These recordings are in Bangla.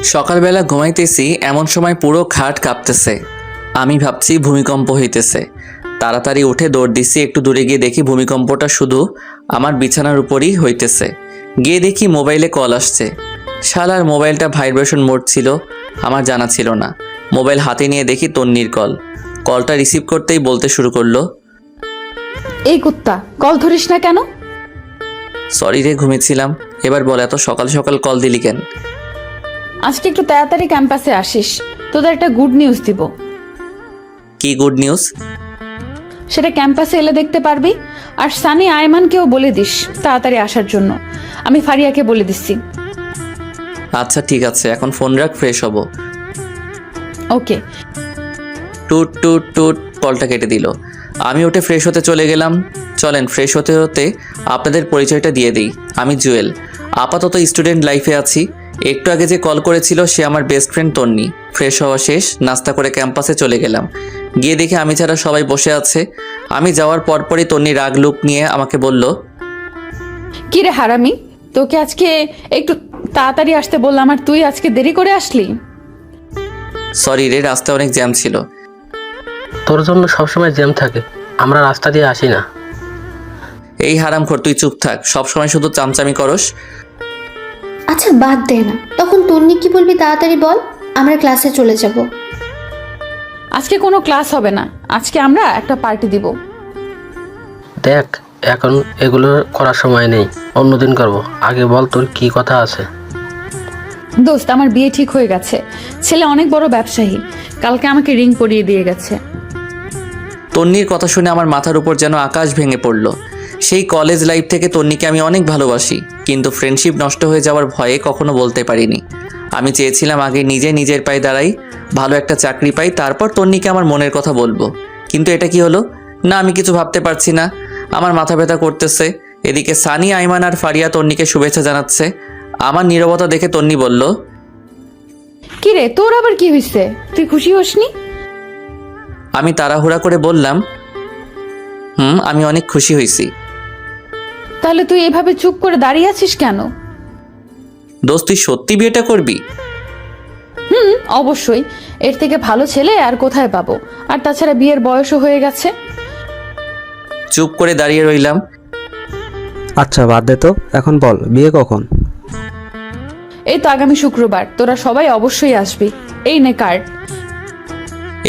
সকালবেলা ঘুমাইতেছি, এমন সময় পুরো খাট কাঁপতেছে। আমি ভাবছি ভূমিকম্প হইতেছে। তাড়াতাড়ি উঠে দৌড় দিছি। একটু দূরে গিয়ে দেখি ভূমিকম্পটা শুধু আমার বিছানার উপরই হইতেছে। গিয়ে দেখি মোবাইলে কল আসছে। শালার মোবাইলটা ভাইব্রেশন মোড ছিল, আমার জানা ছিল না। মোবাইল হাতে নিয়ে দেখি তন্নির কল। কলটা রিসিভ করতেই বলতে শুরু করলো, এই কুত্তা, কল ধরিস না কেন? সরি রে, ঘুমিয়েছিলাম। এবার বল, এত সকাল সকাল কল দিলি কেন? আজকে একটু তাড়াতাড়ি ক্যাম্পাসে আসিস, তোদের একটা গুড নিউজ দিব। কি গুড নিউজ? সেটা ক্যাম্পাসে এলে দেখতে পারবি। আর সানি আয়মানকেও বলে দিস তাড়াতাড়ি আসার জন্য। আমি ফারিয়াকে বলে দিচ্ছি। আচ্ছা ঠিক আছে, এখন ফোন রাখ, ফ্রেশ হব। ওকে। টুট টুট টুট, কলটা কেটে দিল। আমি উঠে ফ্রেশ হতে চলে গেলাম। চলেন, ফ্রেশ হতে হতে আপনাদের পরিচয়টা দিয়ে দিই। আমি জুয়েল, আপাতত স্টুডেন্ট লাইফে আছি। একটু আগে যে কল করেছিল সে আমার বেস্ট ফ্রেন্ড তন্নি। ফ্রেশ হওয়া শেষ, নাস্তা করে ক্যাম্পাসে চলে গেলাম। গিয়ে দেখি আমি ছাড়া সবাই বসে আছে। আমি যাওয়ার পরপরই তন্নি রাগ লুক নিয়ে আমাকে বলল, কি রে হারামি, তোকে আজকে একটু তাড়াতাড়ি আসতে বললাম আর তুই আজকে দেরি করে আসলি। সরি রে, রাস্তায় অনেক জ্যাম ছিল। তোর জন্য সবসময় জ্যাম থাকে, আমরা রাস্তা দিয়ে আসি না। এই হারামখোর, তুই চুপ থাক, সবসময় শুধু চামচামি করস। আচ্ছা বাদ দে না, তখন তন্নি কি বলবি তাড়াতাড়ি বল, আমরা ক্লাসে চলে যাব। আজকে কোনো ক্লাস হবে না, আজকে আমরা একটা পার্টি দিব। দেখ, এখন এগুলো করার সময় নেই, অন্যদিন করব। আগে বল তোর কি কথা আছে। দোস্ত, আমার বিয়ে ঠিক হয়ে গেছে। ছেলে অনেক বড় ব্যবসায়ী, কালকে আমাকে রিং পরিয়ে দিয়ে গেছে। তন্নির কথা শুনে আমার মাথার উপর যেন আকাশ ভেঙে পড়ল। সেই কলেজ লাইফ থেকে তন্নিকে আমি অনেক ভালোবাসি, কিন্তু ফ্রেন্ডশিপ নষ্ট হয়ে যাওয়ার ভয়ে কখনো বলতে পারিনি। আমি চেয়েছিলাম আগে নিজে নিজের পায়ে দাঁড়াই, ভালো একটা চাকরি পাই, তারপর তন্নিকে আমার মনের কথা বলবো। কিন্তু এটা কি হলো? না, আমি কিছু ভাবতে পারছি না, আমার মাথা ব্যথা করতেছে। এদিকে সানি, আইমান আর ফারিয়া তন্নিকে শুভেচ্ছা জানাচ্ছে। আমার নীরবতা দেখে তন্নি বলল, কি রে, তোর আবার কি হয়েছে? তুই খুশি হসনি? আমি তাড়াহুড়া করে বললাম, আমি অনেক খুশি হয়েছি। তাহলে তুই এভাবে চুপ করে দাঁড়িয়ে আছিস কেন? দোস্ত, তুই সত্যি বিয়েটা করবি? অবশ্যই, এর থেকে ভালো ছেলে আর কোথায় পাবো? আর তাছাড়া বিয়ের বয়সও হয়ে গেছে। চুপ করে দাঁড়িয়ে রইলাম। আচ্ছা বাদ দে তো, এখন বল বিয়ে কখন? এই তো আগামী শুক্রবার, তোরা সবাই অবশ্যই আসবি। এই নে কার্ড।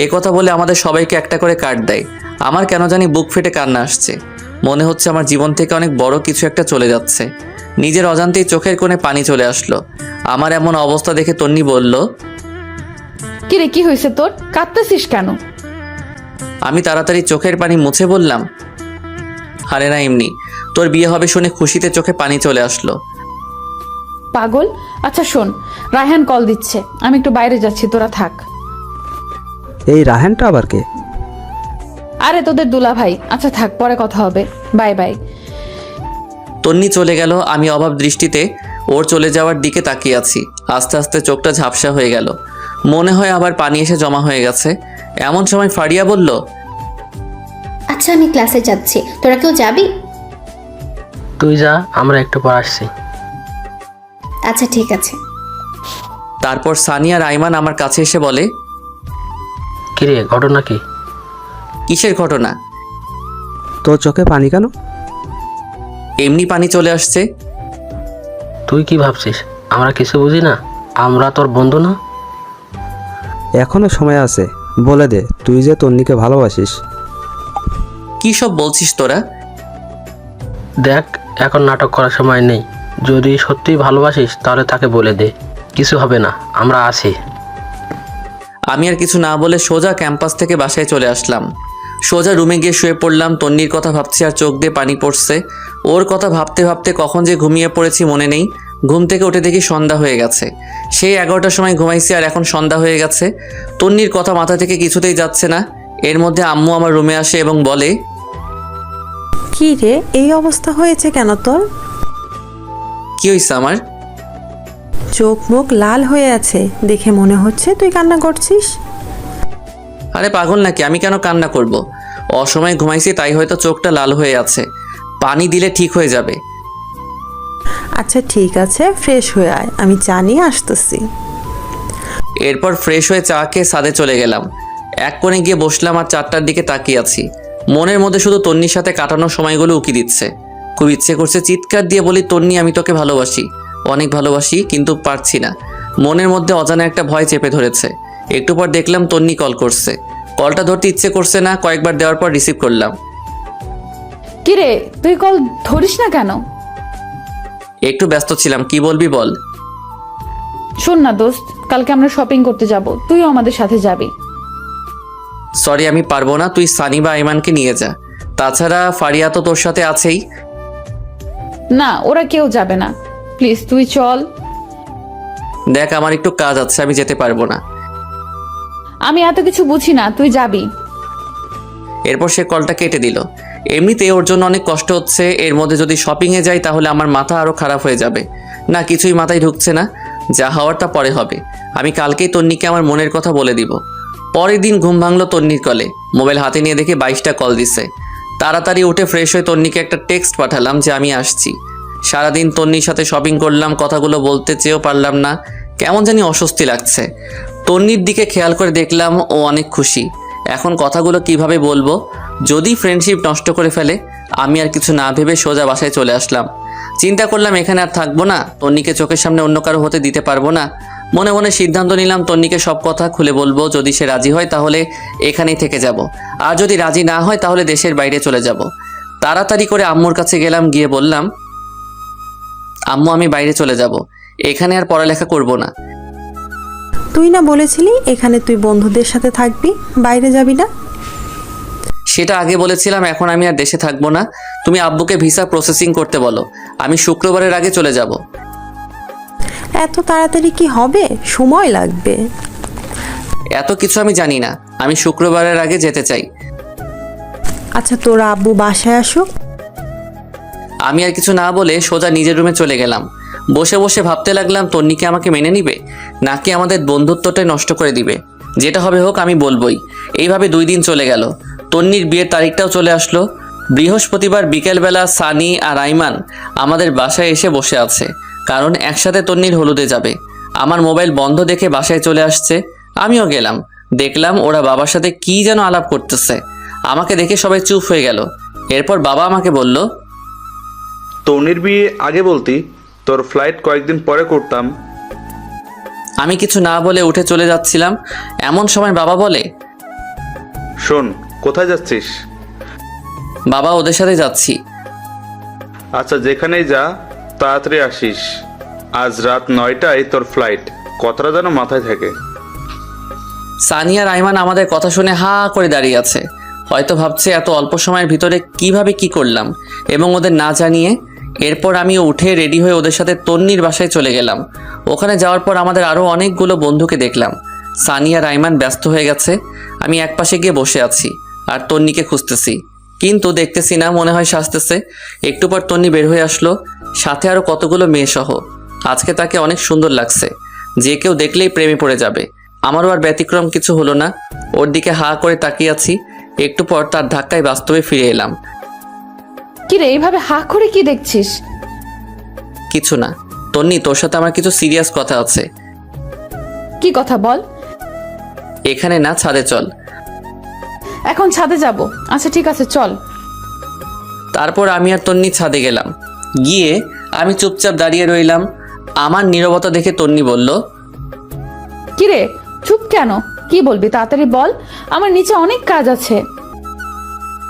এ কথা বলে আমাদের সবাইকে একটা করে কার্ড দেয়। আমার কেন জানি বুক ফেটে কান্না আসছে। মনে হচ্ছে আমার জীবন থেকে অনেক বড় কিছু একটা চলে যাচ্ছে। নিজের অজান্তেই চোখের কোণে পানি চলে আসলো। আমার এমন অবস্থা দেখে তন্নি বলল, কি রে, কি হয়েছে তোর? কাঁদতেছিস কেন? আমি তাড়াতাড়ি চোখের পানি মুছে বললাম, আরে না, এমনি। তোর বিয়ে হবে শুনে খুশিতে চোখে পানি চলে আসলো। পাগল। আচ্ছা শোন, রায়হান কল দিচ্ছে, আমি একটু বাইরে যাচ্ছি, তোরা থাক। এই রাহানটা আবার কে? আরে তোদের দুলা ভাই। আচ্ছা থাক, পরে কথা হবে। Bye bye. তন্নি চলে গেল। আমি অভাব দৃষ্টিতে ওর চলে যাওয়ার দিকে তাকিয়ে আছি। আস্তে আস্তে চোখটা ঝাপসা হয়ে গেল, মনে হয় আবার পানি এসে জমা হয়ে গেছে। এমন সময় ফারিয়া বলল, আচ্ছা আমি ক্লাসে যাচ্ছি, তোরা কেউ যাবি? তুই যা, আমরা একটু পর আসছি। আচ্ছা ঠিক আছে। তারপর সানি আর আইমান আমার কাছে এসে বলে, কিরে, ঘটনা কি? কিসের ঘটনা? তোর চোখে পানি কেন? এমনি পানি চলে আসছে। তুই কি ভাবছিস আমরা কিছু বুঝি না? আমরা তোর বন্ধু না? এখনো সময় আছে, বলে দে তুই যে তন্নিকে ভালোবাসিস। কি সব বলছিস তোরা? দেখ, এখন নাটক করার সময় নেই। যদি সত্যিই ভালোবাসিস তাহলে তাকে বলে দে, কিছু হবে না, আমরা আছি। আমি আর কিছু না বলে সোজা ক্যাম্পাস থেকে বাসায় চলে আসলাম। সোজা রুমে গিয়ে শুয়ে পড়লাম। তন্নির কথা ভাবছি আর চোখ দিয়ে পানি পড়ছে। ওর কথা ভাবতে ভাবতে কখন যে ঘুমিয়ে পড়েছি মনে নেই। ঘুম থেকে উঠে দেখি সন্ধ্যা হয়ে গেছে। সেই 11টার সময় ঘুমাইছি আর এখন সন্ধ্যা হয়ে গেছে। তন্নির কথা মাথা থেকে কিছুতেই যাচ্ছে না। এর মধ্যে আম্মু আমার রুমে আসে এবং বলে, কি রে, এই অবস্থা হয়েছে কেন তোর? কি হয়েছে আমার? চোখ মুখ লাল হয়ে আছে, দেখে মনে হচ্ছে তুই কান্না করছিস। আরে পাগল নাকি, আমি কেন কান্না করব? অসময়ে ঘুমাইছি তাই হয়তো চোখটা লাল হয়ে আছে। পানি দিলে ঠিক হয়ে যাবে। আচ্ছা ঠিক আছে, ফ্রেশ হয়ে আয়, আমি চা নিয়ে আসতেছি। এরপর ফ্রেশ হয়ে চা খেয়ে ছাদে চলে গেলাম। এক কোণে গিয়ে বসলাম আর 4টার দিকে তাকিয়ে আছি। মনের মধ্যে শুধু তন্নির সাথে কাটানোর সময়গুলো উকি দিচ্ছে। খুব ইচ্ছে করছে চিৎকার দিয়ে বলি, তন্নি আমি তোকে ভালোবাসি, অনেক ভালোবাসি, কিন্তু পারছি না। মনের মধ্যে অজানা একটা ভয় চেপে ধরেছে। একটু পর দেখলাম তন্নি কল করছে। কলটা ধরতে ইচ্ছে করছে না, কয়েকবার দেওয়ার পর রিসিভ করলাম। কিরে তুই কল ধরিস না কেন? একটু ব্যস্ত ছিলাম, কি বলবি বল। শোন না দোস্ত, কালকে আমরা শপিং করতে যাব, তুইও আমাদের সাথে যাবি। সরি আমি পারবো না, তুই সানি বা আইমানকে নিয়ে যা। তাছাড়া ফারিয়া তো তোর সাথে আছেই। না, ওরা কেউ যাবে না, প্লিজ তুই চল। দেখ আমার একটু কাজ আছে, আমি যেতে পারবো না। আমি এত কিছু বুঝি না, তুই যাবি। এরপর সে কলটা কেটে দিল। এমনিতে ওর জন্য অনেক কষ্ট হচ্ছে, এর মধ্যে যদি শপিংয়ে যাই তাহলে আমার মাথা আরও খারাপ হয়ে যাবে। না, কিছুই মাথায় ঢুকছে না। যা হওয়ার তা পরে হবে। আমি কালকেই তন্নিকে আমার মনের কথা বলে দিব। পরের দিন ঘুম ভাঙলো তন্নির কলে। মোবাইল হাতে নিয়ে দেখি 22টা কল দিছে। তাড়াতাড়ি উঠে ফ্রেশ হয়ে তন্নিকে একটা টেক্সট পাঠালাম যে আমি আসছি। সারাদিন তন্নির সাথে শপিং করলাম, কথাগুলো বলতে চেয়েও পারলাম না, কেমন জানি অস্বস্তি লাগছে। তন্নির দিকে খেয়াল করে দেখলাম ও অনেক খুশি। এখন কথাগুলো কিভাবে বলবো, যদি ফ্রেন্ডশিপ নষ্ট করে ফেলে। আমি আর কিছু না ভেবে সোজা বাসায় চলে আসলাম। চিন্তা করলাম এখানে আর থাকবো না, তন্নিকে চোখের সামনে অন্য কারো হতে দিতে পারবো না। মনে মনে সিদ্ধান্ত নিলাম তন্নিকে সব কথা খুলে বলবো। যদি সে রাজি হয় তাহলে এখানেই থেকে যাব, আর যদি রাজি না হয় তাহলে দেশের বাইরে চলে যাব। তাড়াতাড়ি করে আম্মুর কাছে গেলাম, গিয়ে বললাম, আম্মু আমি বাইরে চলে যাব, এখানে আর পড়ালেখা করব না। তুই না বলেছিলি এখানে তুই বন্ধুদের সাথে থাকবি, বাইরে যাবি না? সেটা আগে বলেছিলাম, এখন আমি আর দেশে থাকবো না। তুমি আব্বুকে ভিসা প্রসেসিং করতে বলো, আমি শুক্রবারের আগে চলে যাব। এত তাড়াতাড়ি কি হবে, সময় লাগবে। এত কিছু আমি জানি না, আমি শুক্রবারের আগে যেতে চাই। আচ্ছা তোর আব্বু বাসায় আসুক। আমি আর কিছু না বলে সোজা নিজের রুমে চলে গেলাম। বসে বসে ভাবতে লাগলাম তন্নিকে আমাকে মেনে নিবে, নাকি আমাদের বন্ধুত্বটাই নষ্ট করে দিবে। যেটা হবে হোক, আমি বলবই। এইভাবে 2 দিন চলে গেল। তন্নির বিয়ের তারিখটাও চলে আসলো। বৃহস্পতিবার বিকেলবেলা সানি আর আইমান আমাদের বাসায় এসে বসে আছে, কারণ একসাথে তন্নির হলুদে যাবে। আমার মোবাইল বন্ধ দেখে বাসায় চলে আসছে। আমিও গেলাম, দেখলাম ওরা বাবার সাথে কি যেন আলাপ করতেছে। আমাকে দেখে সবাই চুপ হয়ে গেল। এরপর বাবা আমাকে বলল, তন্নির বিয়ে আগে বলতি, তোর ফ্লাইট কয়েকদিন পরে করতাম। আমি কিছু না বলে উঠে চলে যাচ্ছিলাম, এমন সময় বাবা বলে, শোন, কোথায় যাচ্ছিস? বাবা ওদের সাথে যাচ্ছি। আচ্ছা যেখানেই যা, তাড়াতাড়ি আসিস। আজ রাত 9টায় তোর ফ্লাইট, কথাটা যেন মাথায় থাকে। সানি আর আইমান আমাদের কথা শুনে হা করে দাঁড়িয়ে আছে। হয়তো ভাবছে এত অল্প সময়ের ভিতরে কিভাবে কি করলাম, এবং ওদের না জানিয়ে। এরপর আমিও উঠে রেডি হয়ে ওদের সাথে তন্নির বাসায় চলে গেলাম। ওখানে যাওয়ার পর আমাদের আরও অনেকগুলো বন্ধুকে দেখলাম। সানি আর আইমান ব্যস্ত হয়ে গেছে, আমি একপাশে গিয়ে বসে আছি আর তন্নিকে খুঁজতেছি, কিন্তু দেখতেছি না, মনে হয় সাজতেছে। একটু পর তন্নি বের হয়ে আসলো, সাথে আরও কতগুলো মেয়ে সহ। আজকে তাকে অনেক সুন্দর লাগছে, যে কেউ দেখলেই প্রেমে পড়ে যাবে। আমারও আর ব্যতিক্রম কিছু হলো না, ওর দিকে হা করে তাকিয়ে আছি। একটু পর তার ধাক্কায় বাস্তবে ফিরে এলাম। কিরে এইভাবে হা করে কি দেখছিস? কিছু না তন্নি, তোর সাথে আমার কিছু সিরিয়াস কথা আছে। কি কথা বল। এখানে না, ছাদে চল। এখন ছাদে যাব? আচ্ছা ঠিক আছে চল। তারপর আমি আর তন্নি ছাদে গেলাম। গিয়ে আমি চুপচাপ দাঁড়িয়ে রইলাম। আমার নীরবতা দেখে তন্নি বলল, কিরে চুপ কেন, কি বলবি তাড়াতাড়ি বল, আমার নিচে অনেক কাজ আছে।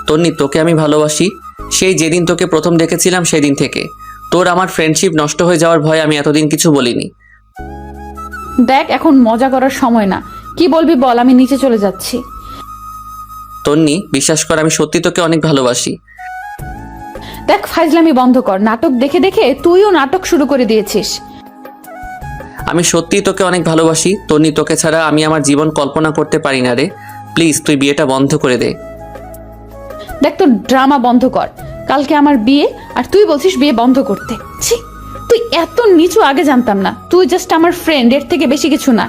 তন্নি তোকে আমি ভালোবাসি, সেই যেদিন তোকে প্রথম দেখেছিলাম সেদিন থেকে। তোর আমার ফ্রেন্ডশিপ নষ্ট হয়ে যাওয়ার ভয়ে আমি এতদিন কিছু বলিনি। দেখ এখন মজা করার সময় না, কি বলবি বল, আমি নিচে চলে যাচ্ছি। তন্নি বিশ্বাস কর, আমি সত্যি তোকে অনেক ভালোবাসি। দেখ ফাইজলামি বন্ধ কর, নাটক দেখে দেখে তুইও নাটক শুরু করে দিয়েছিস। আমি সত্যিই তোকে অনেক ভালোবাসি তন্নি, তোকে ছাড়া আমি আমার জীবন কল্পনা করতে পারি না রে। প্লিজ তুই বিয়েটা বন্ধ করে দে। দেখ তোর ড্রামা বন্ধ কর, কালকে আমার বিয়ে আর তুই বলছিস বিয়ে বন্ধ করতে। ছি, তুই এত নিচু আগে জানতাম না, তুই জাস্ট আমার ফ্রেন্ড, এর থেকে বেশি কিছু না।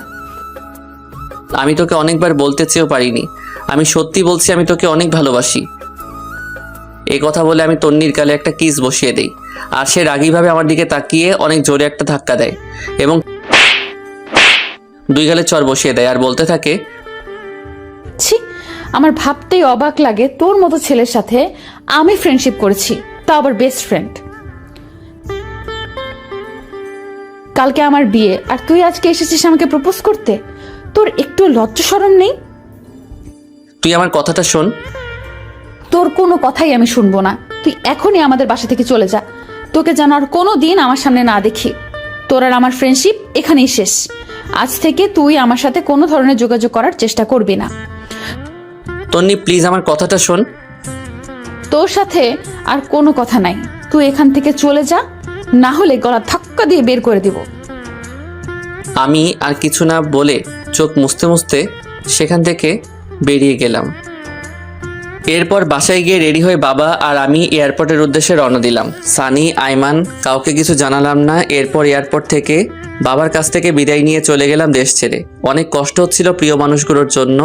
আমি তোকে অনেকবার বলতে চেয়েও পারিনি, আমি সত্যি বলছি আমি তোকে অনেক ভালোবাসি। এই কথা বলে আমি তন্নির গালে একটা কিস বসিয়ে দেই, আর সে রাগীভাবে আমার দিকে তাকিয়ে অনেক জোরে একটা ধাক্কা দেয় এবং দুই গালে চর বসিয়ে দেয় আর বলতে থাকে, ছি, আমার ভাবতেই অবাক লাগে তোর মতো ছেলের সাথে আমি ফ্রেন্ডশিপ করেছি, তা আবার বেস্ট ফ্রেন্ড। কালকে আমার বিয়ে আর তুই আজকে এসেছিস আমাকে প্রপোজ করতে, তোর একটু লজ্জা শরম নেই? তুই আমার কথাটা শোন। তোর কোনো কথাই আমি শুনবো না, তুই এখনই আমাদের বাসা থেকে চলে যা, তোকে যেন আর কোনো দিন আমার সামনে না দেখি। তোর আর আমার ফ্রেন্ডশিপ এখানেই শেষ, আজ থেকে তুই আমার সাথে কোনো ধরনের যোগাযোগ করার চেষ্টা করবি না। তন্নি প্লিজ আমার কথাটা শোন। তোর সাথে আর কোনো কথা নাই, তুই এখান থেকে চলে যা, না হলে গলা ধাক্কা দিয়ে বের করে দিব। আমি আর কিছু না বলে চোখ মুছতে মুছতে সেখান থেকে বেরিয়ে গেলাম। এরপর বাসায় গিয়ে রেডি হয়ে বাবা আর আমি এয়ারপোর্টের উদ্দেশ্যে রওনা দিলাম। সানি, আইমান কাউকে কিছু জানালাম না। এরপর এয়ারপোর্ট থেকে বাবার কাছ থেকে বিদায় নিয়ে চলে গেলাম দেশ ছেড়ে। অনেক কষ্ট হচ্ছিল প্রিয় মানুষগুলোর জন্য,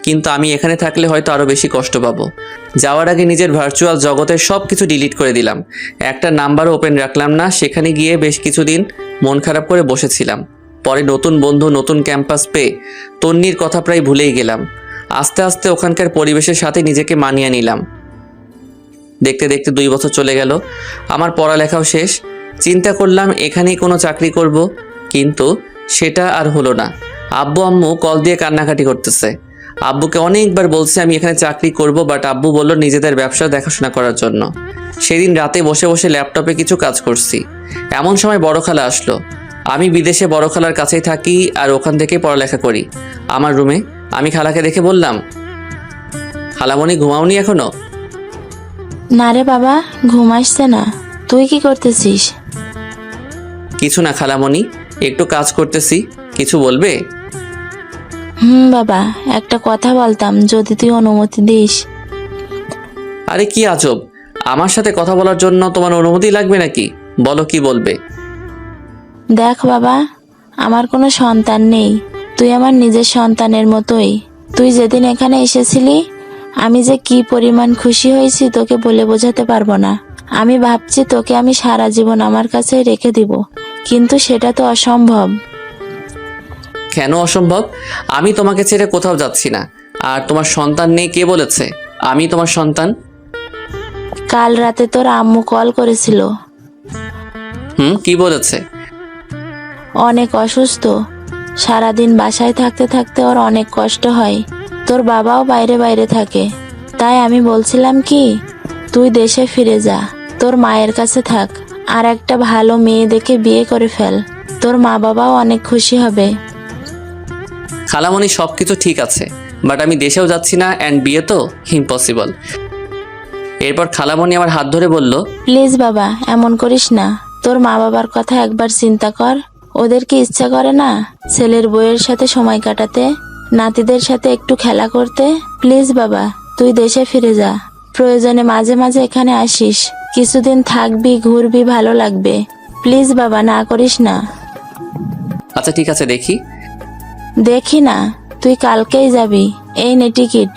কিন্তু আমি এখানে থাকলে হয়তো আরও বেশি কষ্ট পাবো। যাওয়ার আগে নিজের ভার্চুয়াল জগতের সব কিছু ডিলিট করে দিলাম, একটা নাম্বারও ওপেন রাখলাম না। সেখানে গিয়ে বেশ কিছুদিন মন খারাপ করে বসেছিলাম। পরে নতুন বন্ধু, নতুন ক্যাম্পাস পেয়ে তন্নির কথা প্রায় ভুলেই গেলাম। আস্তে আস্তে ওখানকার পরিবেশের সাথে নিজেকে মানিয়ে নিলাম। দেখতে দেখতে 2 বছর চলে গেল, আমার পড়ালেখাও শেষ। চিন্তা করলাম এখানেই কোনো চাকরি করব, কিন্তু সেটা আর হলো না। আব্বু আম্মু কল দিয়ে কান্নাকাটি করতেছে। আব্বুকে অনেকবার বলছি আমি এখানে চাকরি করব, বাট আব্বু বলল নিজেদের ব্যবসা দেখাশোনা করার জন্য। সেদিন রাতে বসে বসে ল্যাপটপে কিছু কাজ করছি, এমন সময় বড় খালা আসলো। আমি বিদেশে বড় খালার কাছেই থাকি আর ওখান থেকে পড়ালেখা করি। আমার রুমে আমি খালাকে দেখে বললাম, খালামণি ঘুমাওনি এখনো? না রে বাবা, ঘুম আসছে না। তুই কি করতেছিস? কিছু না খালামণি, একটু কাজ করতেছি। কিছু বলবে? বাবা, একটা কথা বলতাম যদি তুই অনুমতি দিস। আরে কি আজব, আমার সাথে কথা বলার জন্য তোমার অনুমতি লাগবে নাকি? বলো কি বলবে। দেখ বাবা, আমার কোনো সন্তান নেই, তুই আমার নিজের সন্তানের মতোই। তুই যেদিন এখানে এসেছিলি আমি যে কি পরিমাণ খুশি হয়েছি তোকে বলে বোঝাতে পারবো না। আমি ভাবছি তোকে আমি সারা জীবন আমার কাছে রেখে দিব, কিন্তু সেটা তো অসম্ভব। কেন অসম্ভব? আমি তোমাকে ছেড়ে কোথাও যাচ্ছি না। আর তোমার সন্তান নেই কে বলেছে? আমি তোমার সন্তান। কাল রাতে তোর আম্মু কল করেছিল। কি বলেছে? অনেক অসুস্থ, সারাদিন বাসায় থাকতে থাকতে ওর অনেক কষ্ট হয়। তোর বাবাও বাইরে বাইরে থাকে, তাই আমি বলছিলাম কি তুই দেশে ফিরে যা, তোর মায়ের কাছে থাক, আর একটা ভালো মেয়ে দেখে বিয়ে করে ফেল। তোর মা বাবাও অনেক খুশি হবে। খালামণি সব কিছু ঠিক আছে, বাট আমি দেশেও যাচ্ছি না, অ্যান্ড বিয়ে তো ইম্পসিবল। এরপর খালামণি আমার হাত ধরে বলল, প্লিজ বাবা, এমন করিস না। তোর মা বাবার কথা একবার চিন্তা কর। ওদের কি ইচ্ছা করে না ছেলের বউয়ের সাথে সময় কাটাতে, নাতিদের সাথে একটু খেলা করতে? প্লিজ বাবা, তুই দেশে ফিরে যা। প্রয়োজনে মাঝে মাঝে এখানে আসিস, কিছুদিন থাকবি, ঘুরবি, ভালো লাগবে। প্লিজ বাবা, না করিস না। আচ্ছা ঠিক আছে, দেখি। দেখি না, তুই কালকেই যাবি, এই নে টিকিট।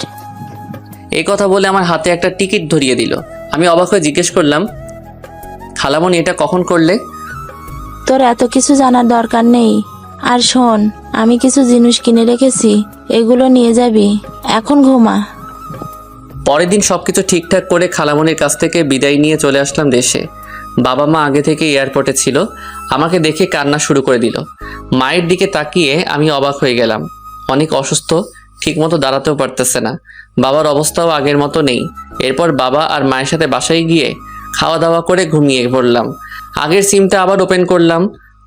এই কথা বলে আমার হাতে একটা টিকিট ধরিয়ে দিল। আমি অবাক হয়ে জিজ্ঞেস করলাম, খালামণি এটা কখন করলে? তোর এত কিছু জানার দরকার নেই। আর শোন, আমি কিছু জিনিস কিনে রেখেছি, এগুলো নিয়ে যাবি। এখন ঘুমা। পরের দিন সবকিছু ঠিকঠাক করে খালামণির কাছ থেকে বিদায় নিয়ে চলে আসলাম দেশে। বাবা মা আগে থেকে এয়ারপোর্টে ছিল, আমাকে দেখে কান্না শুরু করে দিল। মায়ের দিকে তাকিয়ে আমি অবাক হয়ে গেলাম। অনেক অসুস্থ, ঠিকমতো দাঁড়াতেও পারতেছে না। বাবার অবস্থাও আগের মতো নেই। এরপর বাবা আর মায়ের সাথে বাসায় গিয়ে খাওয়া দাওয়া করে ঘুমিয়ে পড়লাম। আগের সিমটা আবার ওপেন করলাম,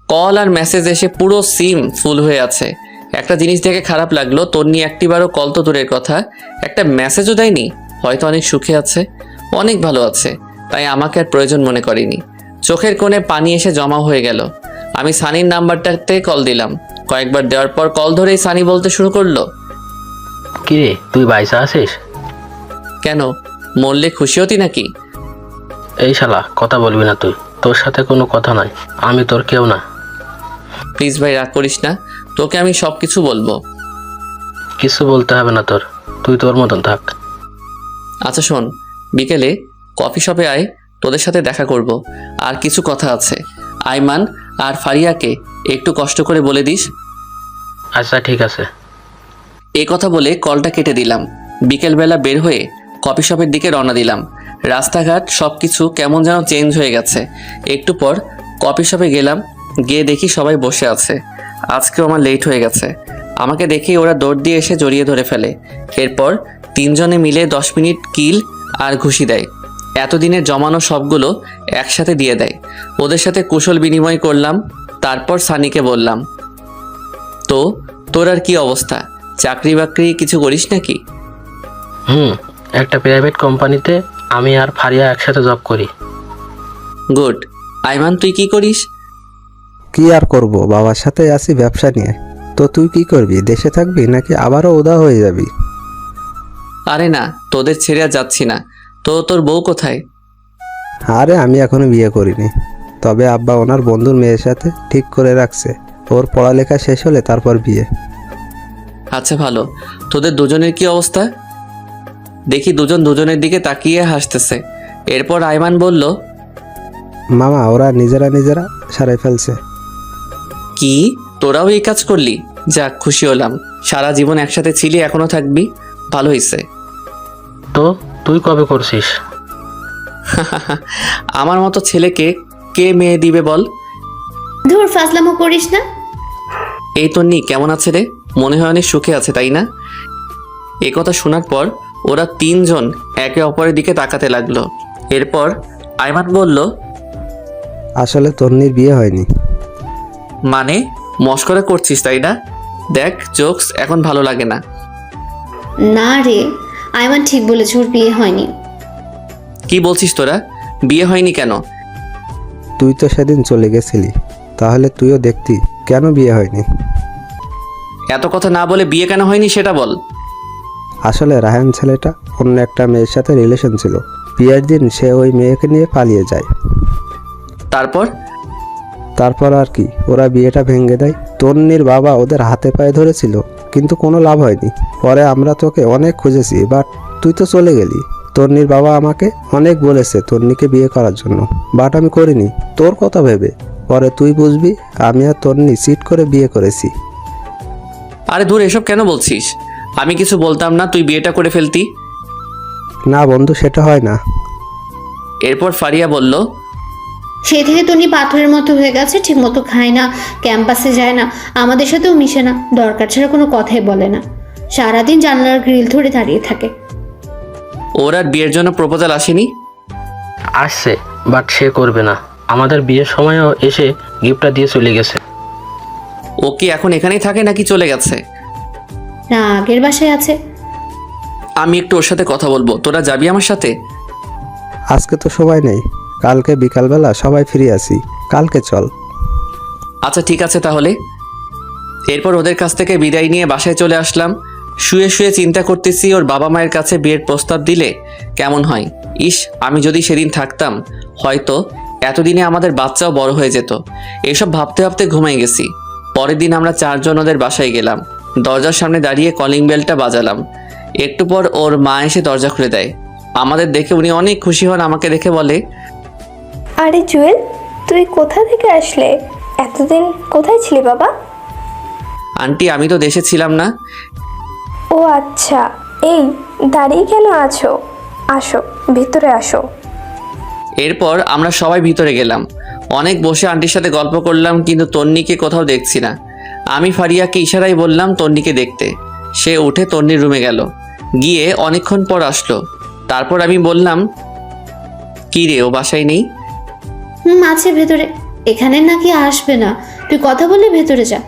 কল আর মেসেজ এসে পুরো সিম ফুল হয়ে আছে। একটা জিনিস দেখে খারাপ লাগলো, তন্নি একটিবারও কল তো দূরের কথা, একটা মেসেজও দেয়নি। হয়তো অনেক সুখে আছে, অনেক ভালো আছে, তাই আমাকে আর প্রয়োজন মনে করেনি। চোখের কোণে পানি এসে জমা হয়ে গেল। আমি সানির নাম্বারটাতে কল দিলাম। কয়েকবার দেওয়ার পর কল ধরেই সানি বলতে শুরু করলো, কিরে তুই বাইসা আছিস? কেন, মরলে খুশি হতি নাকি? এই শালা, কথা বলবি না তুই। তোর সাথে কোনো কথা নাই, আমি তোর কেউ না। প্লিজ ভাই, রাগ করিস না, তোকে আমি সব কিছু বলবো। কিছু বলতে হবে না তোর, তুই তোর মতন থাক। আচ্ছা শোন, বিকেলে কফি শপে আয়, তোদের সাথে দেখা করব। আর কিছু কথা আছে, আইমান আর ফারিয়াকে একটু কষ্ট করে বলে দিস। আচ্ছা ঠিক আছে। এই কথা বলে কলটা কেটে দিলাম। বিকেলবেলা বের হয়ে কফি শপের দিকে রওনা দিলাম। রাস্তাঘাট সব কিছু কেমন যেন চেঞ্জ হয়ে গেছে। একটু পর কফি শপে গেলাম, গিয়ে দেখি সবাই বসে আছে। আজকেও আমার লেট হয়ে গেছে। আমাকে দেখেই ওরা দৌড় দিয়ে এসে জড়িয়ে ধরে ফেলে। এরপর তিনজনে মিলে 10 মিনিট কিল আর ঘুষি দেয়। এতদিনের জমানো সবগুলো একসাথে দিয়ে দেয়। ওদের সাথে কুশল বিনিময় করলাম। তারপর সানিকে বললাম, তো তোর আর কি অবস্থা? চাকরি বাকরি কিছু করিস নাকি? একটা প্রাইভেট কোম্পানিতে আমি আর ফারিয়া একসাথে জব করি। গুড। আইমান, তুই কি করিস? কি আর করব, বাবার সাথে আছি ব্যবসা নিয়ে। তো তুই কি করবি? দেশে থাকবি নাকি আবারও উদা হয়ে যাবি? আরে না, তোদের ছেড়ে আর যাচ্ছি না। তো তোর বউ কোথায়? আরে আমি এখনো বিয়ে করিনি, তবে আব্বা ওনার বন্ধুর মেয়ের সাথে ঠিক করে রাখছে। ওর পড়ালেখা শেষ হলে তারপর বিয়ে। আচ্ছা ভালো। তোদের দুজনের কি অবস্থা? দেখি দুজন দুজনের দিকে তাকিয়ে হাসতেছে। এরপর আইমান বলল, মামা ওরা নিজেরা সারাই ফেলছে। কি, তোরাও এই কাজ করলি? যাক, খুশি হলাম। সারা জীবন একসাথে ছিলি, এখনো থাকবি, ভালো হয়েছে। তো তুই কবে করছিস? আমার মতো ছেলেকে কে মেয়ে দিবে বল? ধুর, ফাজলামো করিস না। এই তন্নি কেমন আছে রে? মনে হয় অনেক সুখে আছে, তাই না? এ কথা শোনার পর ওরা তিনজন একে অপরের দিকে তাকাতে লাগলো। এরপর আইমান বলল, আসলে তন্নির বিয়ে হয়নি। মানে মস্করা করছিস তাই না? দেখ, জোকস এখন ভালো লাগে না। না রে, আইমান ঠিক বলেছে, ওর বিয়ে হয়নি। কি বলছিস তোরা? বিয়ে হয়নি কেন? তুই তো সেদিন চলে গেছিলি, তাহলে তুইও দেখতি কেন বিয়ে হয়নি। এত কথা না বলে বিয়ে কেন হয়নি সেটা বল। আসলে রায়হান ছেলেটা অন্য একটা মেয়ের সাথে রিলেশন ছিল। বিয়ের দিন সে ওই মেয়েকে নিয়ে পালিয়ে যায়। তারপর আর কি, ওরা বিয়েটা ভেঙে দেয়। তন্নির বাবা ওদের হাতে পায়ে ধরেছিল, কিন্তু কোনো লাভ হয়নি। পরে আমরা তোকে অনেক খুঁজেছি, বাট তুই তো চলে গেলি। তন্নির বাবা আমাকে অনেক বলেছে তন্নিকে বিয়ে করার জন্য, বাট আমি করিনি তোর কথা ভেবে। পরে তুই বুঝবি আমি আর তন্নি চিট করে বিয়ে করেছি। আরে দূর, এসব কেন বলছিস? আমি কিছু বলতাম না, তুই বিয়েটা করে ফেলতি। না বন্ধু, সেটা হয় না। এরপর ফারিয়া বলল, সেই থেকে তনি পাথরের মতো হয়ে গেছে, ঠিক মতো খায় না, ক্যাম্পাসে যায় না, আমাদের সাথেও মিশে না, দরকার ছাড়া কোনো কথাই বলে না, সারাদিন জানলার গ্রিল ধরে দাঁড়িয়ে থাকে। ওর আর বিয়ের জন্য প্রপোজাল আসেনি? আসছে, বাট সে করবে না। আমাদের বিয়ের সময়ও এসে গিফটটা দিয়ে চলে গেছে। ও কি এখন এখানেই থাকে নাকি চলে গেছে? না, আগের বাসায় আছে। আমি একটু ওর সাথে কথা বলবো, তোরা যাবি আমার সাথে? আজকে তো সময় নেই, কালকে বিকালবেলা সবাই ফ্রি আছি, কালকে চল। আচ্ছা ঠিক আছে তাহলে। এরপর ওদের কাছ থেকে বিদায় নিয়ে বাসায় চলে আসলাম। শুয়ে শুয়ে চিন্তা করতেছি ওর বাবা মায়ের কাছে বিয়ের প্রস্তাব দিলে কেমন হয়। ইস, আমি যদি সেদিন থাকতাম, হয়তো এতদিনে আমাদের বাচ্চাও বড় হয়ে যেত। এসব ভাবতে ভাবতে ঘুমাই গেছি। পরের দিন আমরা চারজন ওদের বাসায় গেলাম। দরজার সামনে দাঁড়িয়ে কলিং বেলটা বাজালাম। একটু পর ওর মা এসে দরজা খুলে দেয়। আমাদের দেখে উনি অনেক খুশি হন। আমাকে দেখে বলে, আরে জুয়েল, তুই কোথা থেকে আসলে? এতদিন কোথায় ছিলি বাবা? আন্টি, আমি তো দেশে ছিলাম না। ও আচ্ছা, এই দাঁড়িয়ে কেন আছো? আসো, ভিতরে আসো। এরপর আমরা সবাই ভিতরে গেলাম। অনেক বসে আন্টির সাথে গল্প করলাম, কিন্তু তন্নিকে কোথাও দেখছি না। আমি ফারিয়াকে ইশারায় বললাম তন্নিকে দেখতে। সে উঠে তন্নির রুমে গেল, গিয়ে অনেকক্ষণ পর আসলো। তারপর আমি বললাম, কি রে, ও বাসায় নেই? আছে ভেতরে। এখানে নাকি আসবে না, তুই কথা বলে ভেতরে যা।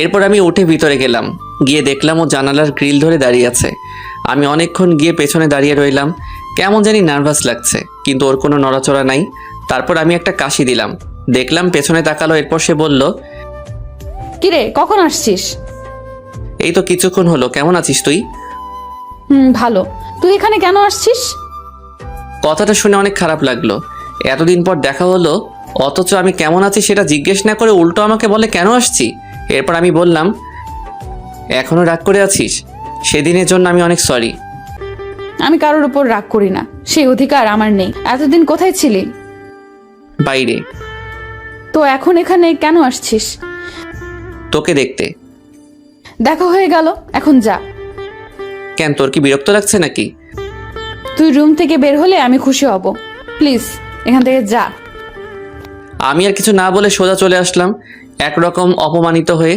এরপর আমি উঠে ভিতরে গেলাম, গিয়ে দেখলাম ও জানালার গ্রিল ধরে দাঁড়িয়ে আছে। আমি অনেকক্ষণ গিয়ে পেছনে দাঁড়িয়ে রইলাম। কেমন জানি নার্ভাস লাগছে, কিন্তু ওর কোনো নড়াচড়া নাই। তারপর আমি একটা কাশি দিলাম, দেখলাম পেছনে তাকালো। এরপর সে বলল, কিরে, কখন আসছিস? এই তো কিছুক্ষণ হলো। কেমন আছিস তুই? ভালো। তুই এখানে কেন আসছিস? কথাটা শুনে অনেক খারাপ লাগলো। এতদিন পর দেখা হলো, অথচ আমি কেমন আছি সেটা জিজ্ঞেস না করে উল্টো আমাকে বলে কেন আসছি। এরপর আমি বললাম, এখনো রাগ করে আছিস? সেদিনের জন্য আমি অনেক সরি। আমি কারোর উপর রাগ করি না, সেই অধিকার আমার নেই। এতদিন কোথায় ছিলি? বাইরে। তো এখন এখানে কেন আসছিস? তোকে দেখতে। দেখা হয়ে গেল, এখন যা। কেন, তোর কি বিরক্ত লাগছে নাকি? তুই রুম থেকে বের হলে আমি খুশি হব। প্লিজ এখান থেকে যা। আমি আর কিছু না বলে সোজা চলে আসলাম, একরকম অপমানিত হয়ে।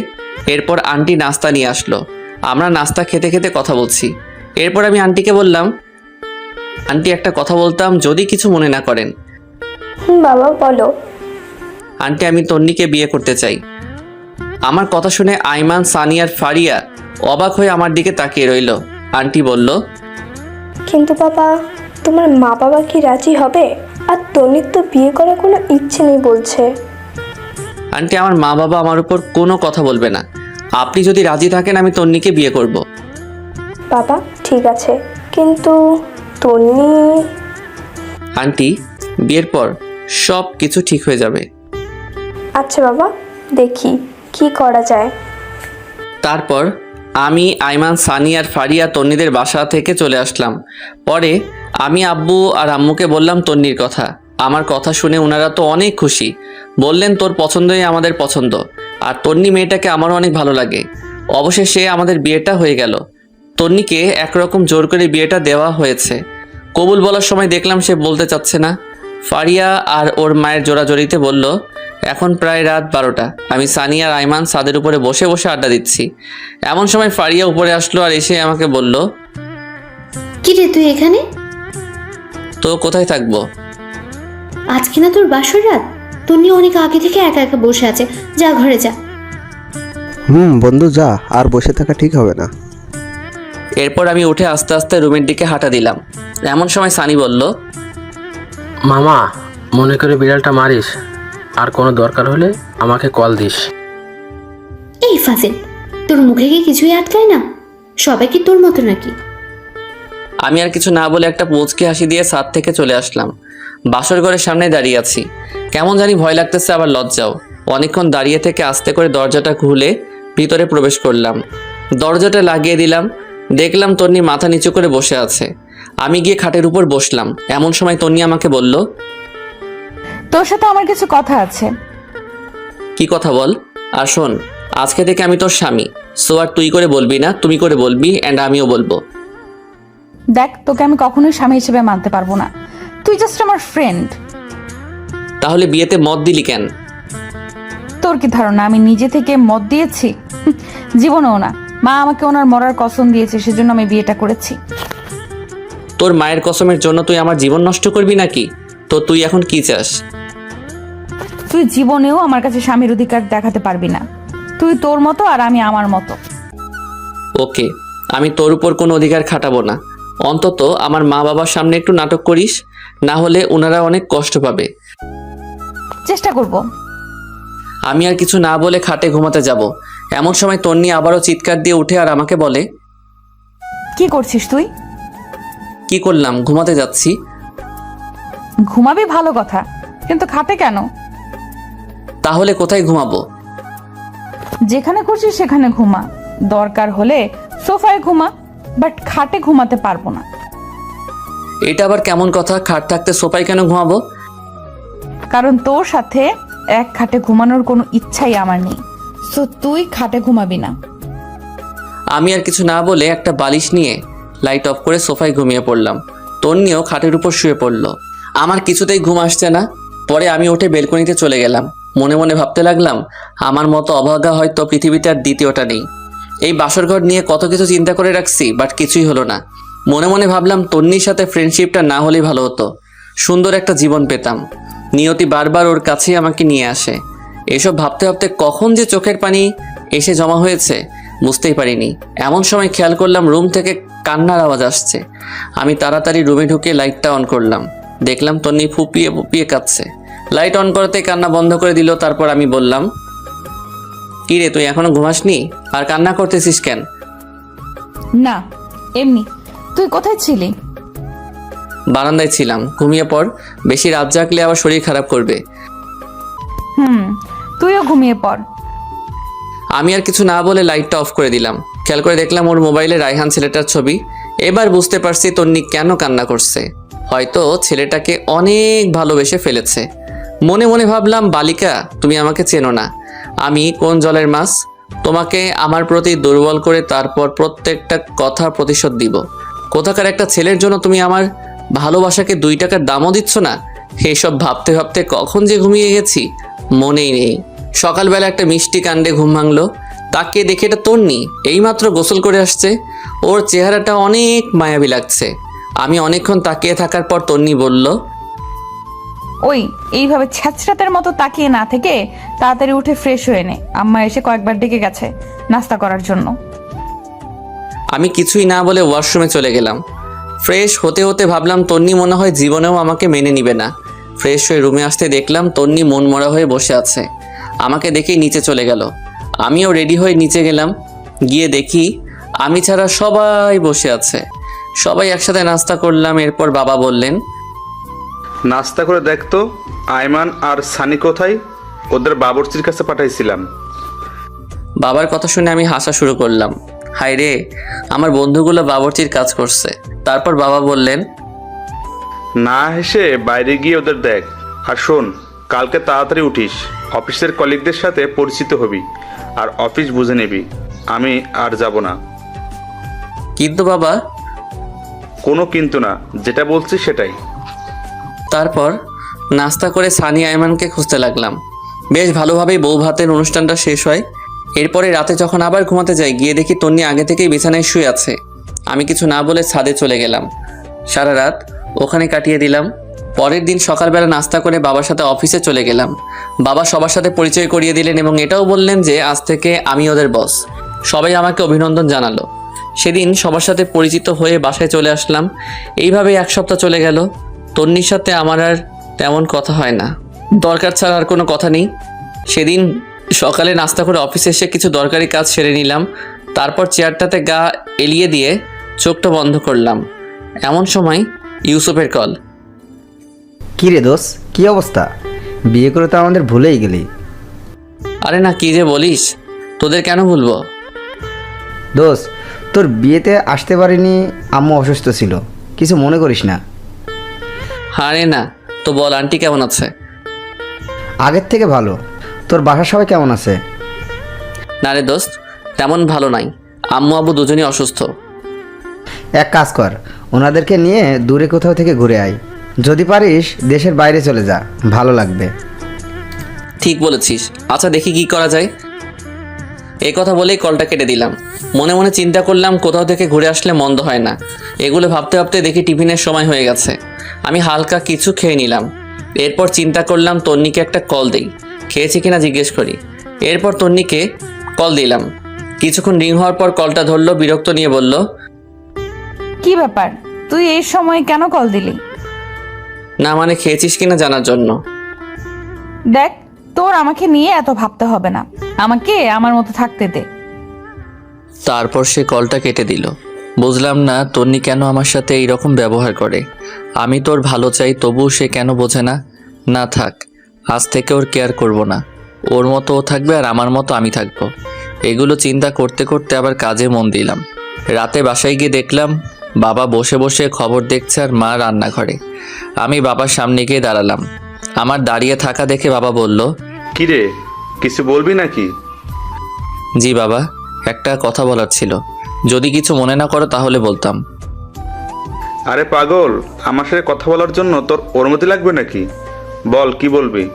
এরপর আন্টি নাস্তা নিয়ে আসলো। আমরা নাস্তা খেতে খেতে কথা বলছি। এরপর আমি আন্টিকে বললাম, আন্টি একটা কথা বলতাম, যদি কিছু মনে না করেন। বাবা বলো। আন্টি, আমি তন্নিকে বিয়ে করতে চাই। আমার কথা শুনে আইমান, সানি আর ফারিয়া অবাক হয়ে আমার দিকে তাকিয়ে রইল। আন্টি বলল, কিন্তু বাবা, তোমার মা বাবা কি রাজি হবে? আর তনির তো বিয়ে করার কোনো ইচ্ছে নেই বলছে। আন্টি, আমার মা বাবা আমার উপর কোনো কথা বলবে না। আপনি যদি রাজি থাকেন আমি তন্নিকে বিয়ে করব। বাবা ঠিক আছে, কিন্তু তনি। আন্টি, বিয়ের পর সব কিছু ঠিক হয়ে যাবে। আচ্ছা বাবা, দেখি কি করা যায়। তারপর আমি, আইমান, সানি আর ফারিয়া তন্নিদের বাসা থেকে চলে আসলাম। পরে আমি আব্বু আর আম্মুকে বললাম তন্নির কথা। আমার কথা শুনে ওনারা তো অনেক খুশি। বললেন, তোর পছন্দই আমাদের পছন্দ, আর তন্নি মেয়েটাকে আমারও অনেক ভালো লাগে। অবশেষে আমাদের বিয়েটা হয়ে গেল। তন্নিকে একরকম জোর করে বিয়েটা দেওয়া হয়েছে। কবুল বলার সময় দেখলাম সে বলতে চাচ্ছে না। ফারিয়া আর ওর মায়ের জোরাজোরিতে বলল, এখন প্রায় রাত 12টা। আমি সানি আর আইমান ছাদের উপরে বসে বসে আড্ডা দিচ্ছি। এমন সময় ফারিয়া উপরে আসলো আর এসে আমাকে বলল, কি রে তুই এখানে? তো কোথায় থাকবো? আজকে না তোর বাসর রাত? তনি অনেক আগে থেকে একা একা বসে আছে, যা ঘরে যা। বন্ধু যা, আর বসে থাকা ঠিক হবে না। এরপর আমি উঠে আস্তে আস্তে রুমের দিকে হাঁটা দিলাম। এমন সময় সানি বলল, মামা, মনে করে বিড়ালটা মারিস, আর কোনো দরকার হলে আমাকে কল দিস। এই ফাজিল, তোর মুখে কি কিছুই আটকায় না? সবাই কি তোর মতো নাকি? আমি আর কিছু না বলে একটা পুচকে হাসি দিয়ে ছাদ থেকে চলে আসলাম। বাসর ঘরের সামনে দাঁড়িয়ে আছি। কেমন জানি ভয় লাগতেছে, আবার লজ্জাও। অনেকক্ষণ দাঁড়িয়ে থেকে আস্তে করে দরজাটা খুলে ভিতরে প্রবেশ করলাম। দরজাটা লাগিয়ে দিলাম। দেখলাম তন্নি মাথা নিচু করে বসে আছে। আমি গিয়ে খাটের উপর বসলাম। এমন সময় তন্নি আমাকে বলল, তোর সাথে আমার কিছু কথা আছে। কি কথা বল। আর শোন, আজকে থেকে আমি তোর স্বামী। সো আর তুই করে বলবি না, তুমি করে বলবি, অ্যান্ড আমিও বলবো। দেখ, তোকে আমি কখনোই স্বামী হিসেবে মানতে পারবো না। তুই জাস্ট আমার ফ্রেন্ড। তাহলে বিয়েতে মত দিলি কেন? তোর কি ধারণা আমি নিজে থেকে মত দিয়েছি? জীবনেও না। মা আমাকে ওনার মরার কসম দিয়েছে, সেজন্য আমি বিয়েটা করেছি। তোর মায়ের কসমের জন্য তুই আমার জীবন নষ্ট করবি নাকি? তো তুই এখন কি চাস? তুই জীবনেও আমার কাছে স্বামীর অধিকার দেখাতে পারবি না। তুই তোর মতো আর আমি আমার মতো। ওকে, আমি তোর উপর কোনো অধিকার খাটাবো না। অন্তত আমার মা বাবার সামনে একটু নাটক করিস, না হলে ওনারা অনেক কষ্ট পাবে। চেষ্টা করব। আমি আর কিছু না বলে খাটে ঘুমাতে যাব। এমন সময় তন্নি আবারও চিৎকার দিয়ে উঠে আর আমাকে বলে, কি করছিস তুই? কি করলাম? ঘুমাতে যাচ্ছি। ঘুমাবি ভালো কথা, কিন্তু খাটে কেন? তাহলে কোথায় ঘুমাবো? যেখানে খুশি সেখানে ঘুমা। দরকার হলে সোফায় ঘুমা, বাট খাটে ঘুমাতে পারবো না। এটা আবার কেমন কথা? খাট থাকতে সোফায় কেন ঘুমাবো? কারণ তোর সাথে এক খাটে ঘুমানোর কোনো ইচ্ছাই আমার নেই। সো তুই খাটে ঘুমাবি না। আমি আর কিছু না বলে একটা বালিশ নিয়ে লাইট অফ করে সোফায় ঘুমিয়ে পড়লাম। তন্নিও খাটের উপর শুয়ে পড়ল। আমার কিছুতেই ঘুম আসছে না। পরে আমি উঠে বেলকনিতে চলে গেলাম। মনে মনে ভাবতে লাগলাম, আমার মতো অভাগা হয়তো পৃথিবীতে আর দ্বিতীয়টা নেই। এই বাসরঘর নিয়ে কত কিছু চিন্তা করে রাখছি, বাট কিছুই হলো না। মনে মনে ভাবলাম তন্নির সাথে ফ্রেন্ডশিপটা না হলেই ভালো হতো। সুন্দর একটা জীবন পেতাম। নিয়তি বারবার ওর কাছেই আমাকে নিয়ে আসে। এসব ভাবতে ভাবতে কখন যে চোখের পানি এসে জমা হয়েছে বুঝতেই পারিনি। এমন সময় খেয়াল করলাম রুম থেকে কান্নার আওয়াজ আসছে। আমি তাড়াতাড়ি রুমে ঢুকে লাইটটা অন করলাম। দেখলাম তন্নি ফুপিয়ে ফুপিয়ে কাঁদছে। লাইট অন করতে কান্না বন্ধ করে দিল। তারপর আমি বললাম, কি রে, তুই এখনো ঘুমাসনি? আর কান্না করতেছিস কেন? না, এমনি। তুই কোথায় ছিলি? বারান্দায় ছিলাম। ঘুমিয়ে পড়, বেশি রাত জাগলে আবার শরীর খারাপ করবে। তুইও ঘুমিয়ে পড়। আমি আর কিছু না বলে লাইটটা অফ করে দিলাম। খেয়াল করে দেখলাম ওর মোবাইলে রায়হান ছেলেটার ছবি। এবার বুঝতে পারছি তন্নি কেন কান্না করছে। হয়তো ছেলেটাকে অনেক ভালোবেসে ফেলেছে। মনে মনে ভাবলাম, বালিকা, তুমি আমাকে চেনো না। আমি কোন জলের মাছ, তোমাকে আমার প্রতি দুর্বল করে তারপর প্রত্যেকটা কথা প্রতিশোধ দিব। কোথাকার একটা ছেলের জন্য তুমি আমার ভালোবাসাকে 2 টাকার দামও দিচ্ছ না। এসব ভাবতে ভাবতে কখন যে ঘুমিয়ে গেছি মনেই নেই। সকালবেলা একটা মিষ্টি কাণ্ডে ঘুম ভাঙলো। তাকে দেখে এটা তন্নি, এইমাত্র গোসল করে আসছে। ওর চেহারাটা অনেক মায়াবী লাগছে। আমি অনেকক্ষণ তাকিয়ে থাকার পর তন্নি বলল, ওই এইভাবে ছ্যাঁচড়াতের মতো তাকিয়ে না থেকে তাড়াতাড়ি উঠে ফ্রেশ হয়ে নে, আম্মা এসে কয়েকবার ডেকে গেছে নাস্তা করার জন্য। আমি কিছুই না বলে ওয়াশরুমে চলে গেলাম। ফ্রেশ হতে হতে ভাবলাম তন্নি মনে হয় জীবনেও আমাকে মেনে নিবে না। ফ্রেশ হয়ে রুমে আসতে দেখলাম তন্নি মনমরা হয়ে বসে আছে। আমাকে দেখেই নিচে চলে গেল। আমিও রেডি হয়ে নিচে গেলাম। গিয়ে দেখি আমি ছাড়া সবাই বসে আছে। সবাই একসাথে নাস্তা করলাম। এরপর বাবা বললেন, নাস্তা করে দেখতো আয়মান আর সানি কোথায়? ওদের বাবুর্চির কাছে পাঠাইছিলাম। বাবার কথা শুনে আমি হাসা শুরু করলাম। হায় রে, আমার বন্ধুগুলো বাবুর্চির কাজ করছে। তারপর বাবা বললেন, না হেসে বাইরে গিয়ে ওদের দেখ। আর শোন, কালকে তাড়াতাড়ি উঠিস, অফিসের কলিগদের সাথে পরিচিত হবি আর অফিস বুঝে নিবি। আমি আর যাব না। কিন্তু বাবা। কোনো কিন্তু না, যেটা বলছি সেটাই। তারপর নাস্তা করে সানি আয়মানকে খুঁজতে লাগলাম। বেশ ভালোভাবেই বউ ভাতের অনুষ্ঠানটা শেষ হয়। এরপরে রাতে যখন আবার ঘুমাতে যাই, গিয়ে দেখি তন্নি আগে থেকেই বিছানায় শুয়ে আছে। আমি কিছু না বলে ছাদে চলে গেলাম। সারা রাত ওখানে কাটিয়ে দিলাম। পরের দিন সকালবেলা নাস্তা করে বাবার সাথে অফিসে চলে গেলাম। বাবা সবার সাথে পরিচয় করিয়ে দিলেন এবং এটাও বললেন যে আজ থেকে আমি ওদের বস। সবাই আমাকে অভিনন্দন জানালো। সেদিন সবার সাথে পরিচিত হয়ে বাসায় চলে আসলাম। এইভাবে 1 সপ্তাহ চলে গেল। তন্নির সাথে আমার আর তেমন কথা হয় না, দরকার ছাড়া আর কোনো কথা নেই। সেদিন সকালে নাস্তা করে অফিসে এসে কিছু দরকারি কাজ সেরে নিলাম। তারপর চেয়ারটাতে গা এলিয়ে দিয়ে চোখটা বন্ধ করলাম। এমন সময় ইউসুফের কল। কি রে দোষ, কি অবস্থা? বিয়ে করে তো আমাদের ভুলেই গেলি। আরে না, কি যে বলিস, তোদের কেন ভুলবো? দোষ, তোর বিয়েতে আসতে পারিনি, আম্মু অসুস্থ ছিল, কিছু মনে করিস না। আরে না, তো বল আন্টি কেমন আছে? আগের থেকে ভালো। তোর বাসার সবাই কেমন আছে? না রে দোস্ত, তেমন ভালো নাই। আম্মু আব্বু দুজনই অসুস্থ। এক কাজ কর, ওনাদেরকে নিয়ে দূরে কোথাও থেকে ঘুরে আয়। যদি পারিস দেশের বাইরে চলে যা, ভালো লাগবে। ঠিক বলেছিস। আচ্ছা দেখি কি করা যায়। এই কথা বলেই কলটা কেটে দিলাম। মনে মনে চিন্তা করলাম কোথাও থেকে ঘুরে আসলে মন্দ হয় না। এগুলো ভাবতে ভাবতে দেখি টিফিনের সময় হয়ে গেছে। আমি হালকা কিছু খেয়ে নিলাম। এরপর চিন্তা করলাম তন্নিকে একটা কল দেই, খেয়েছি কিনা জিজ্ঞেস করি। এরপর তন্নিকে কল দিলাম। কিছুক্ষণ রিং হওয়ার পর কলটা ধরলো, বিরক্ত নিয়ে বলল, কি ব্যাপার, তুই এই সময় কেন কল দিলি? না মানে খেয়েছিস কিনা জানার জন্য। দেখ, তোর আমাকে নিয়ে এত ভাবতে হবে না, আমাকে আমার মতো থাকতে দে। তারপর সে কলটা কেটে দিল। বুঝলাম না তন্নি কেন আমার সাথে এইরকম ব্যবহার করে। আমি তোর ভালো চাই, তবুও সে কেন বোঝে না। না থাক, আজ থেকে ওর কেয়ার করব না। ওর মতো ও থাকবে আর আমার মতো আমি থাকবো। এগুলো চিন্তা করতে করতে আবার কাজে মন দিলাম। রাতে বাসায় গিয়ে দেখলাম বাবা বসে বসে খবর দেখছে আর মা রান্নাঘরে। আমি বাবার সামনে গিয়ে দাঁড়ালাম। আমার দাঁড়িয়ে থাকা দেখে বাবা বলল, কিরে, কিছু বলবি নাকি? জি বাবা, একটা কথা বলার ছিল। যদি কিছু মনে না করো তাহলে বলতাম। আরে পাগল, আমার সাথে কথা বলার জন্য তোর অনুমতি লাগবে নাকি? বল, কি বলবি?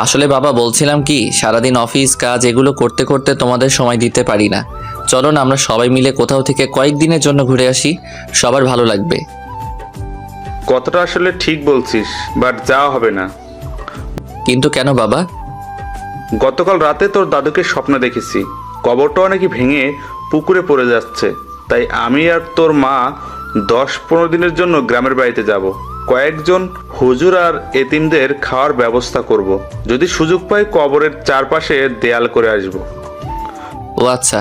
আসলে বাবা বলছিলাম কি, সারাদিন অফিস কাজ এগুলো করতে করতে তোমাদের সময় দিতে পারি না। চলো না আমরা সবাই মিলে কোথাও থেকে কয়েকদিনের জন্য ঘুরে আসি, সবার ভালো লাগবে। কথাটা আসলে ঠিক বলছিস, বাট যাওয়া হবে না। কিন্তু কেন বাবা? গতকাল রাতে তোর দাদুকে স্বপ্ন দেখেছি, কবরটাও নাকি ভেঙে পুকুরে পড়ে যাচ্ছে। তাই আমি আর তোর মা 10-15 দিনের জন্য গ্রামের বাড়িতে যাব। কয়েকজন হুজুর আর এতিমদের খাওয়ার ব্যবস্থা করব। যদি সুযোগ পাই কবরের চারপাশে দেয়াল করে আসব। ও আচ্ছা,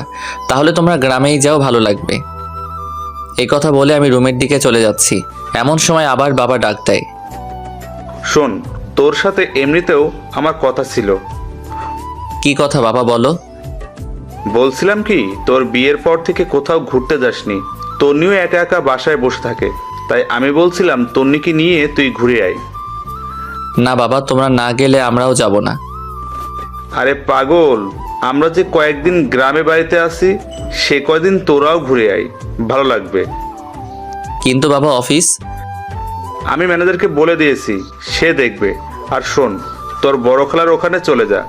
তাহলে তোমরা গ্রামেই যাও, ভালো লাগবে। এই কথা বলে আমি রুমের দিকে চলে যাচ্ছি। এমন সময় আবার বাবা ডাক দেয়। শোন, তোর সাথে এমনিতেও আমার কথা ছিল। কি কথা বাবা, বলো। বলছিলাম কি, তোর বিয়ের পর থেকে কোথাও ঘুরতে যাসনি, তন্নিও একা একা বাসায় বসে থাকে। তাই আমি বলছিলাম তন্নিকে নিয়ে তুই ঘুরে আয়। না বাবা, তোমরা না গেলে আমরাও যাব না। আরে পাগল, আমরা যে কয়েকদিন গ্রামে বাড়িতে আসি সে কয়দিন তোরাও ঘুরে আয়, ভালো লাগবে। কিন্তু বাবা অফিস। আমি ম্যানেজারকে বলে দিয়েছি, সে দেখবে। আর শোন, তোর বড় খালার ওখানে চলে যা,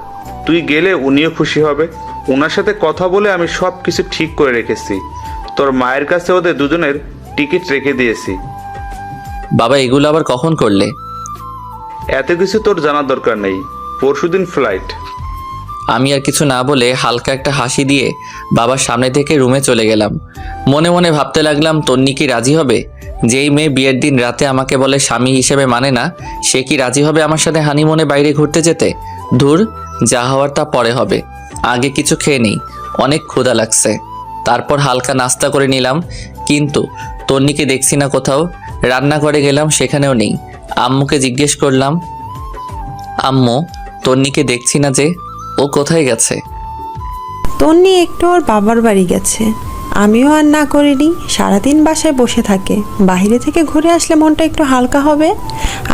তুই গেলে উনিও খুশি হবে। ওনার সাথে কথা বলে আমি সব কিছু ঠিক করে রেখেছি। তোর মায়ের কাছে ওদের দুজনের টিকিট রেখে দিয়েছি। বাবা এগুলো আবার কখন করলে? এত কিছু তোর জানার দরকার নেই, পরশুদিন ফ্লাইট। আমি আর কিছু না বলে হালকা একটা হাসি দিয়ে বাবার সামনে থেকে রুমে চলে গেলাম। মনে মনে ভাবতে লাগলাম তন্নি কি রাজি হবে? যেই মেয়ে বিয়ের দিন রাতে আমাকে বলে স্বামী হিসেবে মানে না, সে কি রাজি হবে আমার সাথে হানিমুনে বাইরে ঘুরতে যেতে? ধুর, যা হওয়ার তা পরে হবে, আগে কিছু খেয়ে নিই, অনেক ক্ষুধা লাগছে। তারপর হালকা নাস্তা করে নিলাম, কিন্তু তন্নিকে দেখছি না কোথাও। রান্নাঘরে গেলাম, সেখানেও নেই। আম্মুকে জিজ্ঞেস করলাম, আম্মু তন্নিকে দেখছি না যে, ও কোথায় গেছে? তন্নি একটু ওর বাবার বাড়ি গেছে। আমিও আর না করিনি, সারাদিন বাসায় বসে থাকে, বাইরে থেকে ঘুরে আসলে মনটা একটু হালকা হবে।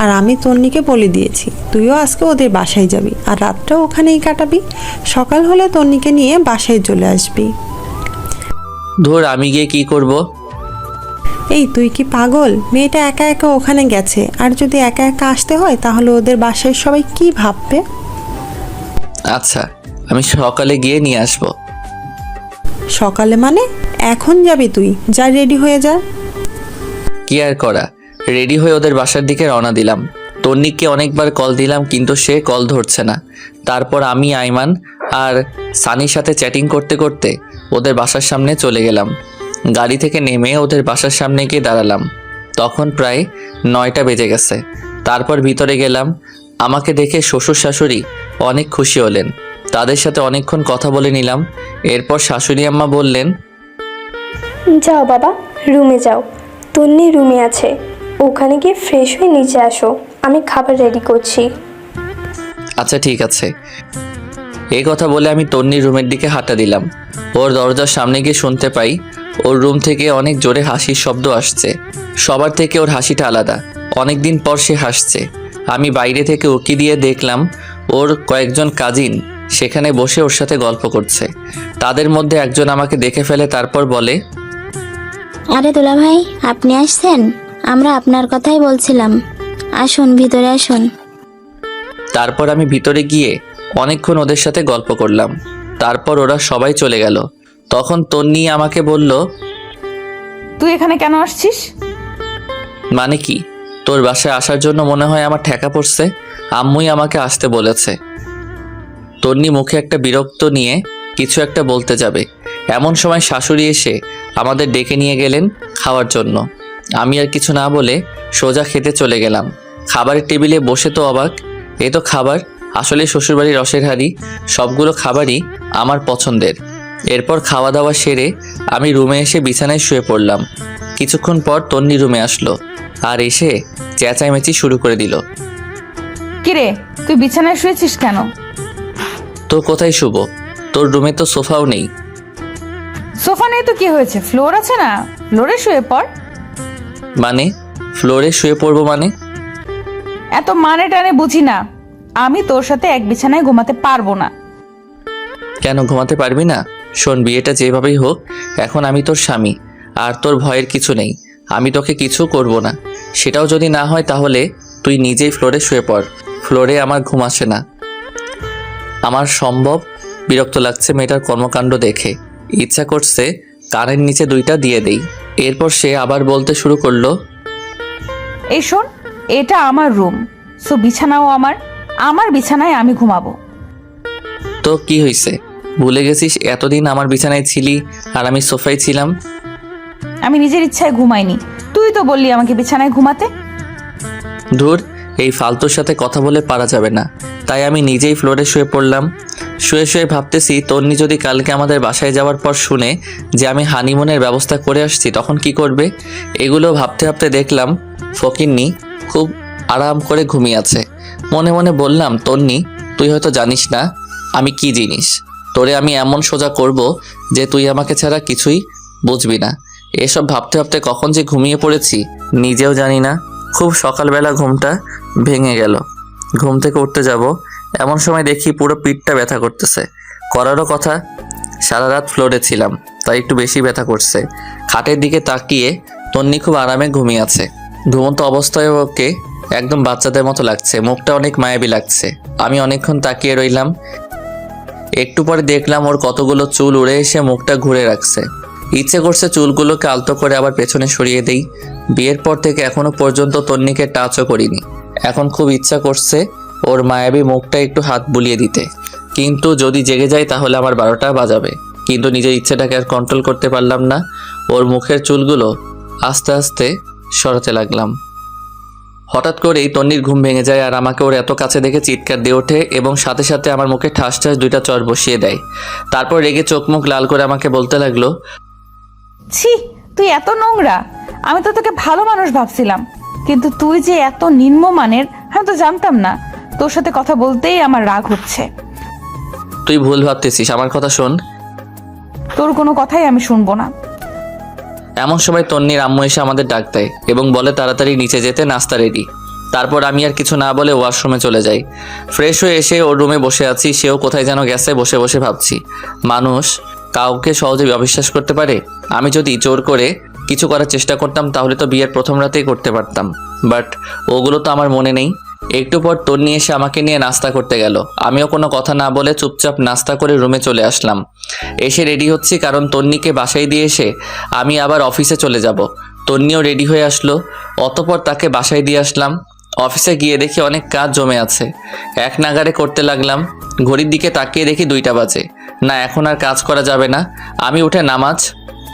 আর আমি তন্নিকে বলে দিয়েছি তুইও আজকে ওদের বাসায় যাবি, আর রাতটাও ওখানেই কাটাবি। সকাল হলে তন্নিকে নিয়ে বাসায় চলে আসবি। ধুর, আমি গিয়ে কি করব? এই তুই কি পাগল? মেয়েটা একা একা ওখানে গেছে, আর যদি একা একা আসতে হয় তাহলে ওদের বাসায় সবাই কি ভাববে? আচ্ছা, আমি সকালে গিয়ে নিয়ে আসবো। সকালে মানে? এখন যাবি তুই? যা রেডি হয়ে যা। কি আর করা, রেডি হয়ে ওদের বাসার দিকে রওনা দিলাম। তন্নিকে অনেকবার কল দিলাম কিন্তু সে কল ধরছে না। তারপর আমি, আইমান আর সানির সাথে চ্যাটিং করতে করতে ওদের বাসার সামনে চলে গেলাম। গাড়ি থেকে নেমে ওদের বাসার সামনে গিয়ে দাঁড়ালাম। তখন প্রায় 9টা বেজে গেছে। তারপর ভিতরে গেলাম। আমাকে দেখে শ্বশুর শাশুড়ি অনেক খুশি হলেন। তাদের সাথে অনেকক্ষণ কথা বলে নিলাম। এরপর শাশুড়ি আম্মা বললেন, যাও বাবা, রুমে যাও। তন্নি রুমে আছে, ওখানে গিয়ে ফ্রেশ হয়ে নিচে আসো, আমি খাবার রেডি করছি। আচ্ছা ঠিক আছে। এই কথা বলে আমি তন্নির রুমের দিকে হাঁটা দিলাম। ওর দরজার সামনে গিয়ে শুনতে পাই ওর রুম থেকে অনেক জোরে হাসির শব্দ আসছে। সবার থেকে ওর হাসিটা আলাদা, অনেকদিন পর সে হাসছে। আমি বাইরে থেকে উকি দিয়ে দেখলাম ওর কয়েকজন কাজিন সেখানে বসে ওর সাথে গল্প করছে। তাদের মধ্যে একজন আমাকে দেখে ফেলে, তারপর বলে, আরে দুলা ভাই, আপনি আসছেন? আমরা আপনার কথাই বলছিলাম, আসুন ভিতরে আসুন। তারপর আমি ভিতরে গিয়ে অনেকক্ষণ ওদের সাথে গল্প করলাম। তারপর ওরা সবাই চলে গেল। তখন তন্নি আমাকে বলল, তুই এখানে কেন আসছিস? মানে কি? তোর বাসায় আসার জন্য মনে হয় আমার ঠেকা পড়ছে। আম্মুই আমাকে আসতে বলেছে। তন্নি মুখে একটা বিরক্ত নিয়ে কিছু একটা বলতে যাবে, এমন সময় শাশুড়ি এসে আমাদের ডেকে নিয়ে গেলেন খাওয়ার জন্য। আমি আর কিছু না বলে সোজা খেতে চলে গেলাম। খাবারের টেবিলে বসে তো অবাক, এ তো খাবার আসলে শ্বশুরবাড়ির রসের হাঁড়ি। সবগুলো খাবারই আমার পছন্দের। এরপর খাওয়া দাওয়া সেরে আমি রুমে এসে বিছানায় শুয়ে পড়লাম। কিছুক্ষণ পর তন্নি রুমে আসলো আর এসে চেঁচামেচি শুরু করে দিল। কিরে, তুই বিছানায় শুয়েছিস কেন? তো কোথায় শুবো? তোর রুমে তো সোফাও নেই। সোফা নেই তো কি হয়েছে, ফ্লোর আছে না, ফ্লোরে শুয়ে পড়। মানে ফ্লোরে শুয়ে পড়বো মানে? এত মানে টানে বুঝি না। আমি তোর সাথে এক বিছানায় ঘুমাতে পারবো না। কেন ঘুমাতে পারবি না? শোন, বিয়েটা যেভাবেই হোক, এখন আমি তোর স্বামী, আর তোর ভয়ের কিছু নেই। আমি তোকে কিছু করব না। সেটাও যদি না হয় তাহলে তুই নিজেই ফ্লোরে শুয়ে পড়। ফ্লোরে আমার ঘুম আসে না। আমার সম্ভব বিরক্ত লাগছে মেয়েটার কর্মকাণ্ড দেখে। ইচ্ছা করছে কানের নিচে 2টা দিয়ে দেই। এরপর সে আবার বলতে শুরু করলো, এই শোন, এটা আমার রুম, সো বিছানাও আমার বিছানায় আমি ঘুমাবো। তো কি হয়েছে? ভুলে গেছিস এতদিন আমার বিছানায় ছিলি আর আমি সোফায় ছিলাম? আমি নিজের ইচ্ছায় ঘুমাইনি, তুই তো বললি আমাকে বিছানায় ঘুমাতে। ধুর, এই ফালতুর সাথে কথা বলে পারা যাবে না, তাই আমি নিজেই ফ্লোরে শুয়ে পড়লাম। শুয়ে শুয়ে ভাবতেছি তন্নি যদি কালকে আমাদের বাসায় যাওয়ার পর শুনে যে আমি হানিমুনের ব্যবস্থা করে আসছি তখন কি করবে। এগুলো ভাবতে ভাবতে দেখলাম ফকিন্নি খুব আরাম করে ঘুমিয়ে আছে। মনে মনে বললাম, তন্নি তুই হয়তো জানিস না আমি কি জিনিস। তোরে আমি এমন সোজা করব যে তুই আমাকে ছাড়া কিছুই বুঝবি না। এসব ভাবতে ভাবতে কখন যে ঘুমিয়ে পড়েছি নিজেও জানি না। খুব সকালবেলা ঘুমটা ভেঙে গেল। ঘুম থেকে উঠতে যাব, এমন সময় দেখি পুরো পিঠটা ব্যথা করতেছে। করারও কথা, সারা রাত ফ্লোরে ছিলাম, তাই একটু বেশি ব্যথা করছে। খাটের দিকে তাকিয়ে তন্নি খুব আরামে ঘুমিয়ে আছে। ঘুমন্ত অবস্থায় ওকে একদম বাচ্চাদের মতো লাগছে, মুখটা অনেক মায়াবী লাগছে। আমি অনেকক্ষণ তাকিয়ে রইলাম। একটু পরে দেখলাম ওর কতগুলো চুল উড়ে এসে মুখটা ঘুরে রাখছে। ইচ্ছে করছে চুলগুলোকে আলতো করে আবার পেছনে সরিয়ে দেই। বিয়ের পর থেকে এখনো পর্যন্ত তন্নিকে টাচও করিনি। এখন খুব ইচ্ছা করছে ওর মায়াবী মুখটা একটু হাত বুলিয়ে দিতে, কিন্তু যদি জেগে যায় তাহলে আমার 12টা বাজাবে। কিন্তু নিজের ইচ্ছেটাকে আর কন্ট্রোল করতে পারলাম না। ওর মুখের চুলগুলো আস্তে আস্তে সরাতে লাগলাম। হঠাৎ করেই তন্নির ঘুম ভেঙে যায় আর আমাকে ওর এত কাছে দেখে চিৎকার দিয়ে ওঠে এবং সাথে সাথে আমার মুখে ঠাস ঠাস 2টা চড় বসিয়ে দেয়। তারপর রেগে চোখ মুখ লাল করে আমাকে বলতে লাগলো, ছি, তুই এত নোংরা! আমি তো তোকে ভালো মানুষ ভাবছিলাম, কিন্তু তুই যে এত নিম্নমানের আমি তো জানতাম না। তোর সাথে কথা বলতেই আমার রাগ হচ্ছে। তুই ভুল ভাবতেছিস, আমার কথা শোন। তোর কোনো কথাই আমি শুনবো না। এমন সময় তন্নির আম্মু এসে আমাদের ডাক দেয় এবং বলে তাড়াতাড়ি নিচে যেতে, নাস্তা রেডি। তারপর আমি আর কিছু না বলে ওয়াশরুমে চলে যাই। ফ্রেশ হয়ে এসে ওর রুমে বসে আছি, সেও কোথায় যেন গেছে। বসে বসে ভাবছি, মানুষ কাউকে সহজে অবিশ্বাস করতে পারে। আমি যদি জোর করে কিছু করার চেষ্টা করতাম তাহলে তো বিয়ের প্রথম রাতেই করতে পারতাম, বাট ওগুলো তো আমার মনে নেই। একটু পর তন্নি এসে আমাকে নিয়ে নাস্তা করতে গেল। আমিও কোনো কথা না বলে চুপচাপ নাস্তা করে রুমে চলে আসলাম। এসে রেডি হচ্ছি, কারণ তন্নিকে বাসায় দিয়ে এসে আমি আবার অফিসে চলে যাব। তন্নিও রেডি হয়ে আসলো, অতঃপর তাকে বাসায় দিয়ে আসলাম। অফিসে গিয়ে দেখি অনেক কাজ জমে আছে, এক নাগারে করতে লাগলাম। ঘড়ির দিকে তাকিয়ে দেখি 2টা বাজে। না, এখন আর কাজ করা যাবে না। আমি উঠে নামাজ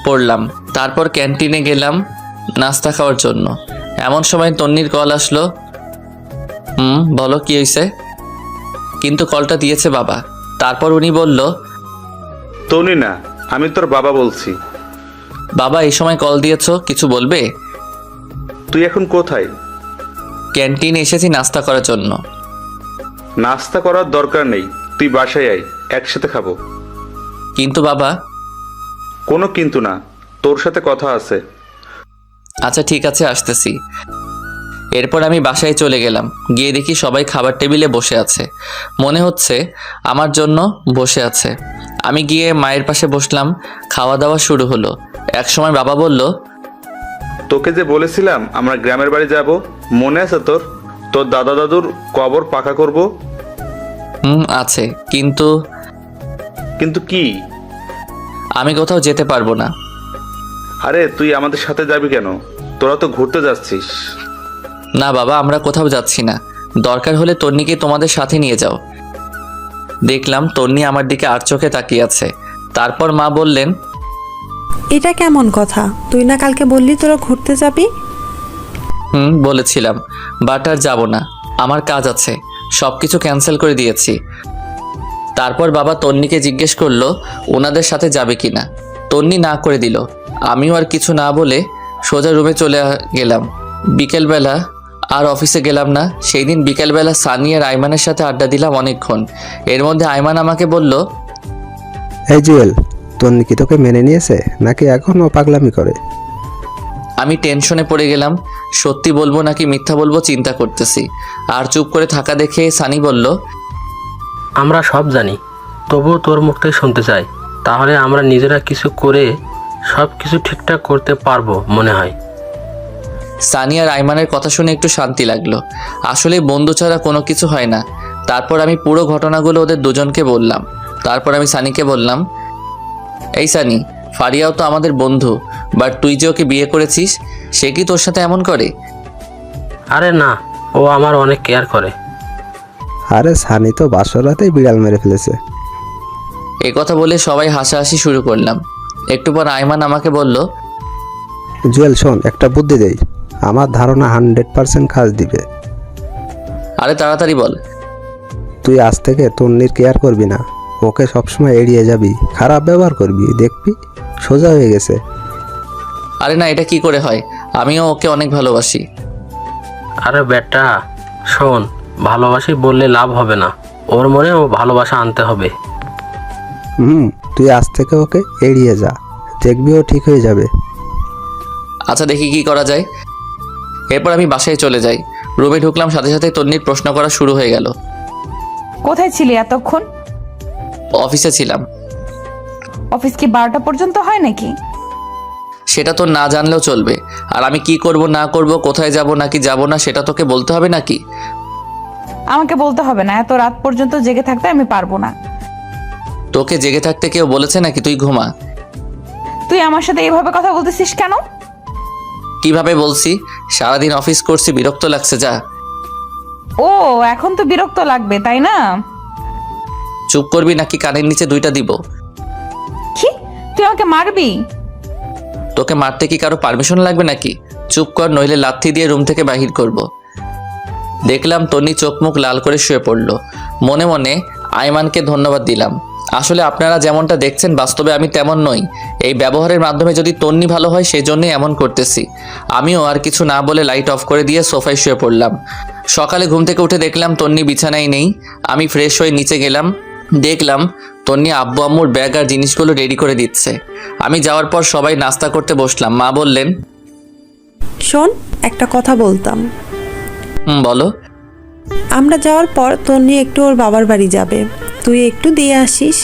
পড়লাম, তারপর ক্যান্টিনে গেলাম নাস্তা খাওয়ার জন্য। এমন সময় তন্নির কল আসলো। বলো কি হয়েছে? কিন্তু কলটা দিয়েছে বাবা। তারপর উনি বলল, তনি না, আমি তোর বাবা বলছি। বাবা এই সময় কল দিয়েছো, কিছু বলবে? তুই এখন কোথায়? ক্যান্টিনে এসেছি নাস্তা করার জন্য। নাস্তা করার দরকার নেই, তুই বাসায় আয়, একসাথে খাবো। কিন্তু বাবা। কোনো কিন্তু না, তোর সাথে কথা আছে। আচ্ছা ঠিক আছে, আসতেছি। এরপর আমি বাসায় চলে গেলাম। গিয়ে দেখি সবাই খাবার টেবিলে বসে আছে, মনে হচ্ছে আমার জন্য বসে আছে। আমি গিয়ে মায়ের পাশে বসলাম। খাওয়া দাওয়া শুরু হলো। একসময় বাবা বলল, তোকে যে বলেছিলাম আমরা গ্রামের বাড়ি যাব, মনে আছে তোর? তোর দাদা দাদুর কবর পাকা করব। আছে, কিন্তু কিন্তু কি? আমি কোথাও যেতে পারবো না। আরে তুই আমাদের সাথে যাবি কেন? তোরা তো ঘুরতে যাচ্ছিস। না বাবা, আমরা কোথাও যাচ্ছি না। দরকার হলে তন্নিকে তোমাদের সাথে নিয়ে যাও। দেখলাম তন্নি আমার দিকে আর চোখে তাকিয়ে আছে। তারপর মা বললেন, এটা কেমন কথা? তুই না কালকে বললি তোরা ঘুরতে যাবি? বলেছিলাম, বাট আর যাবো না, আমার কাজ আছে, সব কিছু ক্যান্সেল করে দিয়েছি। তারপর বাবা তন্নিকে জিজ্ঞেস করলো ওনাদের সাথে যাবে কিনা। তন্নি না করে দিল। আমিও আর কিছু না বলে সোজা রুমে চলে গেলাম। বিকেলবেলা আর অফিসে গেলাম না। সেই দিন বিকেলবেলা সানি আর আইমানের সাথে আড্ডা দিলাম অনেকক্ষণ। এর মধ্যে আইমান আমাকে বলল, এই জুয়েল, তন্নি কি তোকে মেনে নিয়েছে নাকি এখনও পাগলামি করে? আমি টেনশনে পড়ে গেলাম। সত্যি বলবো নাকি মিথ্যা বলবো চিন্তা করতেছি। আর চুপ করে থাকা দেখে সানি বলল, আমরা সব জানি, তবুও তোর মুখ থেকে শুনতে চাই। তাহলে আমরা নিজেরা কিছু করে সব কিছু ঠিকঠাক করতে পারবো মনে হয়। সানি আর আইমানের কথা শুনে একটু শান্তি লাগলো। আসলে বন্ধু ছাড়া কোনো কিছু হয় না। তারপর আমি পুরো ঘটনাগুলো ওদের দুজনকে বললাম। তারপর আমি সানিকে বললাম, এই সানি, ফারিয়াও তো আমাদের বন্ধু, বাট তুই যে ওকে বিয়ে করেছিস, সে কি তোর সাথে এমন করে? আরে না, ও আমার অনেক কেয়ার করে। আরে সানি তো বাসরাতেই বিড়াল মেরে ফেলেছে। এই কথা বলে সবাই হাসাহাসি শুরু করলাম। একটু পর আইমান আমাকে বলল, জুয়েল শোন, একটা বুদ্ধি দেই, আমার ধারণা 100% কাজ দিবে। আরে তাড়াতাড়ি বল। তুই আজ থেকে তন্নির কেয়ার করবি না, ওকে সবসময় এড়িয়ে যাবি, খারাপ ব্যবহার করবি, দেখবি সোজা হয়ে গেছে। আরে না, এটা কি করে হয়? আমিও ওকে অনেক ভালোবাসি। আরে বেটা শোন, ভালোবাসি বললে লাভ হবে না, ওর মনেও ভালোবাসা আনতে হবে। তুই আজ থেকে ওকে এড়িয়ে যা, দেখবি ও ঠিক হয়ে যাবে। আচ্ছা দেখি কি করা যায়। এরপর আমি বাসায় চলে যাই। রুমে ঢুকলাম, সাথে সাথে তন্নির প্রশ্ন করা শুরু হয়ে গেল। কোথায় ছিলি এতক্ষণ? অফিসে ছিলাম। অফিস কি 12টা পর্যন্ত হয় নাকি? সেটা তো না জানলেও চলবে। আর আমি কি করব না করব, কোথায় যাব নাকি যাব না, সেটা তোকে বলতে হবে নাকি? আমাকে বলতে হবে না, এত রাত পর্যন্ত জেগে থাকতে আমি পারবো না। তোকে জেগে থাকতে কেউ বলেছে নাকি? তুই ঘুমা। তুই আমার সাথে এইভাবে কথা বলতেছিস কেন? কিভাবে বলছি? সারাদিন অফিস করছি, বিরক্ত লাগছে। যা। ও, এখন তো বিরক্ত লাগবে তাই না? চুপ করবি নাকি কানের নিচে 2টা দিব? কি, তুই আমাকে মারবি? তোকে মারতে কি কারো পারমিশন লাগবে নাকি? চুপ কর, নইলে লাথি দিয়ে রুম থেকে বাহির করব। দেখলাম তন্নি চোখ মুখ লাল করে শুয়ে পড়ল। মনে মনে আইমানকে ধন্যবাদ দিলাম। আসলে আপনারা যেমনটা দেখছেন, বাস্তবে আমি তেমন নই। এই ব্যবহারের মাধ্যমে যদি তন্নি ভালো হয় সেই জন্যই এমন করতেছি। আমিও আর কিছু না বলে লাইট অফ করে দিয়ে সোফায় শুয়ে পড়লাম। সকালে ঘুম থেকে উঠে দেখলাম তন্নি বিছানায় নেই। আমি ফ্রেশ হয়ে নিচে গেলাম, দেখলাম তন্নি আব্বু আম্মুর ব্যাগ আর জিনিসগুলো রেডি করে দিচ্ছে। আমি যাওয়ার পর সবাই নাস্তা করতে বসলাম। মা বললেন, শোন, একটা কথা বলতাম। বলো। আমরা যাওয়ার পর তন্নি একটু ওর বাবার বাড়ি যাবে, তুই একটু দিয়ে আসিস।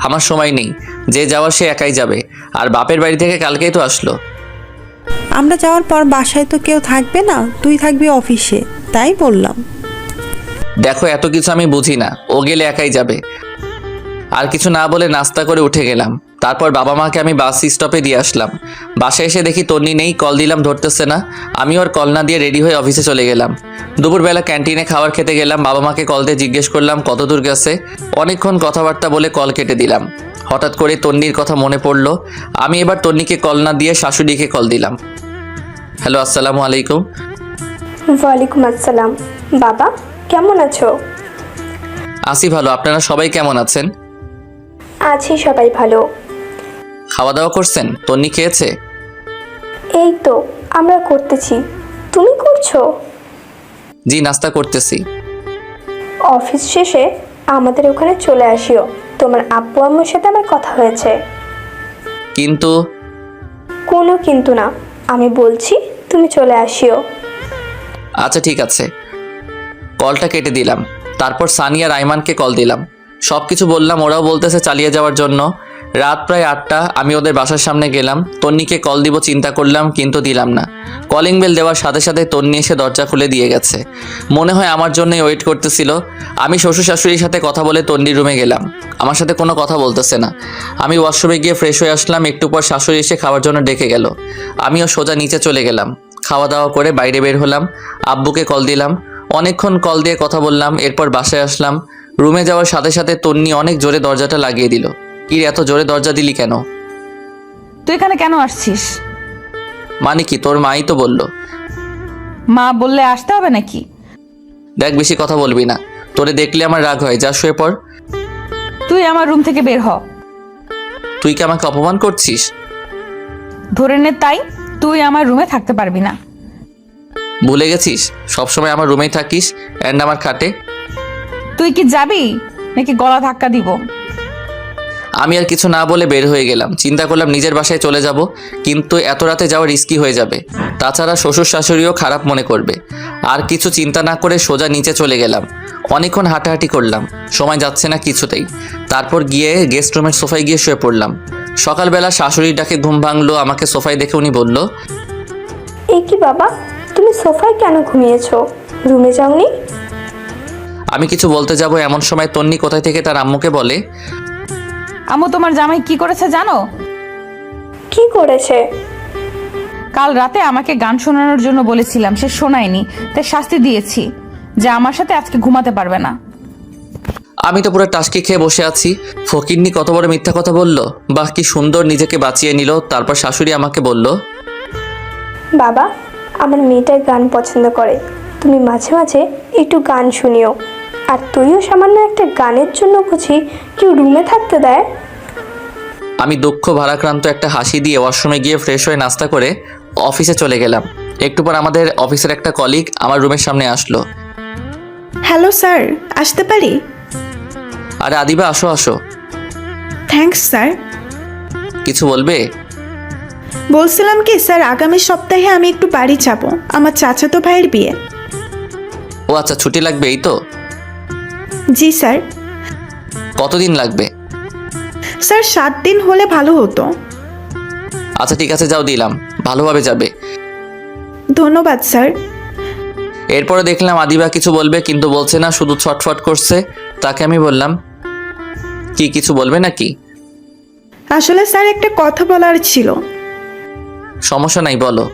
আমার সময় নেই, যে যাওয়ার সে একাই যাবে। আর বাপের বাড়ি থেকে কালকেই তো আসলো। আমরা যাওয়ার পর বাসায় তো কেউ থাকবে না, তুই থাকবি অফিসে, তাই বললাম। দেখো, এত কিছু আমি বুঝি না, ও গেলে একাই যাবে। আর কিছু না বলে নাস্তা করে উঠে গেলাম। তারপর বাবা মাকে আমি বাস স্টপে দিয়ে আসলাম। বাসায় এসে দেখি তন্নি নেই, কল দিলাম ধরতেছে না। আমি ওর কল না দিয়ে রেডি হয়ে অফিসে চলে গেলাম। দুপুরবেলা ক্যান্টিনে খাবার খেতে গেলাম। বাবা মাকে কল দিয়ে জিজ্ঞেস করলাম কত দূর গেছে। অনেকক্ষণ কথাবার্তা বলে কল কেটে দিলাম। হঠাৎ করে তন্নির কথা মনে পড়লো। আমি এবার তন্নিকে কল না দিয়ে শাশুড়িকে কল দিলাম। হ্যালো, আসসালামু আলাইকুম। ওয়ালাইকুম আসসালাম। বাবা, কেমন আছো? আসি ভালো, আপনারা সবাই কেমন আছেন? আছি সবাই ভালো। খাওয়া দাওয়া করছেন? তন্নি খেয়েছে? এই তো আমরা করতেছি, তুমি করছো? জি, নাস্তা করতেছি। অফিস শেষে আমাদের ওখানে চলে আসিও, তোমার আব্বু আম্মুর সাথে আমার কথা হয়েছে। কিন্তু কোনো কিন্তু না, আমি বলছি তুমি চলে আসিও। আচ্ছা ঠিক আছে। কলটা কেটে দিলাম। তারপর সানি আর আইমানকে কল দিলাম, সব কিছু বললাম। ওরাও বলতেছে চালিয়ে যাওয়ার জন্য। রাত প্রায় 8টা। আমি ওদের বাসার সামনে গেলাম। তন্নিকে কল দিব চিন্তা করলাম, কিন্তু দিলাম না। কলিং বেল দেওয়ার সাথে সাথে তন্নি এসে দরজা খুলে দিয়ে গেছে। মনে হয় আমার জন্যই ওয়েট করতেছিল। আমি শ্বশুর শাশুড়ির সাথে কথা বলে তন্নির রুমে গেলাম। আমার সাথে কোনো কথা বলতেছে না। আমি ওয়াশরুমে গিয়ে ফ্রেশ হয়ে আসলাম। একটু পর শাশুড়ি এসে খাওয়ার জন্য ডেকে গেল। আমিও সোজা নিচে চলে গেলাম। খাওয়া দাওয়া করে বাইরে বের হলাম। আব্বুকে কল দিলাম। অনেকক্ষণ কল দিয়ে কথা বললাম। এরপর বাসায় আসলাম। রুমে যাওয়ার সাথে সাথে তন্নি অনেক জোরে দরজাটা লাগিয়ে দিল। কি রে, এত জোরে দরজা দিলি কেন? তুই এখানে কেন আসছিস? মানে কি? তোর মাই তো বললো। মা বললে আসতে হবে নাকি? দেখ, বেশি কথা বলবি না, তোরে দেখলে আমার রাগ হয়। যা শুয়ে পড়। তুই আমার রুম থেকে বের হ। তুই কি আমাকে অপমান করছিস? ধরে নে তাই, তুই আমার রুমে থাকতে পারবি না। ভুলে গেছিস সবসময় আমার রুমেই থাকিস অ্যান্ড আমার খাটে? তুই কি যাবি নাকি গলা ধাক্কা দিব? আমি আর কিছু না বলে বের হয়ে গেলাম। চিন্তা করলাম নিজের বাসায় চলে যাব, কিন্তু এত রাতে যাওয়া রিস্কি হয়ে যাবে। তাছাড়া শ্বশুর শাশুড়িও খারাপ মনে করবে। আর কিছু চিন্তা না করে সোজা নিচে চলে গেলাম। অনেকক্ষণ হাঁটাহাঁটি করলাম, সময় যাচ্ছে না কিছুতেই। তারপর গিয়ে গেস্ট রুমের সোফায় গিয়ে শুয়ে পড়লাম। সকালবেলা শাশুড়ির ডাকে ঘুম ভাঙলো। আমাকে সোফায় দেখে উনি বলল, এ কি বাবা, তুমি সোফায় কেন ঘুমিয়েছো? রুমে যাওনি? আমি কিছু বলতে যাব এমন সময় তন্নি কোথায় থেকে তার আম্মুকে বলে, আম্মু, তোমার জামাই কি করেছে জানো? কি করেছে? কাল রাতে আমাকে গান শোনানোর জন্য বলেছিলাম, সে শোনায়নি, তাই শাস্তি দিয়েছি যে আমার সাথে আজকে ঘুমাতে পারবে না। আমি তো পুরো টাসকি খেয়ে বসে আছি। ফকিন্নি কত বড় মিথ্যা কথা বলল। বাহ, কি সুন্দর নিজেকে বাঁচিয়ে নিল। তারপর শাশুড়ি আমাকে বলল, বাবা, আমার মেয়েটা গান পছন্দ করে, তুমি মাঝে মাঝে একটু গান শুনিও। আর তুইও সামান্য একটা গানের জন্য বুঝি কেউ রুমে থাকতে দেয়? আমি দুঃখ ভারাক্রান্ত একটা হাসি দিয়ে ওয়াশরুমে গিয়ে ফ্রেশ হয়ে নাস্তা করে অফিসে চলে গেলাম। একটু পর আমাদের অফিসের একটা কলিগ আমার রুমের সামনে আসলো। হ্যালো স্যার, আসতে পারি? আরে আদিবা, আসো আসো। Thanks sir. কিছু বলবে? বলছিলাম কি স্যার, আগামী সপ্তাহে আমি একটু বাড়ি যাব, আমার চাচাতো ভাইয়ের বিয়ে। ও আচ্ছা, ছুটি লাগবে এই তো? জি স্যার। কতদিন লাগবে? স্যার 7 দিন হলে ভালো হতো। আচ্ছা ঠিক আছে, যাও, দিলাম, ভালোভাবে যাবে। ধন্যবাদ স্যার। এরপরে দেখলাম আদিবা কিছু বলবে কিন্তু বলছে না, শুধু ছটফট করছে। তাকে আমি বললাম, কি কিছু বলবে নাকি? আসলে স্যার একটা কথা বলার ছিল। সমস্যা নাই, বলো।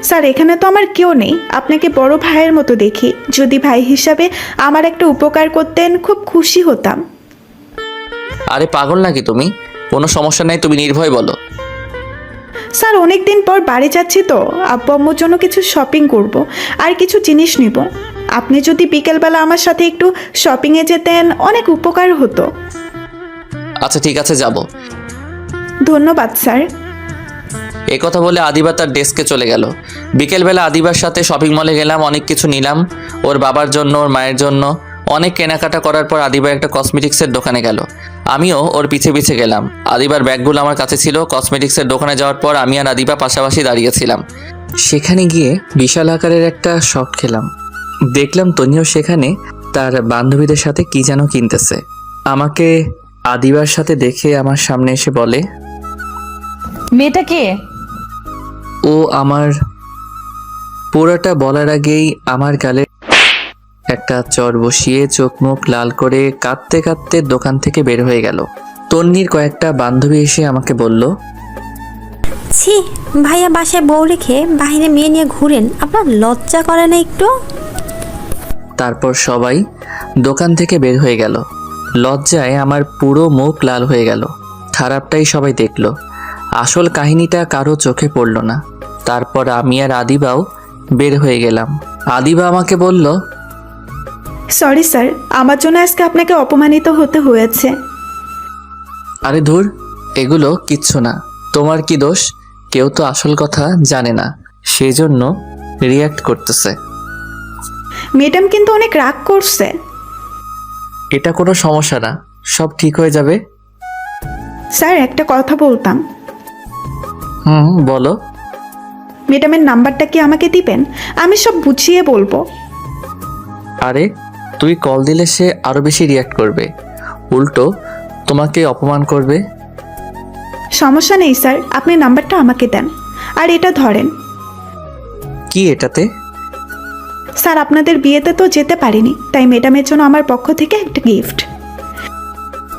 স্যার এখানে তো আমার কেউ নেই, আপনাকে বড় ভাইয়ের মতো দেখি। যদি ভাই হিসাবে আমার একটা উপকার করতেন খুব খুশি হতাম। আরে পাগল নাকি তুমি? কোনো সমস্যা নাই, তুমি নির্ভয় বলো। স্যার অনেক দিন পর বাড়ি যাচ্ছি তো, আব্বু আম্মুর জন্য কিছু শপিং করব আর কিছু জিনিস নিব। আপনি যদি বিকেলবেলা আমার সাথে একটু শপিংয়ে যেতেন অনেক উপকার হতো। আচ্ছা ঠিক আছে, যাব। ধন্যবাদ স্যার। এই কথা বলে আদিবা তার ডেস্কে চলে গেল। বিকেলবেলা আদিবার সাথে শপিং মলে গেলাম, অনেক কিছু নিলাম ওর বাবার জন্য, ওর মায়ের জন্য। অনেক কেনাকাটা করার পর আদিবা একটা কসমেটিক্সের দোকানে গেল। আমিও ওর পিছে পিছে গেলাম। আদিবার ব্যাগগুলো আমার কাছে ছিল। কসমেটিক্সের দোকানে যাওয়ার পর আমি আর আদিবা পাশাপাশি দাঁড়িয়েছিলাম। সেখানে গিয়ে বিশাল আকারের একটা শট খেলাম। দেখলাম তনিও সেখানে তার বান্ধবীদের সাথে কি যেন কিনতেছে। আমাকে আদিবার সাথে দেখে আমার সামনে এসে বলে, মেয়েটা কে? ও আমার। পুরোটা বলার আগেই আমার গালে একটা চর বসিয়ে চোখ মুখ লাল করে কাঁদতে কাঁদতে দোকান থেকে বের হয়ে গেল। তন্নির কয়েকটা বান্ধবী এসে আমাকে বলল, ছি, ভাইয়া বাসায় বউ রেখে বাইরে মেয়ে নিয়ে ঘুরেন, আপনার লজ্জা করে না একটু? তারপর সবাই দোকান থেকে বের হয়ে গেল। লজ্জায় আমার পুরো মুখ লাল হয়ে গেল। খারাপটাই সবাই দেখলো, আসল কাহিনীটা কারো চোখে পড়ল না। তারপর আমি আর আদিবাও বের হয়ে গেলাম। আদিবা আমাকে বলল, সরি স্যার, আমার জন্য আজকে আপনাকে অপমানিত হতে হয়েছে। আরে ধুর, এগুলো কিচ্ছু না। তোমার কি দোষ? কেউ তো আসল কথা জানে না, সেই জন্য রিয়্যাক্ট করতেছে। ম্যাডাম কিন্তু অনেক রাগ করছে। এটা কোনো সমস্যা না, সব ঠিক হয়ে যাবে। স্যার একটা কথা বলতাম। বলো। ম্যাডামের নাম্বারটা কি আমাকে দিবেন? আমি সব বুঝিয়ে বলবো। আরে তুই কল দিলে সে আরো বেশি রিয়্যাক্ট করবে, উল্টো তোমাকে অপমান করবে। সমস্যা নেই স্যার, আপনি নাম্বারটা আমাকে দেন। আর এটা ধরেন। কি এটাতে? স্যার আপনাদের বিয়েতে তো যেতে পারিনি, তাই ম্যাডামের জন্য আমার পক্ষ থেকে একটা গিফট।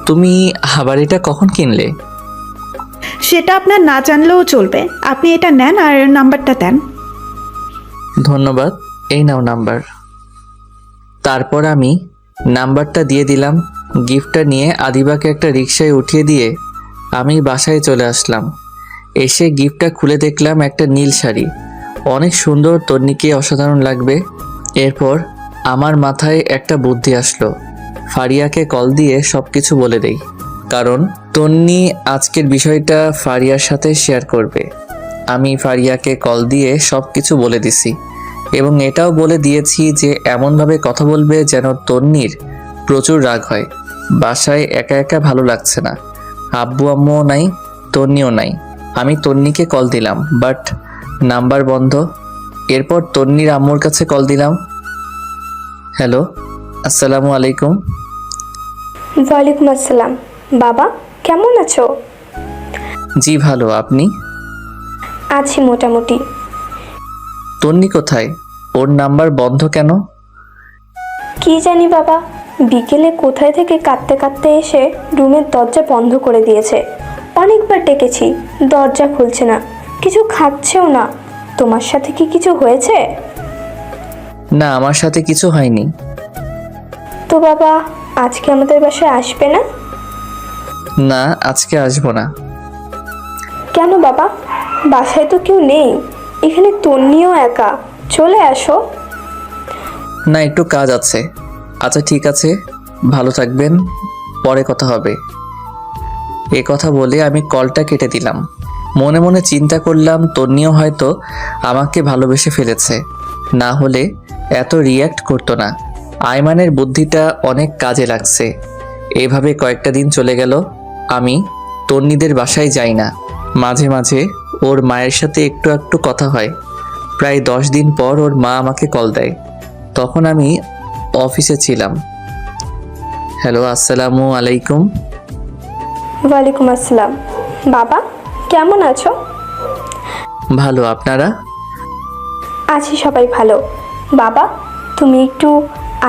তুমি আবার এটা কখন কিনলে? সেটা আপনার না জানলেও চলবে, আপনি এটা নেন আর নাম্বারটা দেন। ধন্যবাদ, এই নাও নাম্বার। তারপর আমি নাম্বারটা দিয়ে দিলাম। গিফটটা নিয়ে আদিবাকে একটা রিকশায় উঠিয়ে দিয়ে আমি বাসায় চলে আসলাম। এসে গিফটটা খুলে দেখলাম একটা নীল শাড়ি, অনেক সুন্দর, তন্নিকে অসাধারণ লাগবে। এরপর আমার মাথায় একটা বুদ্ধি আসলো, ফারিয়াকে কল দিয়ে সব কিছু বলে দেই, কারণ তন্নি আজকের বিষয়টা ফারিয়ার সাথে শেয়ার করবে। আমি ফারিয়াকে কল দিয়ে সব কিছু বলে দিছি এবং এটাও বলে দিয়েছি যে এমনভাবে কথা বলবে যেন তন্নির প্রচুর রাগ হয়। বাসায় একা একা ভালো লাগছে না, আব্বু আম্মুও নাই, তন্নিও নাই। আমি তন্নিকে কল দিলাম, বাট নাম্বার বন্ধ। এরপর তন্নির আম্মুর কাছে কল দিলাম। হ্যালো, আসসালামু আলাইকুম। ওয়ালাইকুম আসসালাম। বাবা কেমন আছো? জি ভালো, আপনি? আছি মোটামুটি। তন্নি কোথায়? ওর নাম্বার বন্ধ কেন? কি জানি বাবা, বিকেলে কোথায় থেকে কাঁদতে কাঁদতে এসে রুমের দরজা বন্ধ করে দিয়েছে। অনেকবার ডেকেছি, দরজা খুলছে না, কিছু খাচ্ছেও না। তোমার সাথে কি কিছু হয়েছে? না, আমার সাথে কিছু হয়নি। তো বাবা আজকে আমাদের বাসায় আসবে না? না, আজকে আসবো না। কেন বাবা? বাসায় তো কেউ নেই, এখানে তন্নিও একা, চলে আসো। না, একটু কাজ আছে। আচ্ছা ঠিক আছে, ভালো থাকবেন, পরে কথা হবে। এ কথা বলে আমি কলটা কেটে দিলাম। মনে মনে চিন্তা করলাম তন্নিও হয়তো আমাকে ভালোবেসে ফেলেছে, না হলে এত রিয়্যাক্ট করতো না। আয়মানের বুদ্ধিটা অনেক কাজে লাগছে। এভাবে কয়েকটা দিন চলে গেল। আমি তন্নিদের বাসায় যাই না। মাঝে মাঝে ওর মায়ের সাথে একটু একটু কথা হয়। প্রায় 10 দিন পর ওর মা আমাকে কল দেয়। তখন আমি অফিসে ছিলাম। হ্যালো, আসসালামু আলাইকুম। ওয়ালাইকুম আসসালাম। বাবা, কেমন আছো? ভালো, আপনারা? আছি সবাই ভালো। বাবা, তুমি একটু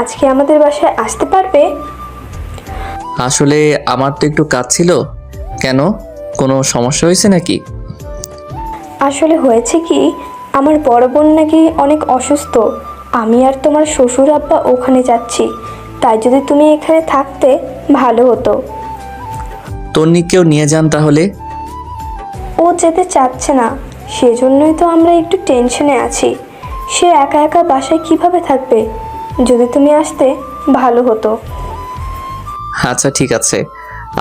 আজকে আমাদের বাসায় আসতে পারবে? আসলে আমার তো একটু কাজ ছিল। কেন, কোনো সমস্যা হয়েছে নাকি? আসলে হয়েছে কি, আমার বড় বোন নাকি অনেক অসুস্থ। আমি আর তোমার শ্বশুর আব্বা ওখানে যাচ্ছি, তাই যদি তুমি এখানে থাকতে ভালো হতো। তন্নিকেও নিয়ে যান তাহলে। ও যেতে চাচ্ছে না, সেজন্যই তো আমরা একটু টেনশনে আছি। সে একা একা বাসায় কিভাবে থাকবে? যদি তুমি আসতে ভালো হতো। আচ্ছা ঠিক আছে,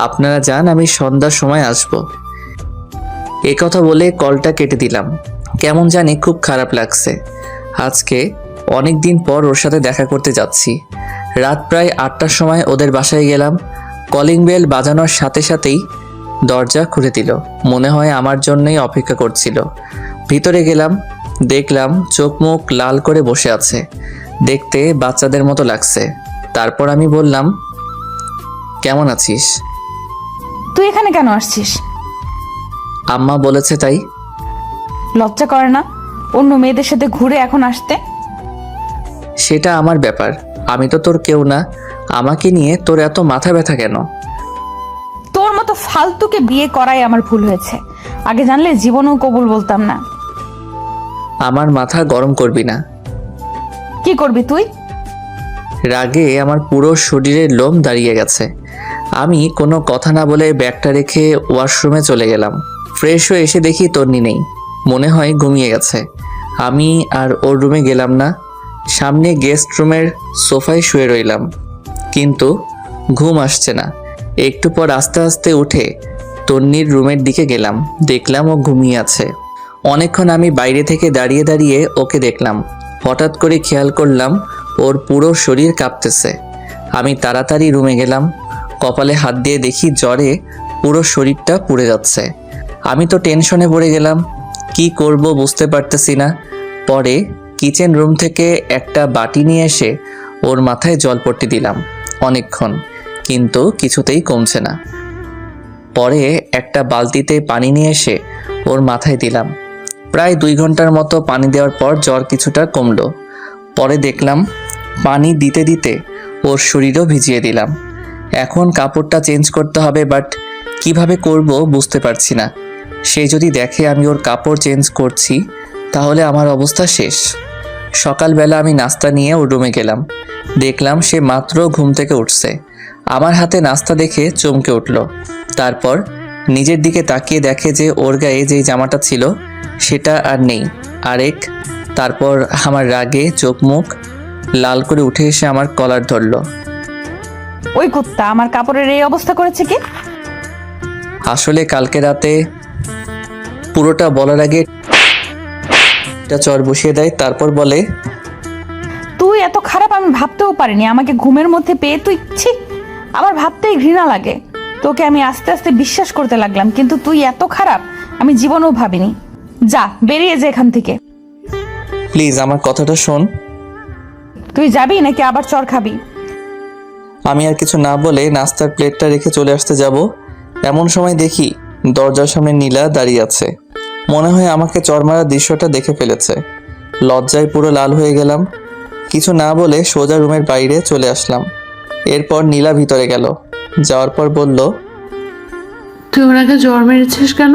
আপনারা যান, আমি সন্ধ্যার সময় আসব। এই কথা বলে কলটা কেটে দিলাম। কেমন জানি খুব খারাপ লাগছে। আজকে অনেক দিন পর ওর সাথে দেখা করতে যাচ্ছি। রাত প্রায় 8টার সময় ওদের বাসায় গেলাম। কলিং বেল বাজানোর সাথে সাথেই দরজা খুলে দিল। মনে হয় আমার জন্যই অপেক্ষা করছিল। ভিতরে গেলাম, দেখলাম চোখ মুখ লাল করে বসে আছে। দেখতে বাচ্চাদের মতো লাগছে। তারপর আমি বললাম, কেমন আছিস? তুই এখানে কেন আসছিস? আম্মা বলেছে তাই। লজ্জা করে না অন্য মেয়েদের সাথে ঘুরে এখন আসতে? সেটা আমার ব্যাপার, আমি তো তোর কেউ না। আমাকে নিয়ে তোর এত মাথা ব্যথা কেন? তোর মতো ফালতুকে বিয়ে করাই আমার ভুল হয়েছে। আগে জানলে জীবনেও কবুল বলতাম না। আমার মাথা গরম করবি না। কি করবি তুই? রাগে আমার পুরো শরীরের লোম দাঁড়িয়ে গেছে। আমি কোনো কথা না বলে ব্যাগটা রেখে ওয়াশরুমে চলে গেলাম। ফ্রেশ হয়ে এসে দেখি তন্নি নেই, মনে হয় ঘুমিয়ে গেছে। আমি আর ওর রুমে গেলাম না, সামনে গেস্ট রুমের সোফায় শুয়ে রইলাম, কিন্তু ঘুম আসছে না। একটু পর আস্তে আস্তে উঠে তন্নির রুমের দিকে গেলাম, দেখলাম ও ঘুমিয়ে আছে। অনেকক্ষণ আমি বাইরে থেকে দাঁড়িয়ে দাঁড়িয়ে ওকে দেখলাম। হঠাৎ করে খেয়াল করলাম ওর পুরো শরীর কাঁপতেছে। আমি তাড়াতাড়ি রুমে গেলাম, কপালে হাত দিয়ে দেখি জ্বরে পুরো শরীরটা পুড়ে যাচ্ছে। আমি তো টেনশনে পড়ে গেলাম, কি করব বুঝতে পারতেছি না। পরে কিচেন রুম থেকে একটা বাটি নিয়ে এসে ওর মাথায় জলপট্টি দিলাম অনেকক্ষণ, কিন্তু কিছুতেই কমছে না। পরে একটা বালতিতে পানি নিয়ে এসে ওর মাথায় দিলাম। প্রায় 2 ঘন্টার মতো পানি দেওয়ার পর জ্বর কিছুটা কমলো। পরে দেখলাম পানি দিতে দিতে ওর শরীরও ভিজিয়ে দিলাম। এখন কাপড়টা চেঞ্জ করতে হবে, বাট কিভাবে করব বুঝতে পারছি না। সে যদি দেখে আমি ওর কাপড় চেঞ্জ করছি তাহলে আমার অবস্থা শেষ। সকালবেলা আমি নাস্তা নিয়ে ওর রুমে গেলাম, দেখলাম সে মাত্র ঘুম থেকে উঠছে। আমার হাতে নাস্তা দেখে চমকে উঠল। তারপর নিজের দিকে তাকিয়ে দেখে যে ওর গায়ে যেই জামাটা ছিল সেটা আর নেই, আরেক। তারপর আমার রাগে চোখ মুখ লাল করে উঠে এসে আমার কলার ধরলো। ওই কুত্তা আমার কাপড়ের এই অবস্থা করেছে কি? আসলে কালকে রাতে পুরোটা বলার আগে একটা চর বসিয়ে দেয়, তারপর বলে, তুই এত খারাপ আমি ভাবতেও পারিনি। আমাকে ঘুমের মধ্যে পেয়ে তুই ছি, আমার ভাবতেই ঘৃণা লাগে। তোকে আমি আস্তে আস্তে বিশ্বাস করতে লাগলাম, কিন্তু তুই এত খারাপ আমি জীবনেও ভাবিনি। যা, বেরিয়ে যা এখান থেকে। প্লিজ আমার কথাটা শোন। তুই যাবি নাকি আবার চর খাবি? আমি আর কিছু না বলে নাস্তার প্লেটটা রেখে চলে আসতে যাব, এমন সময় দেখি দরজার সামনে নীলা দাঁড়িয়ে আছে। মনে হয় আমাকে চর মারার দৃশ্যটা দেখে ফেলেছে। লজ্জায় পুরো লাল হয়ে গেলাম। কিছু না বলে সোজা রুমের বাইরে চলে আসলাম। এরপর নীলা ভিতরে গেল, যাওয়ার পর বলল, তুই ওনাকে জ্বর মেরেছিস কেন?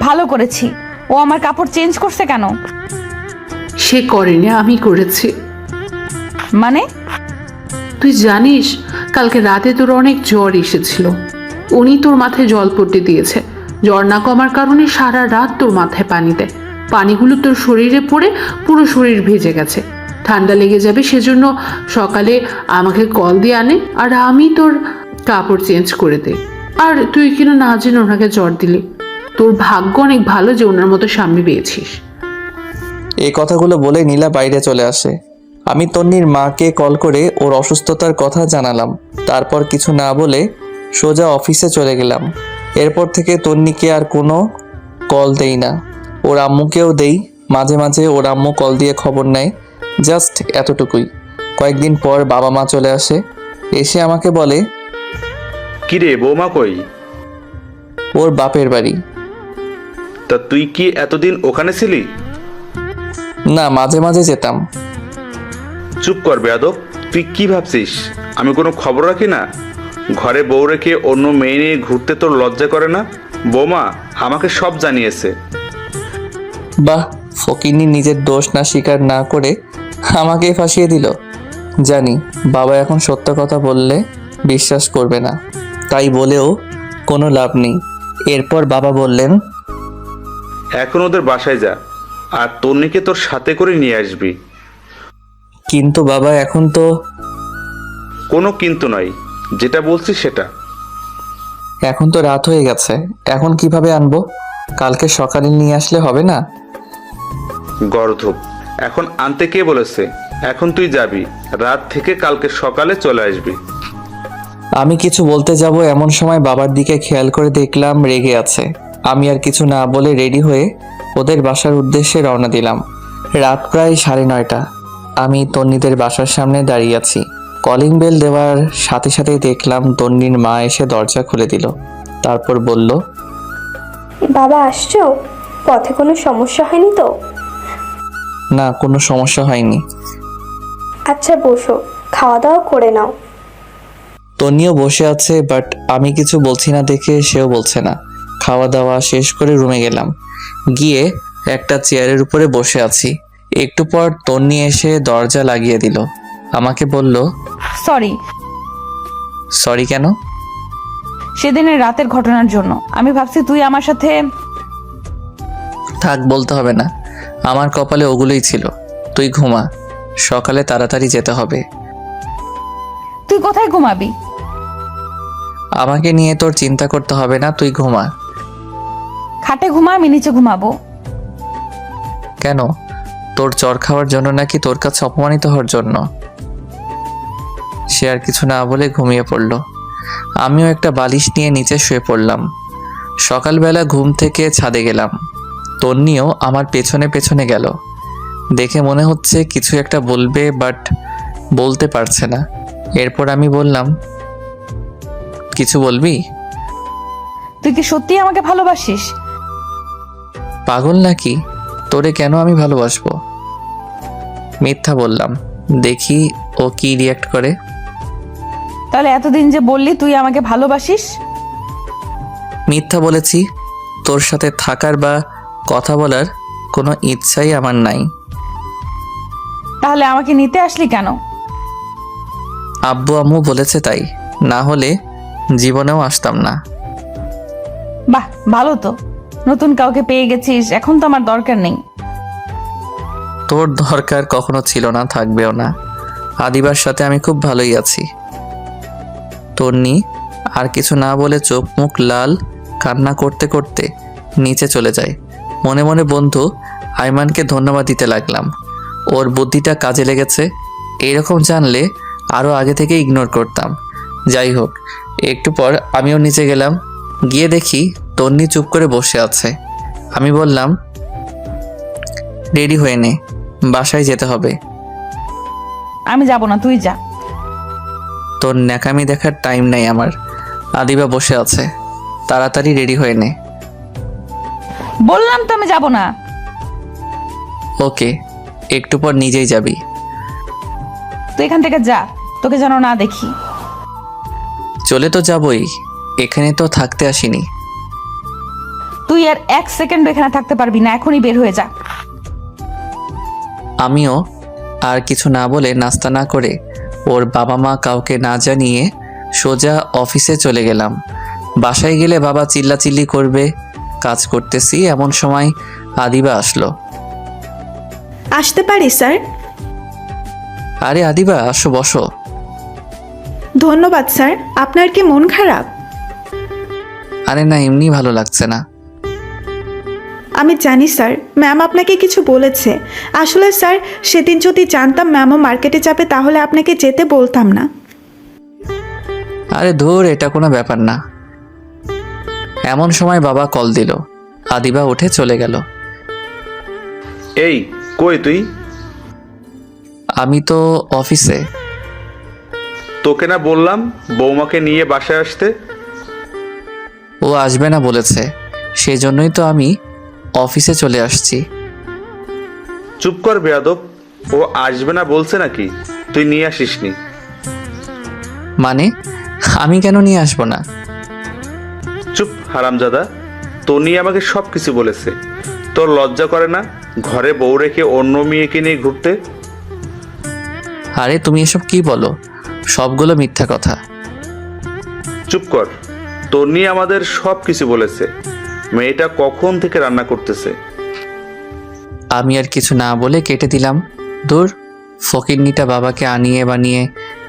ভালো করেছি। ও আমার কাপড় চেঞ্জ করছে কেন? সে করেনি, আমি করেছি। মানে? তুই জানিস কালকে রাতে তোর অনেক জ্বর এসেছিল, উনি তোর মাথায় জলপট্টি দিয়েছে। জ্বর না কমার কারণে সারা রাত তোর মাথায় পানি দেয়। পানিগুলো তোর শরীরে পড়ে পুরো শরীর ভেজে গেছে। ঠান্ডা লেগে যাবে সেজন্য সকালে আমাকে কল দিয়ে আনে, আর আমি তোর কাপড় চেঞ্জ করে দেই। আর তুই কিনা না জেনে ওনাকে জ্বর দিলি। তোর ভাগ্য অনেক ভালো যে ওনার মতো স্বামী পেয়েছিস। এই কথাগুলো বলে নীলা বাইরে চলে আসে। আমি তন্নির মাকে কল করে ওর অসুস্থতার কথা জানালাম। তারপর কিছু না বলে সোজা অফিসে চলে গেলাম। এরপর থেকে তন্নিকে আর কোনো কল দেই না, ওর আম্মুকেও দেই। মাঝে মাঝে ওর আম্মু কল দিয়ে খবর নেয়, জাস্ট এতটুকুই। কয়েকদিন পর বাবা মা চলে আসে। এসে আমাকে বলে, কিরে বৌমা কই? ওর বাপের বাড়ি। তা তুই কি এতদিন ওখানে ছিলি? না, মাঝে মাঝে যেতাম। চুপ কর বেয়াদব, তুই কি ভাবছিস আমি কোনো খবর রাখি না? ঘরে বউ রেখে অন্য মেয়ে নিয়ে ঘুরতে তোর লজ্জা করে না? বৌমা আমাকে সব জানিয়েছে। বাহ, ফকিন্নি নিজের দোষ না স্বীকার না করে আমাকেই ফাঁসিয়ে দিল। জানি বাবা এখন সত্য কথা বললে বিশ্বাস করবে না, তাই বলেও কোনো লাভ নেই। এরপর বাবা বললেন, এখন ওদের বাসায় যা, আর তন্নিকে তোর সাথে করে নিয়ে আসবি। কিন্তু বাবা এখন তো। কোনো কিন্তু নয়, যেটা বলছি সেটা। এখন তো রাত হয়ে গেছে, এখন কিভাবে আনবো? কালকে সকালে নিয়ে আসলে হবে না? গর্ধব, এখন আনতে কে বলেছে? এখন তুই যাবি, রাত থেকে কালকে সকালে চলে আসবি। আমি কিছু বলতে যাব এমন সময় বাবার দিকে খেয়াল করে দেখলাম রেগে আছে। আমি আর কিছু না বলে রেডি হয়ে ওদের বাসার উদ্দেশ্যে রওনা দিলাম। রাত প্রায় 9:30। আমি তন্নিদের বাসার সামনে দাঁড়িয়ে আছি। কলিং বেল দেওয়ার সাথে সাথেই দেখলাম তন্নির মা এসে দরজা খুলে দিল। তারপর বলল, বাবা আসছো? পথে কোনো সমস্যা হয়নি তো? না, কোনো সমস্যা হয়নি। আচ্ছা বসো, খাওয়া দাওয়া করে নাও। তন্নিও বসে আছে, বাট আমি কিছু বলছি না দেখে সেও বলছে না। খাওয়া দাওয়া শেষ করে রুমে গেলাম। গিয়ে একটা চেয়ারের উপরে বসে আছি। একটু পর তন্নি এসে দরজা লাগিয়ে দিল। আমাকে বলল, সরি। সরি কেন? সেদিনের রাতের ঘটনার জন্য। আমি ভাবছি তুই আমার সাথে। থাক, বলতে হবে না। আমার কপালে ওগুলোই ছিল। তুই ঘুমা, সকালে তাড়াতাড়ি যেতে হবে। তুই কোথায় ঘুমাবি? আমাকে নিয়ে তোর চিন্তা করতে হবে না, তুই ঘুমা। খাটে ঘুমা, আমি নিচে ঘুমাবো। কেন? তোর চর খাওয়ার জন্য নাকি তোর কাছে অপমানিত হওয়ার জন্য? সে আর কিছু না বলে ঘুমিয়ে পড়ল। আমিও একটা বালিশ নিয়ে নিচে শুয়ে পড়লাম। সকালবেলা ঘুম থেকে ছাদে গেলাম। তন্নিও আমার পেছনে পেছনে গেল। দেখে মনে হচ্ছে কিছু একটা বলবে, বাট বলতে পারছে না। এরপর আমি বললাম, কিছু বলবি? তুই কি সত্যি আমাকে ভালোবাসিস? পাগল নাকি? তোরে কেন আমি ভালোবাসবো? মিথ্যা বললাম, দেখি ও কি রিয়াক্ট করে। তাহলে এতদিন যে বললি তুই আমাকে ভালোবাসিস? মিথ্যা বলেছি। তোর সাথে থাকার বা কথা বলার কোনো ইচ্ছাই আমার নাই। তাহলে আমাকে নিতে আসলি কেন? আব্বু আম্মু বলেছে তাই, না হলে জীবনেও আসতাম না। বাহ, ভালো তো। নতুন কাউকে পেয়ে গেছিস, এখন তো আমার দরকার নেই। তোর দরকার কখনো ছিল না, থাকবেও না। আদিবার সাথে আমি খুব ভালোই আছি। তন্নি আর কিছু না বলে চোখ মুখ লাল, কান্না করতে করতে নিচে চলে যায়। মনে মনে বন্ধু আইমানকে ধন্যবাদ দিতে লাগলাম। ওর বুদ্ধিটা কাজে লেগেছে। এইরকম জানলে আরও আগে থেকে ইগনোর করতাম। যাই হোক, একটু পর আমিও নিচে গেলাম। গিয়ে দেখি তন্নি চুপ করে বসে আছে। আমি বললাম, রেডি হয়ে নে, বাসায় যেতে হবে। আমি যাব না, তুই যা। তোর ন্যাকামি দেখার টাইম নাই আমার। আদিবা বসে আছে, তাড়াতাড়ি রেডি হয়ে নে। বললাম তো আমি যাব না। ওকে, একটু পর নিজেই যাবি। তুই এখান থেকে যা, তোকে যেন না দেখি। চলে তো যাবই, এখানে তো থাকতে আসিনি। তুই আর 1 সেকেন্ড এখানে থাকতে পারবি না, এখনই বের হয়ে যা। আমিও আর কিছু না বলে নাস্তা না করে ওর বাবা মা কাউকে না জানিয়ে সোজা অফিসে চলে গেলাম। বাসায় গেলে বাবা চিল্লাচিল্লি করবে। কাজ করতেছি এমন সময় আদিবা আসলো। আসতে পারি স্যার? আরে আদিবা, আসো, বসো। ধন্যবাদ স্যার। আপনার কি মন খারাপ? আরে না, এমনি ভালো লাগছে না। আমি জানি স্যার, ম্যাম আপনাকে কিছু বলেছে। আসলে স্যার, সেদিন যদি জানতাম ম্যামও মার্কেটে যাবে তাহলে আপনাকে যেতে বলতাম না। আরে ধুর, এটা কোনো ব্যাপার না। এমন সময় বাবা কল দিল। আদিবা উঠে চলে গেল। এই কই তুই? আমি তো অফিসে। তোকে না বললাম বৌমাকে নিয়ে বাসায় আসতে? ও আসবে না বলেছে, সেই জন্যই তো আমি অফিসে চলে আসছি। চুপ কর বেয়াদব, ও আসবে না বলছে নাকি? তুই নিয়ে আসিসনি? মানে আমি কেন নিয়ে আসবো না? চুপ হারামজাদা, তনি আমাকে সব কিছু বলেছে। তোর লজ্জা করে না ঘরে বউ রেখে অন্য মেয়েকে নিয়ে ঘুরতে? আরে তুমি এসব কি বলো? সবগুলো মিথ্যা কথা। চুপ কর, তনি আমাদের সব কিছু বলেছে। মেয়েটা কখন থেকে রান্না করতেছে। আমি আর কিছু না বলে কেটে দিলাম। দূর, ফকিরনিটা বাবাকে আনিয়ে বানিয়ে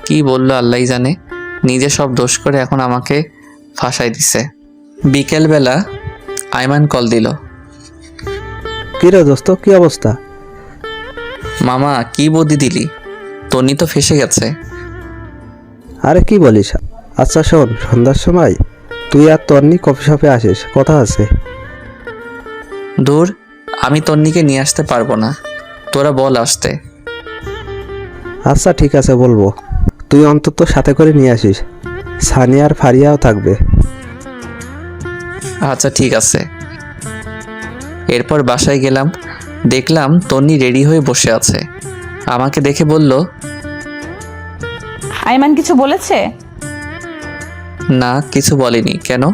কি বললো আল্লাহই জানে। নিজে সব দোষ করে এখন আমাকে ফাঁসাই দিছে। বিকেলবেলা আইমান কল দিল। কি রে দোস্ত, কি অবস্থা? মামা কি বুদ্ধি দিলি? তনি তো ফেসে গেছে। আরে কি বলিস? আচ্ছা শোন, সন্ধ্যার সময় তুই আর তন্নি কফি শপে আসিস, কথা আছে। দূর, আমি তন্নিকে নিয়ে আসতে পারবো না, তোরা বল আসতে। আচ্ছা ঠিক আছে, বলবো। তুই অন্তত সাথে করে নিয়ে আসিস, সানিয়া আর ফারিয়াও থাকবে। আচ্ছা ঠিক আছে। এরপর বাসায় গেলাম, দেখলাম তন্নি রেডি হয়ে বসে আছে। আমাকে দেখে বলল, আইমান কিছু বলেছে? না কিছু বলেনি। কেন?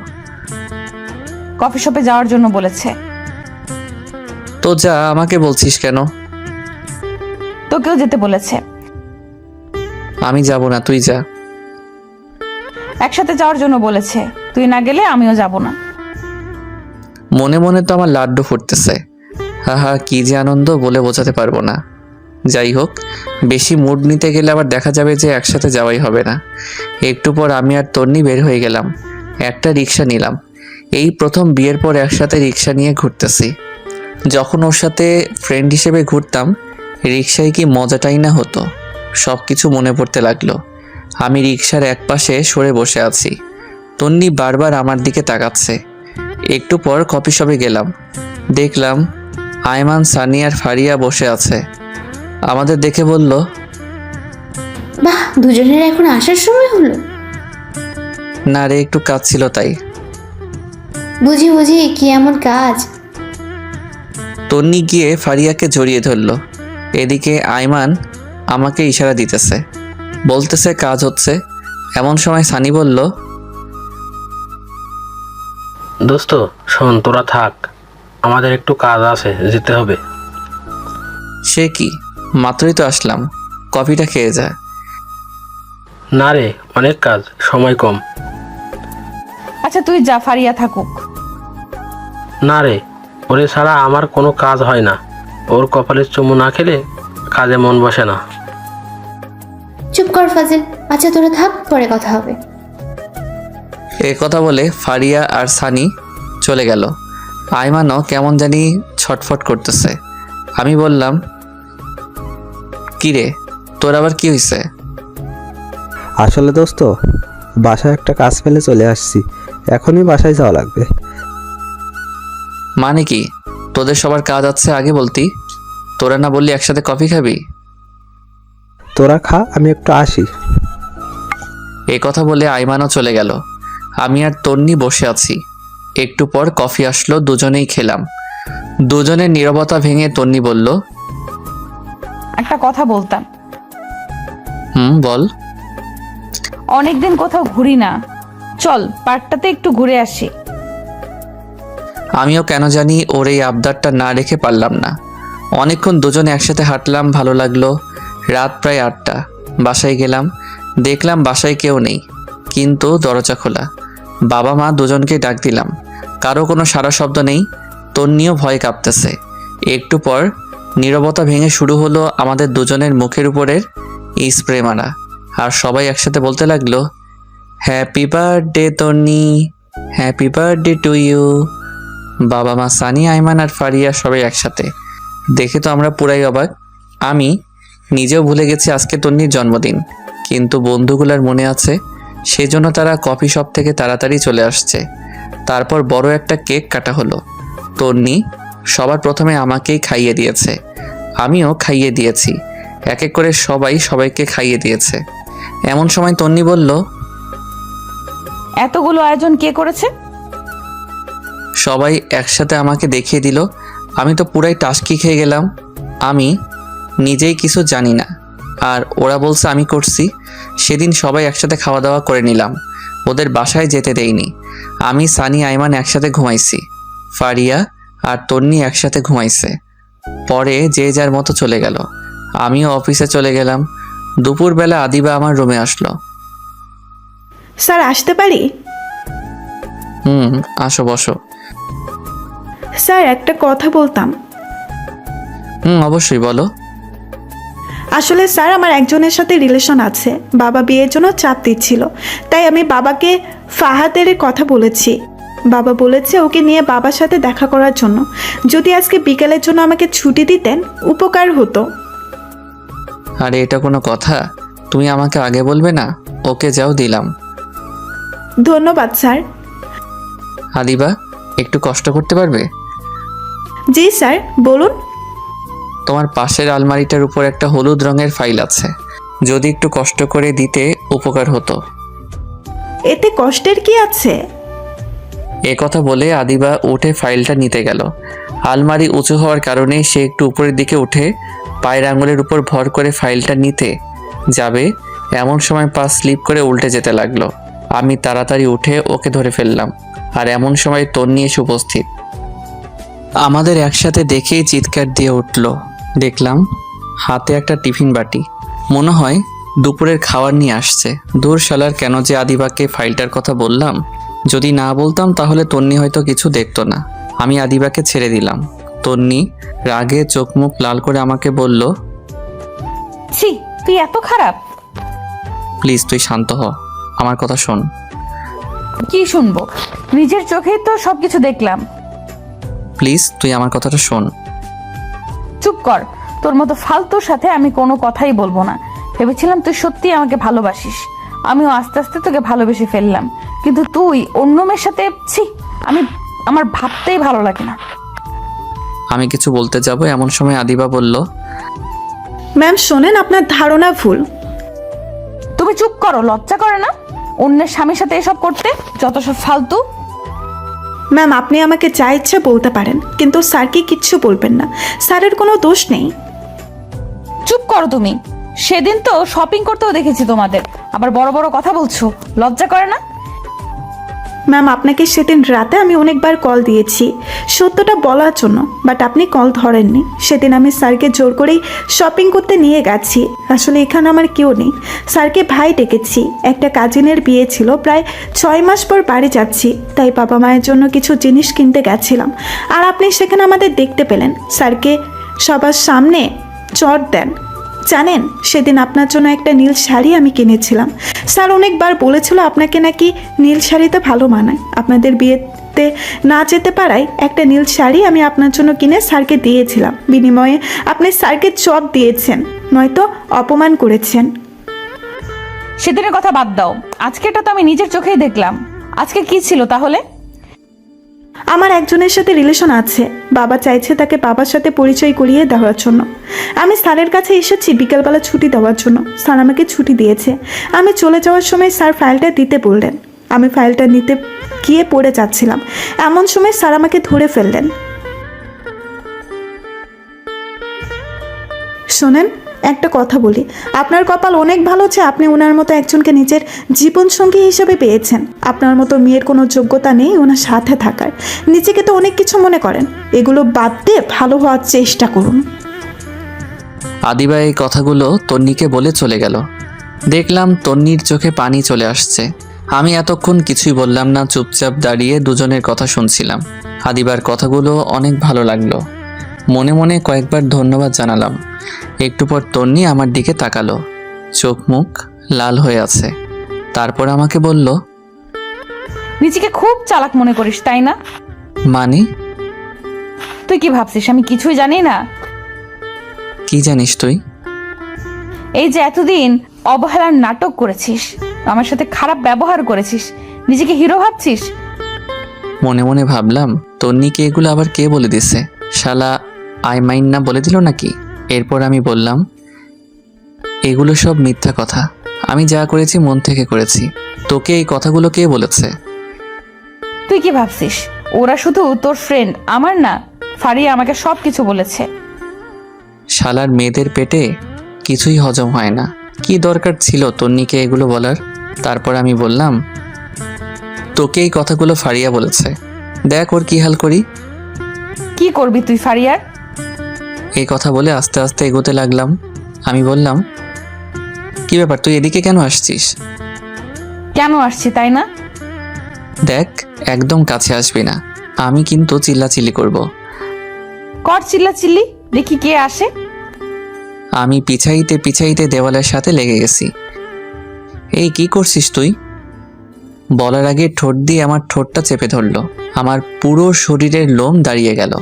কফি শপে যাওয়ার জন্য বলেছে। তো যা, আমাকে বলছিস কেন? তোকেও যেতে বলেছে। আমি যাব না, তুই যা। একসাথে যাওয়ার জন্য বলেছে, তুই না গেলে আমিও যাব না। মনে মনে তো আমার লাড্ডু ফুটতেছে। হা হা, কি যে আনন্দ বলে বোঝাতে পারবো না। যাই হোক, বেশি মুড নিতে গেলে আবার দেখা যাবে যে একসাথে যাওয়াই হবে না। একটু পর আমি আর তন্নি বের হয়ে গেলাম। একটা রিক্সা নিলাম। এই প্রথম বিয়ের পর একসাথে রিক্সা নিয়ে ঘুরতেছি। যখন ওর সাথে ফ্রেন্ড হিসেবে ঘুরতাম, রিক্সায় কি মজাটাই না হতো। সব কিছু মনে পড়তে লাগলো। আমি রিক্সার এক পাশে সরে বসে আছি। তন্নি বারবার আমার দিকে তাকাচ্ছে। একটু পর কফি শপে গেলাম, দেখলাম আয়মান, সানি আর ফারিয়া বসে আছে। আমাদের দেখে বলল, বাহ, দুজনের এখন আসার সময় হলো। না রে, একটু কাজ ছিল তাই। বুঝি বুঝি, কি এমন কাজ? তন্নি গিয়ে ফারিয়াকে জড়িয়ে ধরল। এদিকে আয়মান আমাকে ইশারা দিতেছে, বলতেছে কাজ হচ্ছে। এমন সময় সানি বলল, দোস্ত শোন, তোরা থাক, আমাদের একটু কাজ আছে, যেতে হবে। সে কি, মাত্রই তো আসলাম, কফিটা খেয়ে যা। না রে, অনেক কাজ, সময় কম। আচ্ছা তুই যা, ফারিয়া থাকুক। না রে, ওরে ছাড়া আমার কোনো কাজ হয় না। ওর কপালের চুমু না খেলে কাজে মন বসে না। চুপ কর ফাজিল। আচ্ছা তোরা থাক, পরে কথা হবে। এ কথা বলে ফারিয়া আর সানি চলে গেল। আয়মানও কেমন জানি ছটফট করতেছে। আমি বললাম, কি রে, তোর আবার কি হয়েছে? আসলে দোস্ত, বাসায় একটা কাজ ফেলে চলে আসছি, এখনই বাসায় যাওয়া লাগবে। মানে কি, তোদের সবার কাজ আছে আগে বলতি? তোরা না বললি একসাথে কফি খাবি? তোরা খা, আমি একটু আসি। এই কথা বলে আইমানও চলে গেল। আমি আর তন্নি বসে আছি। একটু পর কফি আসলো, দুজনেই খেলাম। দুজনের নীরবতা ভেঙে তন্নি বলল, একটা কথা বলতাম। বল। অনেকদিন কোথাও ঘুরি না, চল পার্কটাতে একটু ঘুরে আসি। আমিও কেন জানি ওর এই আবদারটা না রেখে পারলাম না। অনেকক্ষণ দুজনে একসাথে হাঁটলাম, ভালো লাগলো। রাত প্রায় 8টা। বাসায় গেলাম, দেখলাম বাসায় কেউ নেই, কিন্তু দরজা খোলা। বাবা মা দুজনকে ডাক দিলাম, কারো কোনো সাড়া শব্দ নেই। তন্নিও ভয় কাঁপতেছে। একটু পর নীরবতা ভেঙে শুরু হলো আমাদের দুজনের মুখের উপরের স্প্রে মারা। আর সবাই একসাথে বলতে লাগলো, happy birthday Tonni, happy birthday to you. বাবা মা, সানি, আইমান আর ফারিয়া সবাই একসাথে। দেখে তো আমরা পুরাই অবাক। আমি নিজেও ভুলে গেছি আজকে তন্নির জন্মদিন, কিন্তু বন্ধুগুলার মনে আছে, সেজন্য তারা কফি শপ থেকে তাড়াতাড়ি চলে আসছে। তারপর বড় একটা কেক কাটা হলো। তন্নি সবার প্রথমে আমাকেই খাইয়ে দিয়েছে, আমিও খাইয়ে দিয়েছি। এক এক করে সবাই সবাইকে খাইয়ে দিয়েছে। এমন সময় তন্নি বলল, এতগুলো আয়োজন কে করেছে? সবাই একসাথে আমাকে দেখিয়ে দিল। আমি তো পুরাই টাসকি খেয়ে গেলাম। আমি নিজেই কিছু জানি না, আর ওরা বলছে আমি করছি। সেদিন সবাই একসাথে খাওয়া দাওয়া করে নিলাম, ওদের বাসায় যেতে দেইনি। আমি, সানি, আইমান একসাথে ঘুমাইছি, ফারিয়া আর তন্নি একসাথে ঘুমাইছে। পরে যে যার মতো চলে গেল, আমিও অফিসে চলে গেলাম। দুপুরবেলা আদিবা আমার রুমে আসলো। স্যার আসতে পারি? আসো, বসো। স্যার একটা কথা বলতাম। অবশ্যই বলো। আসলে স্যার আমার একজনের সাথে রিলেশন আছে, বাবা বিয়ের জন্য চাপ দিচ্ছিল, তাই আমি বাবাকে ফাহাদের কথা বলেছি। বাবা বলেছে ওকে নিয়ে বাবার সাথে দেখা করার জন্য। যদি আজকে বিকেলের জন্য আমাকে ছুটি দিতেন উপকার হতো। আরে এটা কোনো কথা? তুমি আমাকে আগে বলবে না? ওকে যাও, দিলাম। ধন্যবাদ স্যার। আদিবা, একটু কষ্ট করতে পারবে? জি স্যার, বলুন। তোমার পাশের আলমারিটার উপর একটা হলুদ রঙের ফাইল আছে, যদি একটু কষ্ট করে দিতে উপকার হতো। এতে কষ্টের কি আছে? এ কথা বলে আদিবা উঠে ফাইলটা নিতে গেল। আলমারি উঁচু হওয়ার কারণে সে একটু উপরের দিকে উঠে পায়ের আঙুলের উপর ভর করে ফাইলটা নিতে যাবে, এমন সময় পা স্লিপ করে উল্টে যেতে লাগলো। আমি তাড়াতাড়ি উঠে ওকে ধরে ফেললাম, আর এমন সময় তন্নি এসে উপস্থিত। আমাদের একসাথে দেখেই চিৎকার দিয়ে উঠল। দেখলাম হাতে একটা টিফিন বাটি, মনে হয় দুপুরের খাবার নিয়ে আসছে। দূর শালার, কেন যে আদিবাকে ফাইলটার কথা বললাম। যদি না বলতাম তাহলে তন্নি হয়তো কিছু দেখতো না। আমি আদিবাকে ছেড়ে দিলাম। তন্নি রাগে চোখ মুখ লাল করে আমাকে বলল, ছি, তুই এত খারাপ? প্লিজ তুই শান্ত হ, আমার কথা শোন। কি শুনবো? নিজের চোখেই তো সবকিছু দেখলাম। প্লিজ তুই আমার কথাটা শোন। চুপ কর, তোর মতো ফালতুর সাথে আমি কোনো কথাই বলবো না। ভেবেছিলাম তুই সত্যি আমাকে ভালোবাসিস, আমিও আস্তে আস্তে তোকে ভালোবেসে ফেললাম, কিন্তু তুই অন্য মেয়ের সাথে, ছি, আমার ভাবতেই ভালো লাগে না। আমি কিছু বলতে যাব, এমন সময় আদিবা বলল, ম্যাম শোনেন, আপনার ধারণা ভুল। তুমি চুপ করো, লজ্জা করে না অন্যের স্বামীর সাথে এসব করতে? যত সব ফালতু। ম্যাম আপনি আমাকে যা ইচ্ছা বলতে পারেন, কিন্তু স্যারকে কিচ্ছু বলবেন না, স্যারের কোনো দোষ নেই। চুপ করো তুমি। সেদিন তো শপিং করতেও দেখেছি তোমাদের, আবার বড় বড় কথা বলছো, লজ্জা করে না? ম্যাম আপনাকে সেদিন রাতে আমি অনেকবার কল দিয়েছি সত্যটা বলার জন্য, বাট আপনি কল ধরেননি। সেদিন আমি স্যারকে জোর করেই শপিং করতে নিয়ে গেছি। আসলে এখানে আমার কেউ নেই, স্যারকে ভাই ডেকেছি। একটা কাজিনের বিয়ে ছিল, প্রায় 6 মাস পর বাড়ি যাচ্ছি, তাই বাবা মায়ের জন্য কিছু জিনিস কিনতে গেছিলাম। আর আপনি সেখানে আমাদের দেখতে পেলেন, স্যারকে সবার সামনে চট দেন। জানেন সেদিন আপনার জন্য একটা নীল শাড়ি আমি কিনেছিলাম। স্যার অনেকবার বলেছিল আপনাকে নাকি নীল শাড়িতে ভালো মানায়। আপনাদের বিয়েতে না যেতে পারায় একটা নীল শাড়ি আমি আপনার জন্য কিনে স্যারকে দিয়েছিলাম। বিনিময়ে আপনি স্যারকে চট দিয়েছেন, নয়তো অপমান করেছেন। সেদিনের কথা বাদ দাও, আজকেটা তো আমি নিজের চোখেই দেখলাম। আজকে কি ছিল তাহলে? আমার একজনের সাথে রিলেশন আছে, বাবা চাইছে তাকে বাবার সাথে পরিচয় করিয়ে দেওয়ার জন্য। আমি স্যারের কাছে এসেছি বিকেলবেলা ছুটি দেওয়ার জন্য। স্যার আমাকে ছুটি দিয়েছে। আমি চলে যাওয়ার সময় স্যার ফাইলটা দিতে বললেন। আমি ফাইলটা নিতে গিয়ে পড়ে যাচ্ছিলাম, এমন সময় স্যার আমাকে ধরে ফেললেন। শোনেন, একটা কথা বলি, আপনার কপাল অনেক ভালো যে আপনি ওনার মতো একজনকে নিজের জীবনসঙ্গী হিসেবে পেয়েছেন। আপনার মতো মেয়ের কোনো যোগ্যতা নেই ওনার সাথে থাকার। নিজেকে তো অনেক কিছু মনে করেন, এগুলো বাদ দিয়ে ভালো হওয়ার চেষ্টা করুন। আদিবা এই কথাগুলো তন্নিকে বলে চলে গেল। দেখলাম তন্নির চোখে পানি চলে আসছে। আমি এতক্ষণ কিছুই বললাম না, চুপচাপ দাঁড়িয়ে দুজনের কথা শুনছিলাম। আদিবার কথাগুলো অনেক ভালো লাগলো, মনে মনে কয়েকবার ধন্যবাদ জানালাম। একটু পর তন্নি আমার দিকে তাকালো, চোখ মুখ লাল হয়ে আছে। তারপর আমাকে বলল, নিজেকে খুব চালাক মনে করিস তাই না? মানে? তুই কি ভাবছিস আমি কিছুই জানি না? কি জানিস তুই? এই যে এতদিন অবহেলার নাটক করেছিস, আমার সাথে খারাপ ব্যবহার করেছিস, নিজেকে হিরো ভাবছিস। মনে মনে ভাবলাম, তন্নিকে এগুলো আবার কে বলে দিছে? শালা আই মাইন্ড না বলে দিল নাকি? এরপর আমি বললাম, এগুলো সব মিথ্যা কথা, আমি যা করেছি মন থেকে করেছি। তোকে এই কথাগুলো কে বলেছে? তুই কি ভাবছিস ওরা শুধু তোর ফ্রেন্ড আমার না? ফারিয়া আমাকে সব কিছু বলেছে। শালার মেয়েদের পেটে কিছুই হজম হয় না। কি দরকার ছিল তন্নিকে এগুলো বলার? তারপর আমি বললাম, তোকে এই কথাগুলো ফারিয়া বলেছে, দেখ ওর কি হাল করি। কি করবি তুই ফারিয়ার? এই কথা বলে আস্তে আস্তে এগোতে লাগলাম। আমি বললাম, কি ব্যাপার, তুই এদিকে কেন আসছিস? কেন আসছি তাই না? দেখ, একদম কাছে আসবি না, আমি কিন্তু চিল্লাচিল্লি করব। কর চিল্লা চিল্লি, দেখি কে আসে। আমি পিছাইতে পিছাইতে দেওয়ালের সাথে লেগে গেছি। এই কি করছিস তুই? বলার আগে ঠোঁট দিয়ে আমার ঠোঁটটা চেপে ধরলো। আমার পুরো শরীরের লোম দাঁড়িয়ে গেল।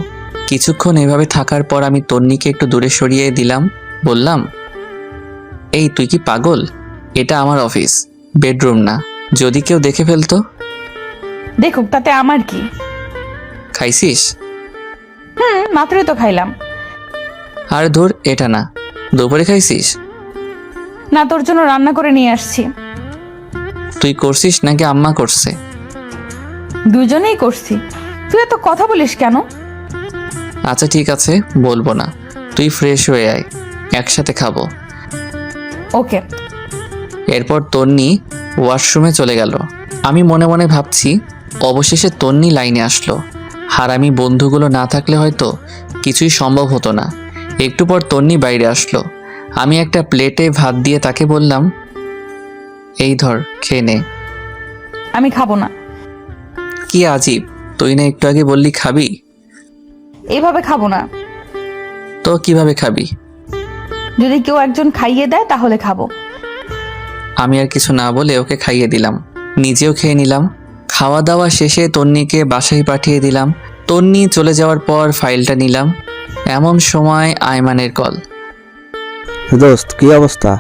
কিছুক্ষণ এভাবে থাকার পর আমি তন্নিকে একটু দূরে সরিয়ে দিলাম। বললাম, এই তুই কি পাগল? এটা আমার অফিস, বেডরুম না। যদি কেউ দেখে ফেলতো? দেখুক, তাতে আমার কি? খাইছিস? মাত্রই তো খাইলাম। আর ধর, এটা না, দুপুরে খাইছিস? না, তোর জন্য রান্না করে নিয়ে আসছি। তুই করছিস নাকি আম্মা করছে? দুজনেই করছি। তুই এত কথা বলিস কেন? আচ্ছা ঠিক আছে, বলবো না। তুই ফ্রেশ হয়ে আয়, একসাথে খাবো। ওকে। এরপর তন্নি ওয়াশরুমে চলে গেল। আমি মনে মনে ভাবছি, অবশেষে তন্নি লাইনে আসলো। হারামি বন্ধুগুলো না থাকলে হয়তো কিছুই সম্ভব হতো না। একটু পর তন্নি বাইরে আসলো। আমি একটা প্লেটে ভাত দিয়ে তাকে বললাম, এই ধর, খেয়ে নে। আমি খাবো না। কি আজীব, তুই না একটু আগে বললি খাবি? এইভাবে খাবো না। তো কিভাবে খাবি? যদি কেউ একজন খাইয়ে দেয় তাহলে খাবো। আমি আর কিছু না বলে ওকে খাইয়ে দিলাম, নিজেও খেয়ে নিলাম। খাওয়া দাওয়া শেষে তন্নিকে বাসায় পাঠিয়ে দিলাম। তন্নি চলে যাওয়ার পর ফাইলটা নিলাম। এমন সময় আয়মানের কল। দোস্ত, কি অবস্থা?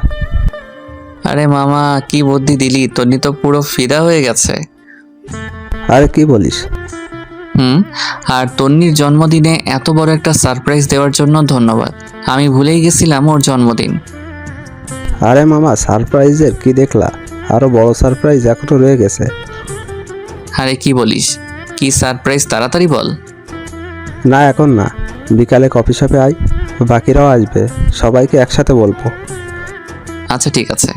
আরে মামা, কি বুদ্ধি দিলি, তন্নি তো পুরো ফিদা হয়ে গেছে। আরে কি বলিস? আর তন্নির জন্মদিনে এত বড় একটা সারপ্রাইজ দেওয়ার জন্য ধন্যবাদ। আমি ভুলেই গেছিলাম ওর জন্মদিন। আরে মামা, সারপ্রাইজের কি দেখলা? আরো বড় সারপ্রাইজ এখনো রয়ে গেছে। আরে কি বলিস, কি সারপ্রাইজ, তাড়াতাড়ি বল। না, এখন না, বিকালে কফি শপে আয়, বাকিরাও আসবে, সবাইকে একসাথে বলবো। আচ্ছা ঠিক আছে।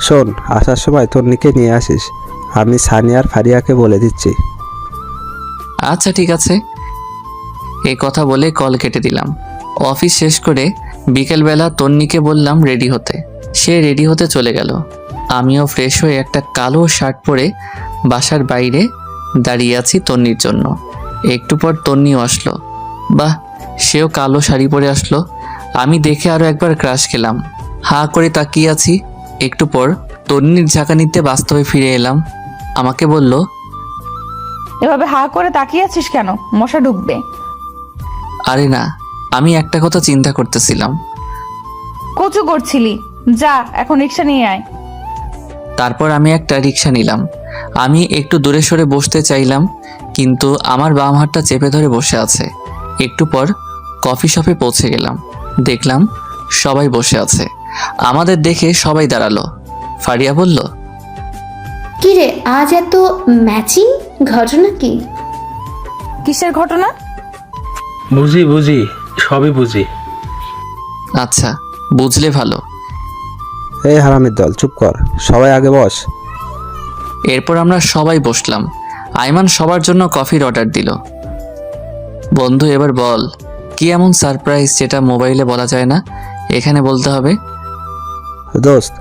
শোন, আসার সময় তন্নিকে নিয়ে আসিস। আমি সানি আর ফারিয়াকে বলে দিচ্ছি। আচ্ছা ঠিক আছে। এই কথা বলে কল কেটে দিলাম। অফিস শেষ করে বিকেলবেলা তন্নিকে বললাম রেডি হতে। সে রেডি হতে চলে গেল। আমিও ফ্রেশ হয়ে একটা কালো শার্ট পরে বাসার বাইরে দাঁড়িয়ে আছি তন্নির জন্য। একটু পর তন্নিও আসলো। বাহ, সেও কালো শাড়ি পরে আসলো। আমি দেখে আরও একবার ক্রাশ খেলাম। হাঁ করে তাকিয়ে আছি। একটু পর তন্নির ঝাঁকানিতে বাস্তবে ফিরে এলাম। আমাকে বলল, এভাবে হা করে তাকিয়ে আছিস কেন? মশা ঢুকবে। আরে না, আমি একটা কথা চিন্তা করতেছিলাম। কচু করছিলি? যা, এখন রিক্সা নিয়ে আয়। তারপর আমি একটা রিক্সা নিলাম। আমি একটু দূরে সরে বসতে চাইলাম, কিন্তু আমার বাম হাতটা চেপে ধরে বসে আছে। একটু পর কফি শপে পৌঁছে গেলাম। দেখলাম সবাই বসে আছে। আমাদের দেখে সবাই দাঁড়ালো। ফারিয়া বলল, কি রে, আজ এত ম্যাচিং, ঘটনা কি? কিসের ঘটনা? বুঝি বুঝি, সবই বুঝি। আচ্ছা, বুঝলে ভালো। এই হারামির দল, চুপ কর, সবাই আগে বস। এরপর আমরা সবাই বসলাম। আইমান সবার জন্য কফির অর্ডার দিল। বন্ধু, এবার বল, কি এমন সারপ্রাইজ যেটা মোবাইলে বলা যায় না, এখানে বলতে হবে? দোস্ত,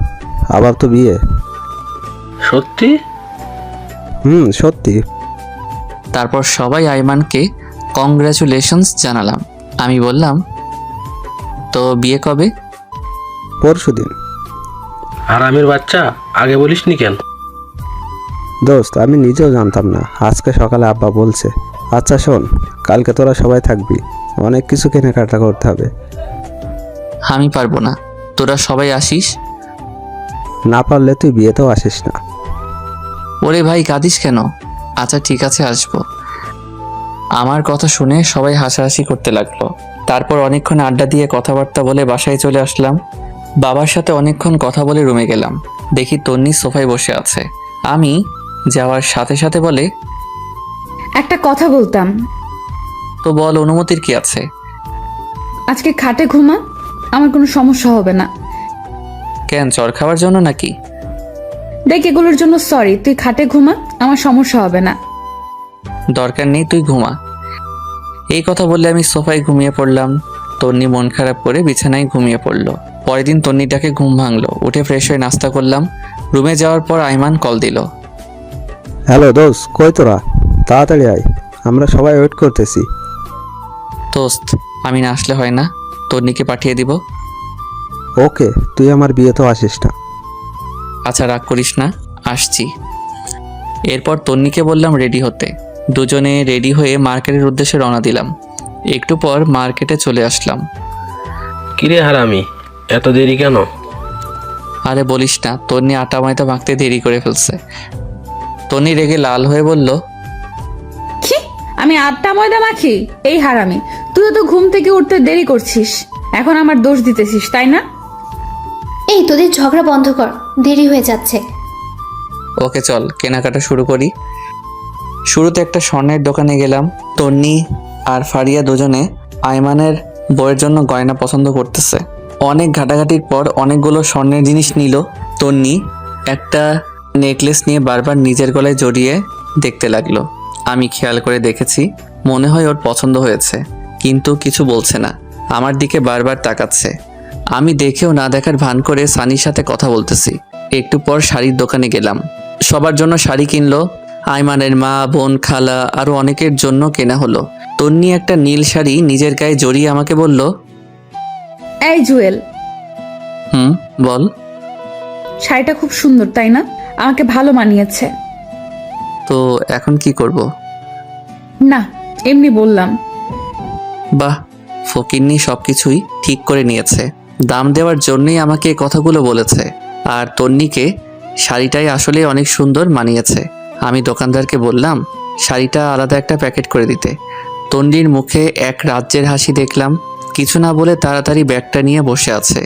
আবার তো বিয়ে। সত্যি? সত্যি। তারপর সবাই আইমানকে কংগ্রাচুলেশনস জানালাম। আমি বললাম, তো বিয়ে কবে? পরশুদিন। আর আমির বাচ্চা, আগে বলিসনি কেন? দোস্ত, আমি নিজেও জানতাম না, আজকে সকালে আব্বা বলছে। আচ্ছা শোন, কালকে তোরা সবাই থাকবি, অনেক কিছু কেনাকাটা করতে হবে। আমি পারবো না, তোরা সবাই আসিস। না পারলে তুই বিয়েতেও আসিস না। ওরে ভাই, কাঁদিস কেন? আচ্ছা ঠিক আছে, আসবো। আমার কথা শুনে সবাই হাসাহাসি করতে লাগলো। তারপর অনেকক্ষণ আড্ডা দিয়ে কথাবার্তা বলে বাসায় চলে আসলাম। বাবার সাথে অনেকক্ষণ কথা বলে রুমে গেলাম। দেখি তন্নি সোফায় বসে আছে। আমি যাওয়ার সাথে সাথে বলে, একটা কথা বলতাম। তো বল, অনুমতির কি আছে? আজকে খাটে ঘুমা, আমার কোনো সমস্যা হবে না। কেন, চর খাওয়ার জন্য নাকি? দেখ, এগুলোর জন্য সরি, তুই খাটে ঘুমা, আমার সমস্যা হবে না। দরকার নেই, তুই ঘুমা। এই কথা বললে আমি সোফায় ঘুমিয়ে পড়লাম। তন্নি মন খারাপ করে বিছানায় ঘুমিয়ে পড়লো। পরের দিন তন্নিটাকে ঘুম ভাঙলো। উঠে ফ্রেশ হয়ে নাস্তা করলাম। রুমে যাওয়ার পর আইমান কল দিল। হ্যালো দোস্ত, কই তোরা? তাড়াতাড়ি আয়, আমরা সবাই ওয়েট করতেছি। দোস্ত, আমি না আসলে হয় না, তন্নিকে পাঠিয়ে দিব। ওকে, তুই আমার বিয়েতেও আসিস না। আচ্ছা, রাগ করিস না, আসছি। এরপর তন্নিকে বললাম রেডি হতে। দুজনে রেডি হয়ে মার্কেটের উদ্দেশ্যে রওনা দিলাম। একটু পর মার্কেটে চলে আসলাম। কিরে হারামি, এত দেরি কেন? আরে বলিস না, তন্নি আটা ময়দা মাখতে দেরি করে ফেলছে। তন্নি রেগে লাল হয়ে বলল, কি, আমি আটটা ময়দা মাখি? এই হারামি, তুইও তো ঘুম থেকে উঠতে দেরি করছিস, এখন আমার দোষ দিতেছিস, তাই না? এই তোদের ঝগড়া বন্ধ কর, দেরি হয়ে যাচ্ছে। ওকে চল কেনাকাটা শুরু করি। শুরুতে একটা স্বর্ণের দোকানে গেলাম। তন্নি আর ফারিয়া দুজনে আইমানের বইয়ের জন্য গয়না পছন্দ করতেছে। অনেক ঘাটাঘাটির পর অনেকগুলো স্বর্ণের জিনিস নিল। তন্নি একটা নেকলেস নিয়ে বারবার নিজের গলায় জড়িয়ে দেখতে লাগলো। আমি খেয়াল করে দেখেছি, মনে হয় ওর পছন্দ হয়েছে, কিন্তু কিছু বলছে না। আমার দিকে বারবার তাকাচ্ছে। আমি দেখেও না দেখার ভান করে সানির সাথে কথা বলতেছি। একটু পর শাড়ির দোকানে গেলাম। সবার জন্য শাড়ি কিনলো। আইমানের মা, বোন, খালা আরও অনেকের জন্য কেনা হলো। তন্নি একটা নীল শাড়ি নিজের গায়ে জড়িয়ে আমাকে বলল, এই জুয়েল, বল। শাড়িটা খুব সুন্দর, তাই না? আমাকে ভালো মানিয়েছে। তো এখন কি করব? না, এমনি বললাম। বাহ, ফকিন্নি সব কিছুই ঠিক করে নিয়েছে। দাম দেওয়ার জন্যই আমাকে এই কথাগুলো বলেছে। আর তন্নিকে শাড়িটাই আসলে অনেক সুন্দর মানিয়েছে। আমি দোকানদারকে বললাম শাড়িটা আলাদা একটা প্যাকেট করে দিতে। তন্নির মুখে এক রাজ্যের হাসি দেখলাম। কিছু না বলে তাড়াতাড়ি ব্যাগটা নিয়ে বসে আছে।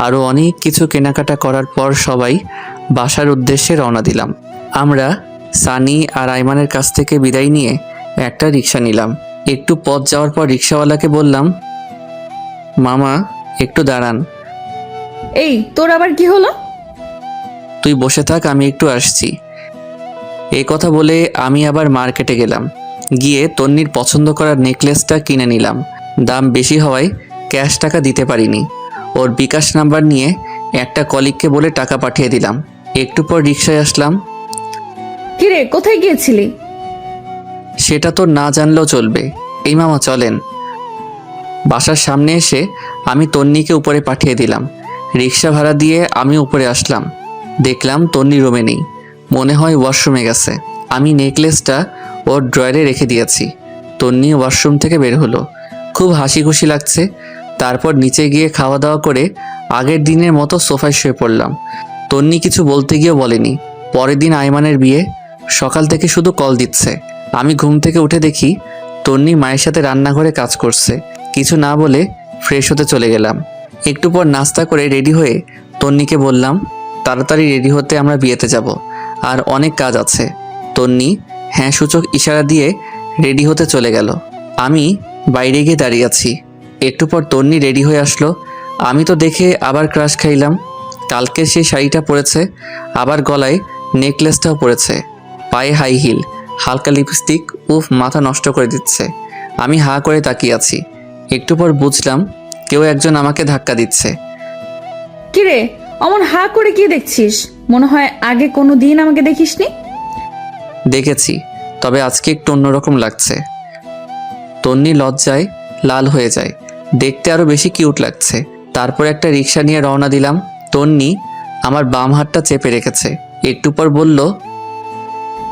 আরও অনেক কিছু কেনাকাটা করার পর সবাই বাসার উদ্দেশ্যে রওনা দিলাম। আমরা সানি আর আইমানের কাছ থেকে বিদায় নিয়ে একটা রিক্সা নিলাম। একটু পথ যাওয়ার পর রিক্সাওয়ালাকে বললাম, মামা একটু দাঁড়ান। এই, তোর আবার কি হলো? তুই বসে থাক, আমি একটু আসছি। এই কথা বলে আমি আবার মার্কেটে গেলাম। গিয়ে তন্নির পছন্দ করার নেকলেসটা কিনে নিলাম। দাম বেশি হওয়ায় ক্যাশ টাকা দিতে পারিনি। ওর বিকাশ নাম্বার নিয়ে একটা কলিগকে বলে টাকা পাঠিয়ে দিলাম। একটু পর রিক্সায় আসলাম। কিরে, কোথায় গিয়েছিলি? সেটা তো না জানলেও চলবে। এই মামা চলেন। বাসার সামনে এসে আমি তন্নিকে উপরে পাঠিয়ে দিলাম। রিক্সা ভাড়া দিয়ে আমি উপরে আসলাম। দেখলাম তন্নি রুমে নেই, মনে হয় ওয়াশরুমে গেছে। আমি নেকলেসটা ওর ড্রয়ারে রেখে দিয়েছি। তন্নি ওয়াশরুম থেকে বের হলো, খুব হাসি খুশি লাগছে। তারপর নিচে গিয়ে খাওয়া দাওয়া করে আগের দিনের মতো সোফায় শুয়ে পড়লাম। তন্নি কিছু বলতে গিয়েও বলেনি। পরের দিন আইমানের বিয়ে, সকাল থেকে শুধু কল দিচ্ছে। আমি ঘুম থেকে উঠে দেখি তন্নি মায়ের সাথে রান্নাঘরে কাজ করছে। কিছু না বলে ফ্রেশ হতে চলে গেলাম। একটু পর নাস্তা করে রেডি হয়ে তন্নিকে বললাম তাড়াতাড়ি রেডি হতে, আমরা বিয়েতে যাব, আর অনেক কাজ আছে। তন্নি হ্যাঁ সূচক ইশারা দিয়ে রেডি হতে চলে গেল। আমি বাইরে গিয়ে দাঁড়িয়ে আছি। একটু পর তন্নি রেডি হয়ে আসলো। আমি তো দেখে আবার ক্রাশ খাইলাম। কালকে সেই শাড়িটা পরেছে, আবার গলায় নেকলেসটাও পরেছে, পায়ে হাই হিল, হালকা লিপস্টিক। উফ, মাথা নষ্ট করে দিচ্ছে। আমি হা করে তাকিয়ে আছি। একটু পর বুঝলাম কেউ একজন আমাকে ধাক্কা দিচ্ছে। কিরে, অমন হা করে কি দেখছিস? মনে হয় আগে কোনো দিন আমাকে দেখিসনি। দেখেছি, তবে আজকে একটু অন্যরকম লাগছে। তন্নি লজ্জায় লাল হয়ে যায়, দেখতে আরো বেশি কিউট লাগছে। তারপর একটা রিক্সা নিয়ে রওনা দিলাম। তন্নি আমার বাম হাতটা চেপে রেখেছে। একটু পর বলল,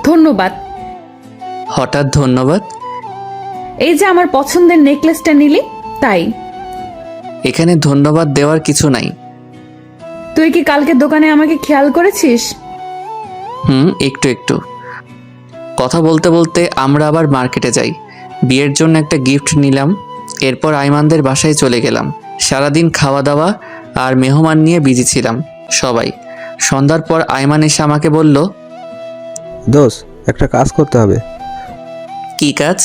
ধন্যবাদ। হঠাৎ ধন্যবাদ? এই যে আমার পছন্দের নেকলেসটা নিলি, তাই। এখানে ধন্যবাদ দেওয়ার কিছু নাই। তুই কি কালকে দোকানে আমাকে খেয়াল করেছিস? একটু একটু। কথা বলতে বলতে আমরা আবার মার্কেটে যাই। বিয়ের জন্য একটা গিফট নিলাম। এরপর আইমানদের বাসায় চলে গেলাম। সারাদিন খাওয়া দাওয়া আর মেহমান নিয়ে বিজি ছিলাম সবাই। সন্ধ্যার পর আয়মান এসে আমাকে বলল, দোষ, একটা কাজ করতে হবে। কি কাজ?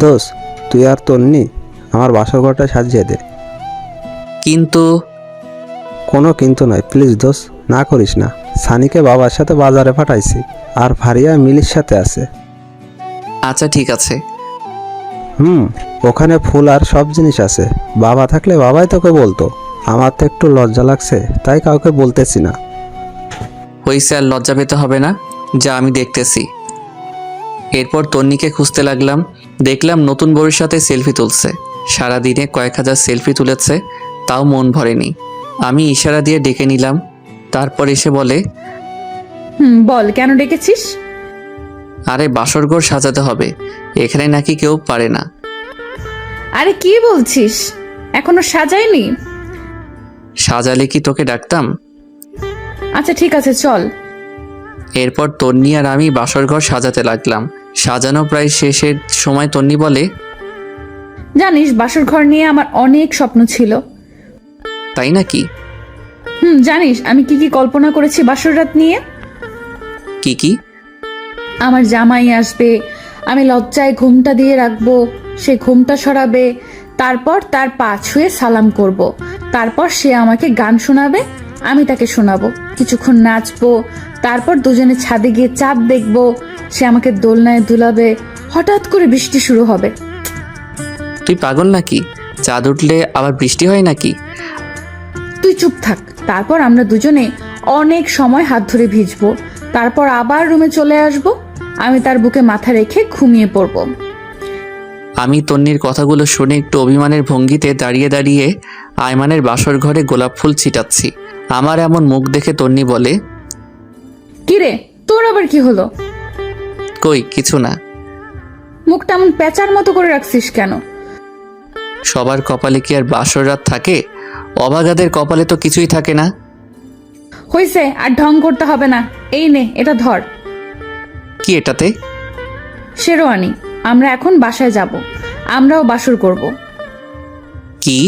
দোষ, তুই আর তন্নি আমার বাসর ঘরটা সাজিয়ে দে। কিন্তু কোনো কিন্তু নয়, প্লিজ দোষ, না করিস না। সানিকে বাবার সাথে বাজারে পাঠাইছি, আর ফারিয়া মিলির সাথে আছে। আচ্ছা ঠিক আছে। ওখানে ফুল আর সব জিনিস আছে। বাবা থাকলে বাবাই তোকে বলতো। আমার তো একটু লজ্জা লাগছে, তাই কাউকে বলতেছি না। হইছে, আর লজ্জা পেতে হবে না, যা আমি দেখতেছি। এরপর তন্নিকে খুঁজতে লাগলাম। দেখলাম নতুন বউয়ের সাথে সেলফি তুলছে। সারাদিনে কয়েক হাজার সেলফি তুলেছে, তাও মন ভরেনি। আমি ইশারা দিয়ে ডেকে নিলাম। তারপর এসে বলে, বল কেন ডেকেছিস? আরে বাসরঘর সাজাতে হবে, এখানে নাকি কেউ পারে না। আরে কি বলছিস, এখনো সাজাইনি? সাজালে কি তোকে ডাকতাম? আচ্ছা ঠিক আছে, চল। এরপর তন্নি আর আমি বাসরঘর সাজাতে লাগলাম। সাজানো প্রায় শেষের সময় তন্নি বলে, জানিস বাসর ঘর নিয়ে আমার অনেক স্বপ্ন ছিল। তাই নাকি? জানিস আমি কি কি কল্পনা করেছি বাসর রাত নিয়ে? কি কি? আমার জামাই আসবে, আমি লজ্জায় ঘুমটা দিয়ে রাখবো, সে ঘুমটা সরাবে, তারপর তার পা ছুঁয়ে সালাম করব। তারপর সে আমাকে গান শোনাবে, আমি তাকে শোনাবো, কিছুক্ষণ নাচবো, তারপর দুজনে ছাদে গিয়ে চাঁদ দেখবো, সে আমাকে দোলনায় দুলাবে, হঠাৎ করে বৃষ্টি শুরু হবে। তুই পাগল নাকি? চাঁদ উঠলে আবার বৃষ্টি হয় নাকি? তুই চুপ থাক। তারপর আমরা দুজনে অনেক সময় হাত ধরে ভিজবো, তারপর আবার রুমে চলে আসব, আমি তার বুকে মাথা রেখে ঘুমিয়ে পড়ব। আমি তন্নির কথাগুলো শুনে একটু অভিমানের ভঙ্গিতে দাঁড়িয়ে দাঁড়িয়ে আয়মানের বাসর ঘরে গোলাপ ফুল ছিটাচ্ছি। আমার এমন মুখ দেখে তন্নি বলে, কিরে তোর আবার কি হলো? কই কিছু না। মুখটা এমন পেঁচার মতো করে রাখছিস কেন? সবার কপালে কি আর বাসর রাত থাকে? অভাগাদের কপালে তো কিছুই থাকে না। হইছে, আর ঢং করতে হবে না। এই নে, এটা ধর। কি এটাতে? শেরওয়ানি। আমরা এখন বাসায় যাব, আমরাও বাসর করব। কি?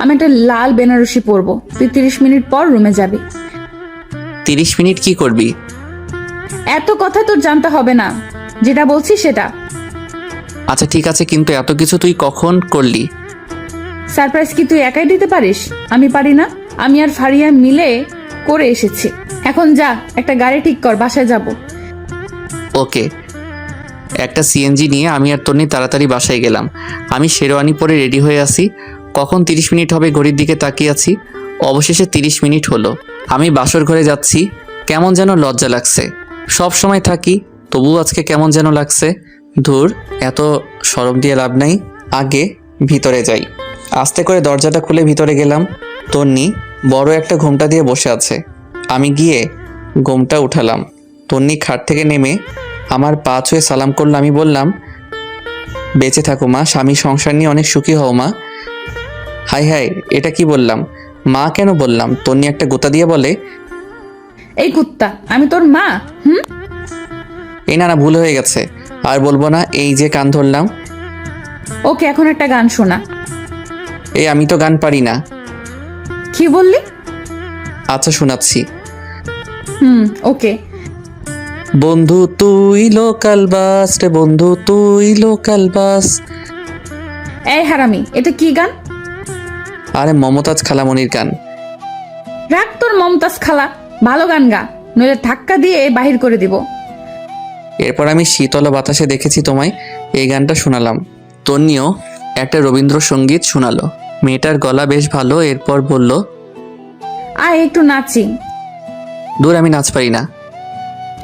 আমি একটা লাল বেনারসি পরবো, তুই 30 মিনিট পর রুমে যাবি। 30 মিনিট কি করবি? এত কথা তোর জানতে হবে না, যেটা বলছি সেটা। আচ্ছা ঠিক আছে, কিন্তু এত কিছু তুই কখন করলি? সারপ্রাইজ কি তুই একাই দিতে পারিস? আমি পারি না? আমি আর ফারিয়া মিলে করে এসেছি। এখন যা, একটা গাড়ি ঠিক কর, বাসায় যাব। ওকে। একটা সিএনজি নিয়ে আমি আর তন্নি তাড়াতাড়ি বাসায় গেলাম। আমি শেরওয়ানি পরে রেডি হয়ে আছি। কখন 30 মিনিট হবে ঘড়ির দিকে তাকিয়ে আছি। অবশেষে 30 মিনিট হলো। আমি বাসর ঘরে যাচ্ছি, কেমন যেন লজ্জা লাগছে। সব সময় থাকি, তবুও আজকে কেমন যেন লাগছে। ধুর, এত শরম দিয়ে লাভ নাই, আগে ভিতরে যাই। আস্তে করে দরজাটা খুলে ভিতরে গেলাম। তন্নি বড় একটা ঘোমটা দিয়ে বসে আছে। আমি গিয়ে ঘোমটা উঠালাম। তন্নি খাট থেকে নেমে আমার পা ছুঁয়ে সালাম করলো। আমি বললাম, বেঁচে থাকো মা, স্বামী সংসার নিয়ে অনেক সুখী হও মা। হাই হাই, এটা কি বললাম? মা কেন বললাম? তন্নি একটা গোতা দিয়ে বলে, এই কুত্তা, আমি তোর মা? এই না না, ভুল হয়ে গেছে, আর বলবো না, এই যে কান ধরলাম। ওকে, এখন একটা গান শোনা। এই আমি তো গান পারি না। কি বললি? আচ্ছা শোনাচ্ছি। ওকে। বন্ধু তুই লোকাল বাস রে, বন্ধু তুই লোকাল বাস। এই হারামি, এটা কি গান? আরে মমতাজ খালামণির গান। রাখ তোর মমতাজ খালা, ভালো গান গা, নইলে ধাক্কা দিয়ে বাহির করে দিব। এরপর আমি শীতল বাতাসে দেখেছি তোমায় এই গানটা শোনালাম। তন্নিও একটা রবীন্দ্রসঙ্গীত শোনালো। মেয়েটার গলা বেশ ভালো। এরপর বলল, আয় একটু নাচি। দূর, আমি নাচ পারি না।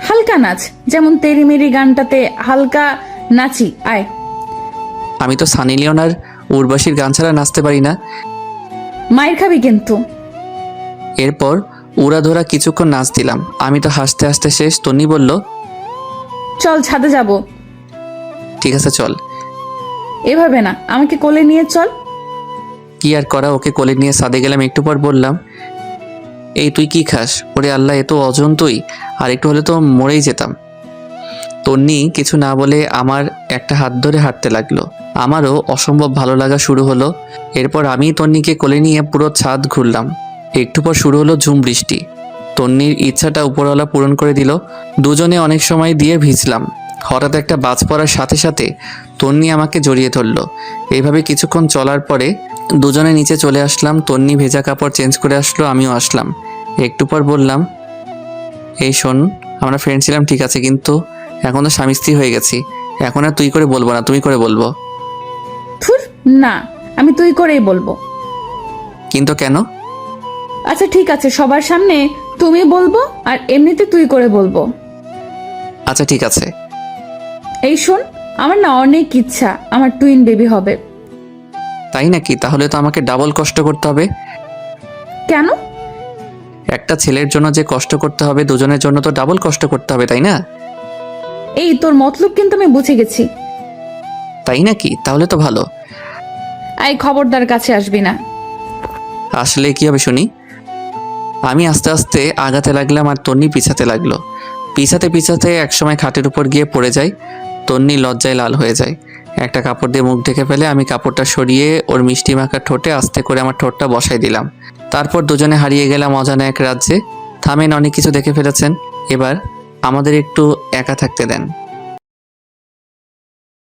হালকা নাচ, যেমন তেরি মেরি গানটাতে হালকা নাচি, আয়। আমি তো সানি লিওন আর উর্বশীর গান ছাড়া নাচতে পারি না। মায়ের খাবি কিন্তু। এরপর উড়াধরা কিছুক্ষণ নাচ দিলাম। আমি তো হাসতে হাসতে শেষ। তন্নি বলল, চল ছাদে যাব। ঠিক আছে চল। এভাবে না, আমাকে কোলে নিয়ে চল। কি আর করা, ওকে কোলে নিয়ে ছাদে গেলাম। একটু পর বললাম, এই তুই কি খাস? ওরে আল্লাহ, এ তো অজন তুই, আর একটু হলে তো মরেই যেতাম। তন্নি কিছু না বলে আমার একটা হাত ধরে হাঁটতে লাগলো। আমারও অসম্ভব ভালো লাগা শুরু হলো। এরপর আমি তন্নিকে কোলে নিয়ে পুরো ছাদ ঘুরলাম। একটু পর শুরু হলো ঝুম বৃষ্টি। তন্নির ইচ্ছাটা উপরওয়ালা পূরণ করে দিল। দুজনে অনেক সময় দিয়ে ভিজলাম। হঠাৎ একটা বাজ পড়ার সাথে সাথে তন্নি আমাকে জড়িয়ে ধরলো। এইভাবে কিছুক্ষণ চলার পরে দুজনে নিচে চলে আসলাম। তন্নি ভেজা কাপড় চেঞ্জ করে আসলো, আমিও আসলাম। একটু পর বললাম, এই শোন, আমরা ফ্রেন্ড ছিলাম ঠিক আছে, কিন্তু এখন তো স্বামী স্ত্রী হয়ে গেছি। এখন আর তুই করে বলবো না, তুমি করে বলবো। থুর, না, আমি তুই করেই বলবো। কিন্তু কেন? আচ্ছা ঠিক আছে, সবার সামনে তুমি বলবো আর এমনিতে তুই করে বলবো। আচ্ছা ঠিক আছে। এই শোন, আমার না অনেক ইচ্ছা আমার টুইন বেবি হবে। তাই নাকি? তাহলে তো আমাকে ডাবল কষ্ট করতে হবে। কেন? একটা ছেলের জন্য যে কষ্ট করতে হবে, দুজনের জন্য তো ডাবল কষ্ট করতে হবে, তাই না? এই তোর মতলব কিন্তু আমি বুঝে গেছি। তাই নাকি? তাহলে তো ভালো। এই খবরদার কাছে আসবি না। আসলে কি হবে শুনি। আমি আস্তে আস্তে আগাতে লাগলাম আর তন্নি পিছাতে লাগলো। পিছাতে পিছাতে একসময় খাটের উপর গিয়ে পড়ে যায়। তন্নি লজ্জায় লাল হয়ে যায়। একটা কাপড় দিয়ে মুখ ঢেকে ফেলে। আমি কাপড়টা সরিয়ে ওর মিষ্টি মাখা ঠোঁটে আস্তে করে আমার ঠোঁটটা বসাই দিলাম। তারপর দুজনে হারিয়ে গেলাম অজানা এক রাজ্যে। থামেন, অনেক কিছু দেখে ফেলেছেন, এবার আমাদের একটু একা থাকতে দেন।